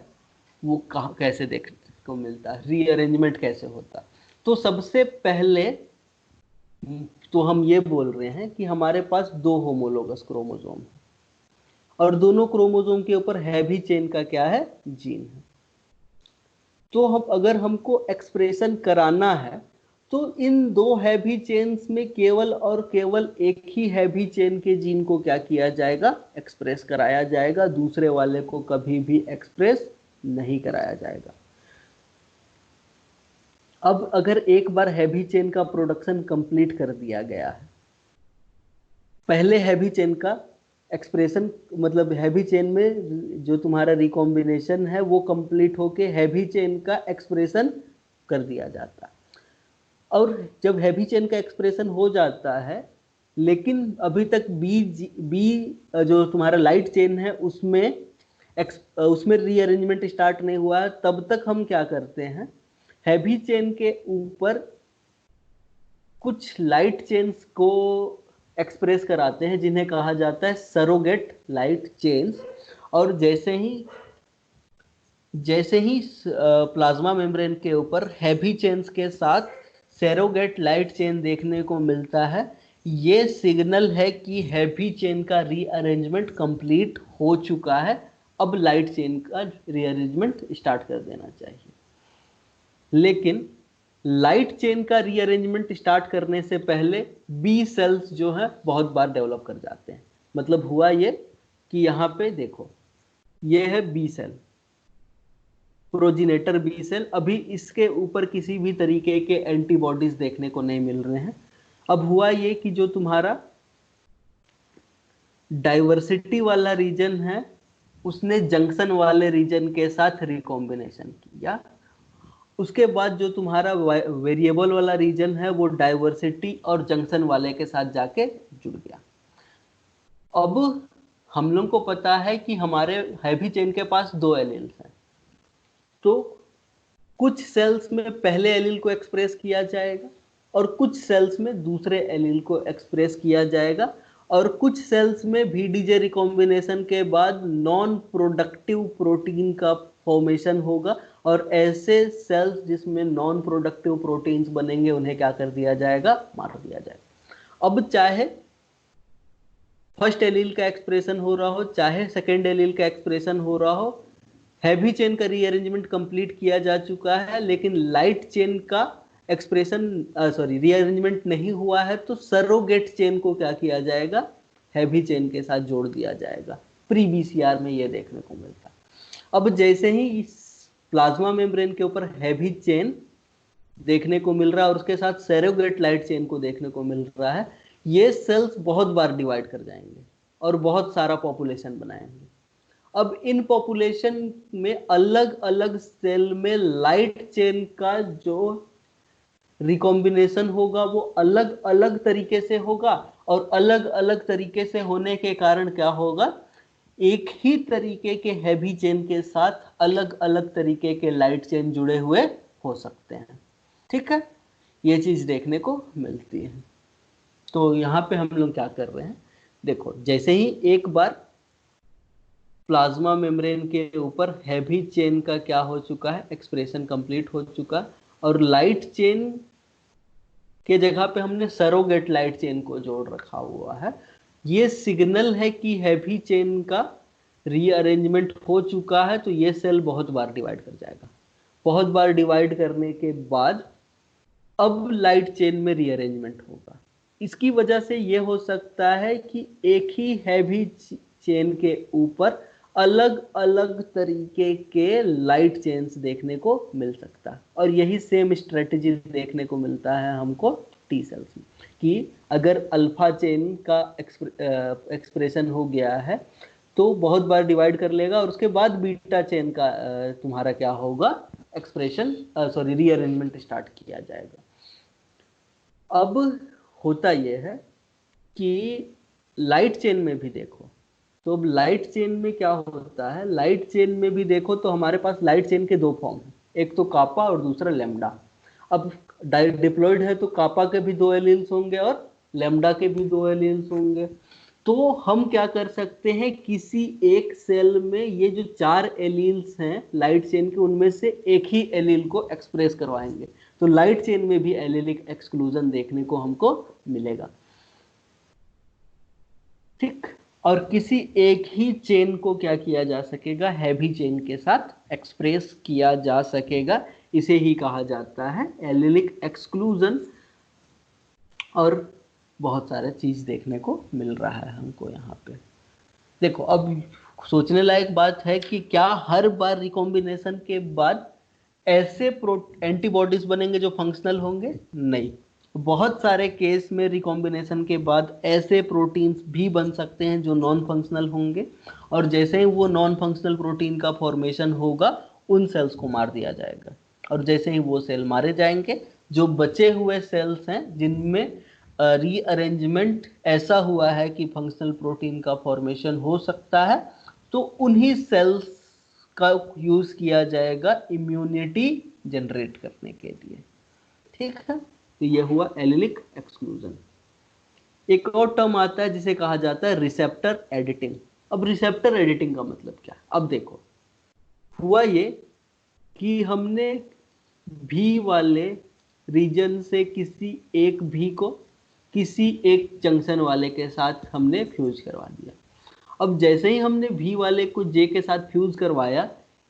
वो कहाँ कैसे देखने को मिलता है, रीअरेंजमेंट कैसे होता है। तो सबसे पहले तो हम ये बोल रहे हैं कि हमारे पास 2 होमोलोगस क्रोमोसोम है और दोनों क्रोमोसोम के ऊपर हैवी चेन का क्या है, जीन है। तो हम अगर हमको एक्सप्रेशन कराना है तो इन 2 हैवी चेन्स में केवल और केवल एक ही हैवी चेन के जीन को क्या किया जाएगा, एक्सप्रेस कराया जाएगा, दूसरे वाले को कभी भी एक्सप्रेस नहीं कराया जाएगा। अब अगर एक बार हैवी चेन का प्रोडक्शन कंप्लीट कर दिया गया है, पहले हैवी चेन का एक्सप्रेशन, मतलब हैवी चेन में जो तुम्हारा रिकॉम्बिनेशन है वो कंप्लीट होके हैवी चेन का एक्सप्रेशन कर दिया जाता है। और जब हैवी चेन का एक्सप्रेशन हो जाता है, लेकिन अभी तक बी जो तुम्हारा लाइट चेन है उसमें रीअरेंजमेंट स्टार्ट नहीं हुआ है, तब तक हम क्या करते हैं, हैवी चेन के ऊपर कुछ लाइट चेन्स को एक्सप्रेस कराते हैं जिन्हें कहा जाता है सरोगेट लाइट चेन्स। और जैसे ही प्लाज्मा मेम्ब्रेन के ऊपर हैवी चेन्स के साथ सरोगेट लाइट चेन देखने को मिलता है, ये सिग्नल है कि हैवी चेन का रीअरेंजमेंट कंप्लीट हो चुका है, अब लाइट चेन का रीअरेंजमेंट स्टार्ट कर देना चाहिए। लेकिन लाइट चेन का रीअरेंजमेंट स्टार्ट करने से पहले बी सेल्स जो है बहुत बार डेवलप कर जाते हैं। मतलब हुआ ये कि यहाँ पे देखो, ये है B cell, progenitor B cell. अभी इसके ऊपर किसी भी तरीके के एंटीबॉडीज देखने को नहीं मिल रहे हैं। अब हुआ ये कि जो तुम्हारा डाइवर्सिटी वाला रीजन है उसने जंक्शन वाले रीजन के साथ रिकॉम्बिनेशन किया। उसके बाद जो तुम्हारा वेरिएबल वाला रीजन है वो डाइवर्सिटी और जंक्शन वाले के साथ जाके जुड़ गया। अब हम लोग को पता है कि हमारे हैवी चेन के पास दो एलील्स हैं, तो कुछ सेल्स में पहले एलील को एक्सप्रेस किया जाएगा और कुछ सेल्स में दूसरे एलील को एक्सप्रेस किया जाएगा, और कुछ सेल्स में VDJ रिकॉम्बिनेशन के बाद नॉन प्रोडक्टिव प्रोटीन का फॉर्मेशन होगा, और ऐसे सेल्स जिसमें नॉन प्रोडक्टिव प्रोटीन्स बनेंगे उन्हें क्या कर दिया जाएगा, मार दिया जाएगा। अब चाहे फर्स्ट एलील का एक्सप्रेशन हो रहा हो चाहे सेकेंड एलील का एक्सप्रेशन हो रहा हो, हैवी चेन का रीअरेंजमेंट कंप्लीट किया जा चुका है, लेकिन लाइट चेन का रीअरेंजमेंट नहीं हुआ है, तो सरोगेट चेन को क्या किया जाएगा, हैवी चेन के साथ जोड़ दिया जाएगा। प्री BCR में यह देखने को मिलता है। अब जैसे ही इस प्लाज्मा मेम्ब्रेन के ऊपर हैवी चेन देखने को मिल रहा है और उसके साथ सरोगेट लाइट चेन को देखने को मिल रहा है, ये सेल्स बहुत बार डिवाइड कर जाएंगे और बहुत सारा पॉपुलेशन बनाएंगे। अब इन पॉपुलेशन में अलग अलग सेल में लाइट चेन का जो रिकॉम्बिनेशन होगा वो अलग अलग तरीके से होगा, और अलग अलग तरीके से होने के कारण क्या होगा, एक ही तरीके के हैवी चेन के साथ अलग अलग तरीके के लाइट चेन जुड़े हुए हो सकते हैं। ठीक है, ये चीज देखने को मिलती है। तो यहाँ पे हम लोग क्या कर रहे हैं, देखो जैसे ही एक बार प्लाज्मा मेम्ब्रेन के ऊपर हैवी चेन का क्या हो चुका है, एक्सप्रेशन कंप्लीट हो चुका, और लाइट चेन के जगह पे हमने सरोगेट लाइट चेन को जोड़ रखा हुआ है, ये सिग्नल है कि हैवी चेन का रीअरेंजमेंट हो चुका है। तो ये सेल बहुत बार डिवाइड कर जाएगा। बहुत बार डिवाइड करने के बाद अब लाइट चेन में रीअरेंजमेंट होगा। इसकी वजह से ये हो सकता है कि एक ही हैवी चेन के ऊपर अलग अलग तरीके के लाइट चेन्स देखने को मिल सकता है, और यही सेम स्ट्रेटजी देखने को मिलता है हमको टी सेल्स में, कि अगर अल्फा चेन का एक्सप्रेशन हो गया है तो बहुत बार डिवाइड कर लेगा, और उसके बाद बीटा चेन का तुम्हारा क्या होगा, रीअरेंजमेंट स्टार्ट किया जाएगा। अब होता यह है कि लाइट चेन में भी देखो, तो अब लाइट चेन में क्या होता है, लाइट चेन में भी देखो तो हमारे पास लाइट चेन के दो फॉर्म हैं, एक तो कापा और दूसरा लेम्डा। अब डिप्लॉयड है तो कापा के भी दो एलील्स होंगे और लेम्डा के भी दो एलील्स होंगे। तो हम क्या कर सकते हैं, किसी एक सेल में ये जो चार एलील्स हैं लाइट चेन के, उनमें से एक ही एलील को एक्सप्रेस करवाएंगे, तो लाइट चेन में भी एलिलिक एक्सक्लूजन देखने को हमको मिलेगा। ठीक, और किसी एक ही चेन को क्या किया जा सकेगा, हैवी चेन के साथ एक्सप्रेस किया जा सकेगा। इसे ही कहा जाता है एलिलिक एक्सक्लूजन, और बहुत सारे चीज देखने को मिल रहा है हमको यहाँ पे। देखो अब सोचने लायक बात है कि क्या हर बार रिकॉम्बिनेशन के बाद ऐसे एंटीबॉडीज बनेंगे जो फंक्शनल होंगे? नहीं। बहुत सारे केस में रिकॉम्बिनेशन के बाद ऐसे प्रोटीन्स भी बन सकते हैं जो नॉन फंक्शनल होंगे, और जैसे ही वो नॉन फंक्शनल प्रोटीन का फॉर्मेशन होगा उन सेल्स को मार दिया जाएगा, और जैसे ही वो सेल मारे जाएंगे, जो बचे हुए सेल्स हैं जिनमें रीअरेंजमेंट ऐसा हुआ है कि फंक्शनल प्रोटीन का फॉर्मेशन हो सकता है, तो उन्हीं सेल्स का यूज किया जाएगा इम्यूनिटी जनरेट करने के लिए। ठीक है, तो ये हुआ एलिलिक एक्सक्लूजन। एक और टर्म आता है जिसे कहा जाता है रिसेप्टर एडिटिंग। अब रिसेप्टर एडिटिंग का मतलब क्या है? अब देखो, हुआ ये कि हमने भी वाले रीजन से किसी एक भी को किसी एक जंक्शन वाले के साथ हमने फ्यूज करवा दिया। अब जैसे ही हमने भी वाले को जे के साथ फ्यूज करवाया,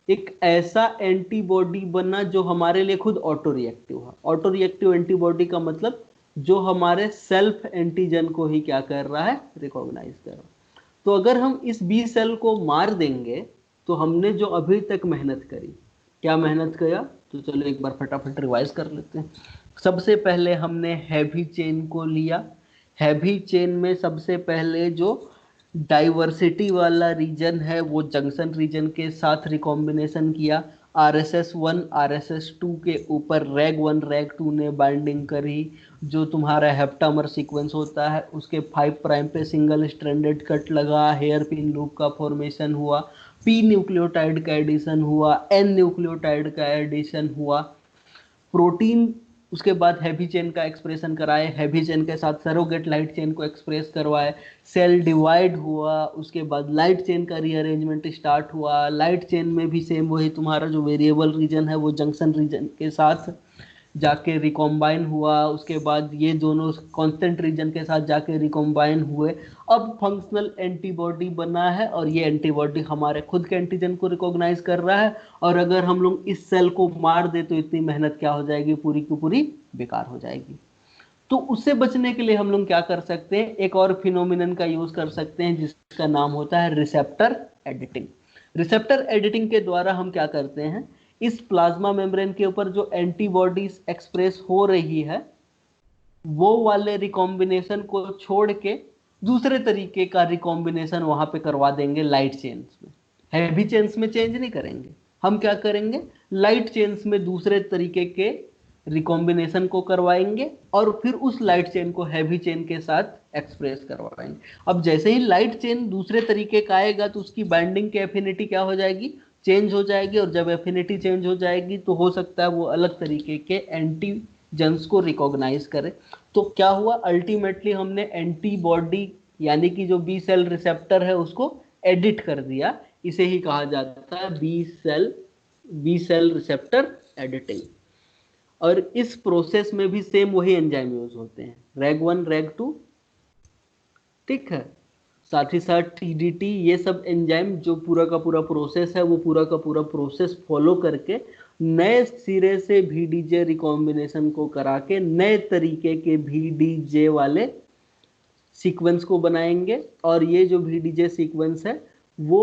एक ऐसा एंटीबॉडी बना जो हमारे लिए खुद ऑटो रिएक्टिव है। ऑटो रिएक्टिव एंटीबॉडी का मतलब जो हमारे सेल्फ एंटीजन को ही क्या कर रहा है? रिकॉग्नाइज कर रहा है। तो अगर हम इस बी सेल को मार देंगे तो हमने जो अभी तक मेहनत करी, क्या मेहनत किया? तो चलो एक बार फटाफट रिवाइज कर लेते हैं। सबसे पहले हमने हैवी चेन को लिया। हैवी चेन में सबसे पहले जो डाइवर्सिटी वाला रीजन है वो जंक्शन रीजन के साथ रिकॉम्बिनेशन किया। RSS1 RSS2 के ऊपर RAG1 RAG2 ने बाइंडिंग करी। जो तुम्हारा हेप्टामर सीक्वेंस होता है उसके 5 प्राइम पे सिंगल स्ट्रैंडेड कट लगा, हेयर पिन लूप का फॉर्मेशन हुआ, P न्यूक्लियोटाइड का एडिशन हुआ, N न्यूक्लियोटाइड का एडिशन हुआ। प्रोटीन उसके बाद हैवी चेन का एक्सप्रेशन कराए, हैवी चेन के साथ सरोगेट लाइट चेन को एक्सप्रेस करवाए, सेल डिवाइड हुआ, उसके बाद लाइट चेन का रीअरेंजमेंट स्टार्ट हुआ। लाइट चेन में भी सेम वही तुम्हारा जो वेरिएबल रीजन है वो जंक्शन रीजन के साथ जाके रिकॉम्बाइन हुआ। उसके बाद ये दोनों कांस्टेंट रीजन के साथ जाके रिकॉम्बाइन हुए। अब फंक्शनल एंटीबॉडी बना है और ये एंटीबॉडी हमारे खुद के एंटीजन को रिकॉग्नाइज कर रहा है, और अगर हम लोग इस सेल को मार दे तो इतनी मेहनत क्या हो जाएगी? पूरी की पूरी बेकार हो जाएगी। तो उससे बचने के लिए हम लोग क्या कर सकते हैं? एक और फिनोमिनन का यूज कर सकते हैं जिसका नाम होता है रिसेप्टर एडिटिंग। रिसेप्टर एडिटिंग के द्वारा हम क्या करते हैं? इस प्लाज्मा मेम्ब्रेन के ऊपर जो एंटीबॉडीज एक्सप्रेस हो रही है वो वाले रिकॉम्बिनेशन को छोड़ के दूसरे तरीके का रिकॉम्बिनेशन वहां पे करवा देंगे लाइट चेन्स में। हैवी चेन्स में चेंज नहीं करेंगे, हम क्या करेंगे? लाइट चेन्स में दूसरे तरीके के रिकॉम्बिनेशन को करवाएंगे और फिर उस लाइट चेन को हैवी चेन के साथ एक्सप्रेस करवाएंगे। अब जैसे ही लाइट चेन दूसरे तरीके का आएगा तो उसकी बाइंडिंग की एफिनिटी क्या हो जाएगी? चेंज हो जाएगी, और जब एफिनिटी चेंज हो जाएगी तो हो सकता है वो अलग तरीके के एंटीजन्स को रिकॉग्नाइज करे। तो क्या हुआ? अल्टीमेटली हमने एंटीबॉडी यानी कि जो बी सेल रिसेप्टर है उसको एडिट कर दिया। इसे ही कहा जाता है बी सेल रिसेप्टर एडिटिंग। और इस प्रोसेस में भी सेम वही एंजाइम यूज होते हैं, RAG1 RAG2, ठीक है। साथ ही साथ TDT, ये सब एंजाइम जो पूरा का पूरा प्रोसेस है वो पूरा का पूरा प्रोसेस फॉलो करके नए सिरे से VDJ रिकॉम्बिनेशन को करा के नए तरीके के VDJ वाले सीक्वेंस को बनाएंगे। और ये जो VDJ सीक्वेंस है वो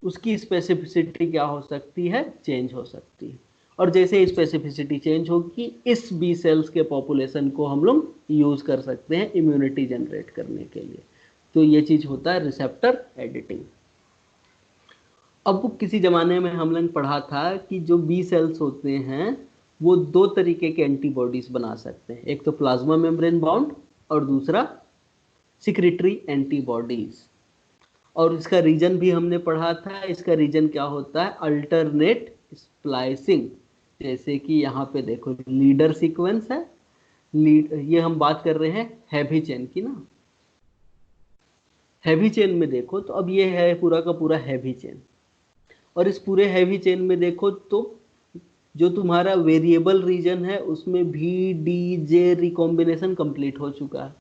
उसकी स्पेसिफिसिटी क्या हो सकती है? चेंज हो सकती है। और जैसे ही स्पेसिफिसिटी चेंज होगी इस बी सेल्स के पॉपुलेशन को हम लोग यूज कर सकते हैं इम्यूनिटी जनरेट करने के लिए। तो ये चीज होता है रिसेप्टर एडिटिंग। अब किसी जमाने में हम लोग पढ़ा था कि जो बी सेल्स होते हैं वो दो तरीके के एंटीबॉडीज बना सकते हैं, एक तो प्लाज्मा मेम्ब्रेन बाउंड और दूसरा सिक्रेटरी एंटीबॉडीज। और इसका रीजन भी हमने पढ़ा था। इसका रीजन क्या होता है? Alternate splicing. जैसे कि यहाँ पे देखो लीडर सीक्वेंस है, ये हम बात कर रहे हैं हैवी चेन की ना। हैवी चेन में देखो तो अब ये है पूरा का पूरा हैवी चेन, और इस पूरे हैवी चेन में देखो तो जो तुम्हारा वेरिएबल रीजन है उसमें VDJ रिकॉम्बिनेशन कंप्लीट हो चुका है।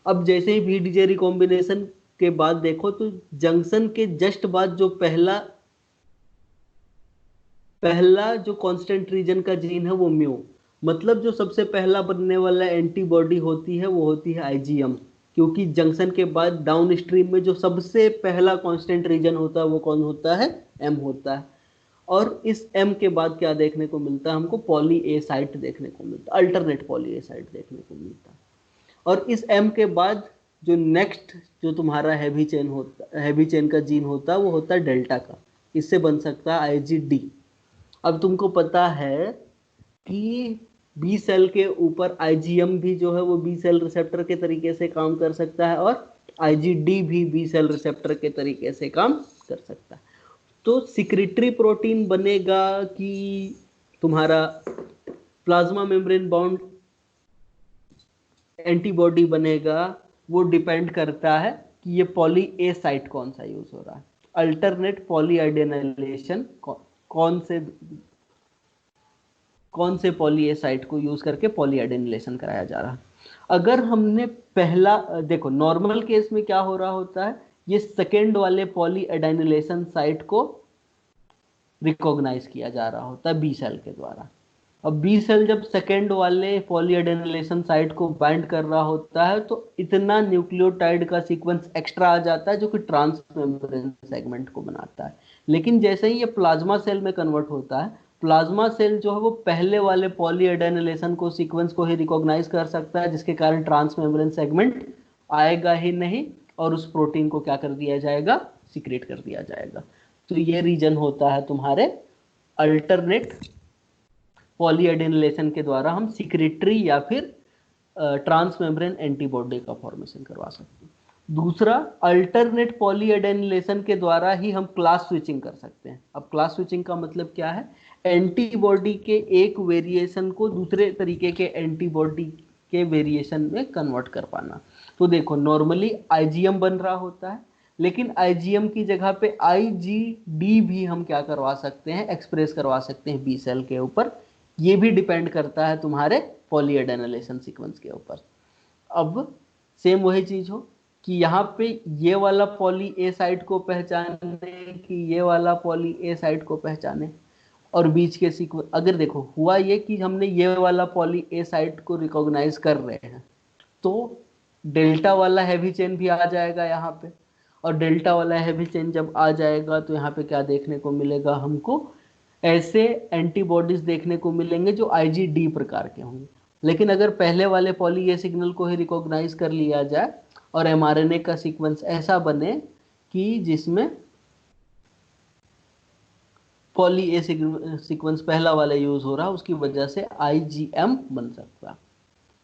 अब जैसे ही VDJ रिकॉम्बिनेशन के बाद देखो तो जंक्शन के जस्ट बाद जो पहला जो कांस्टेंट रीजन का जीन है वो म्यू, मतलब जो सबसे पहला बनने वाला एंटीबॉडी होती है वो होती है IgM, क्योंकि जंक्शन के बाद डाउन स्ट्रीम में जो सबसे पहला कांस्टेंट रीजन होता है वो कौन होता है? M होता है। और इस M के बाद क्या देखने को मिलता है हमको, पॉली ए साइट देखने को मिलता है, अल्टरनेट पॉली ए साइट देखने को मिलता है। और इस M के बाद जो नेक्स्ट जो तुम्हारा हैवी चेन होता, हैवी चेन का जीन होता है वो होता है डेल्टा का, इससे बन सकता है IgD। अब तुमको पता है कि बी सेल के ऊपर IgM भी जो है वो बी सेल रिसेप्टर के तरीके से काम कर सकता है, और IgD भी बी सेल रिसेप्टर के तरीके से काम कर सकता है। तो सिक्रेटरी प्रोटीन बनेगा कि तुम्हारा प्लाज्मा मेम्ब्रेन बाउंड एंटीबॉडी बनेगा, वो डिपेंड करता है कि ये पॉली ए साइट कौन सा यूज हो रहा है। अल्टरनेट पॉलीआइडेनाइलेशन कौन से पॉली ए साइट को यूज करके पॉलीआइडेनाइलेशन कराया जा रहा है। अगर हमने पहला देखो, नॉर्मल केस में क्या हो रहा होता है, ये सेकेंड वाले पॉलीआइडेनाइलेशन साइट को रिकॉग्नाइज किया जा रहा होता है बी सेल के द्वारा। अब बी सेल जब सेकेंड वाले पॉलीएडेनिलेशन साइट को बाइंड कर रहा होता है तो इतना न्यूक्लियोटाइड का सीक्वेंस एक्स्ट्रा आ जाता है जो कि ट्रांस मेम्ब्रेन सेगमेंट को बनाता है। लेकिन जैसे ही ये प्लाज्मा सेल में कन्वर्ट होता है, प्लाज्मा सेल जो है वो पहले वाले पॉलीएडेनिलेशन को सीक्वेंस को ही रिकॉग्नाइज कर सकता है, जिसके कारण ट्रांस मेम्ब्रेन सेगमेंट आएगा ही नहीं और उस प्रोटीन को क्या कर दिया जाएगा, सीक्रेट कर दिया जाएगा। तो ये रीजन होता है तुम्हारे अल्टरनेट पॉलीएडेनिलेशन के द्वारा हम सिक्रेटरी या फिर ट्रांस मेम्ब्रेन एंटीबॉडी का फॉर्मेशन करवा सकते हैं। दूसरा, अल्टरनेट पॉलीएडेनिलेशन के द्वारा ही हम क्लास स्विचिंग कर सकते हैं। अब क्लास स्विचिंग का मतलब क्या है, एंटीबॉडी के एक वेरिएशन को दूसरे तरीके के एंटीबॉडी के वेरिएशन में कन्वर्ट कर पाना। तो देखो, नॉर्मली IgM बन रहा होता है, लेकिन IgM की जगह पे IgD भी हम क्या करवा सकते हैं, एक्सप्रेस करवा सकते हैं बी सेल के ऊपर। ये भी डिपेंड करता है तुम्हारे पॉलीएडेनिलेशन सीक्वेंस के ऊपर। अब सेम वही चीज हो कि यहाँ पे ये वाला पॉली ए साइट को पहचाने कि ये वाला पॉली ए साइट को पहचाने, और बीच के सीक्वेंस अगर देखो हुआ ये कि हमने ये वाला पॉली ए साइट को रिकॉग्नाइज कर रहे हैं, तो डेल्टा वाला हैवी चेन भी आ जाएगा यहाँ पे। और डेल्टा वाला हैवी चेन जब आ जाएगा तो यहाँ पे क्या देखने को मिलेगा हमको, ऐसे एंटीबॉडीज देखने को मिलेंगे जो IgD प्रकार के होंगे। लेकिन अगर पहले वाले पॉली ए सिग्नल को ही रिकॉग्नाइज कर लिया जाए और mRNA का सीक्वेंस ऐसा बने कि जिसमें पॉली ए सीक्वेंस पहला वाला यूज हो रहा है, उसकी वजह से IgM बन सकता है।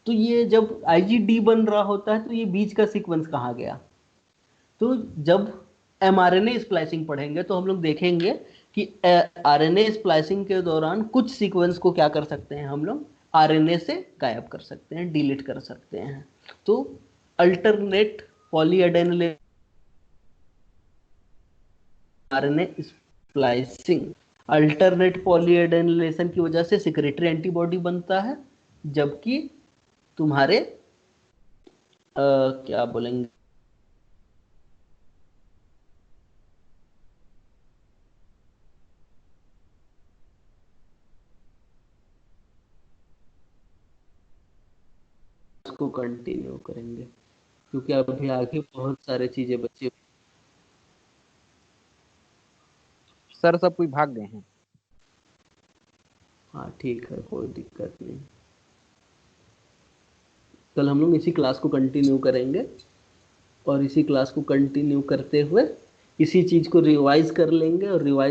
तो ये जब IgD बन रहा होता है तो ये बीच का सीक्वेंस कहाँ गया। तो जब mRNA स्प्लाइसिंग पढ़ेंगे तो हम लोग देखेंगे कि RNA स्प्लाइसिंग के दौरान कुछ सीक्वेंस को क्या कर सकते हैं, हम लोग RNA से गायब कर सकते हैं, डिलीट कर सकते हैं। तो alternate polyadenylation RNA splicing, alternate polyadenylation की वजह से सिक्रेटरी एंटीबॉडी बनता है, जबकि तुम्हारे क्या बोलेंगे, को कंटिन्यू करेंगे क्योंकि अभी आगे बहुत सारे चीजें बची। सर सब कोई भाग गए हैं। हाँ ठीक है, कोई दिक्कत नहीं। कल हम लोग इसी क्लास को कंटिन्यू करेंगे और इसी क्लास को कंटिन्यू करते हुए इसी चीज को रिवाइज कर लेंगे और रिवाइज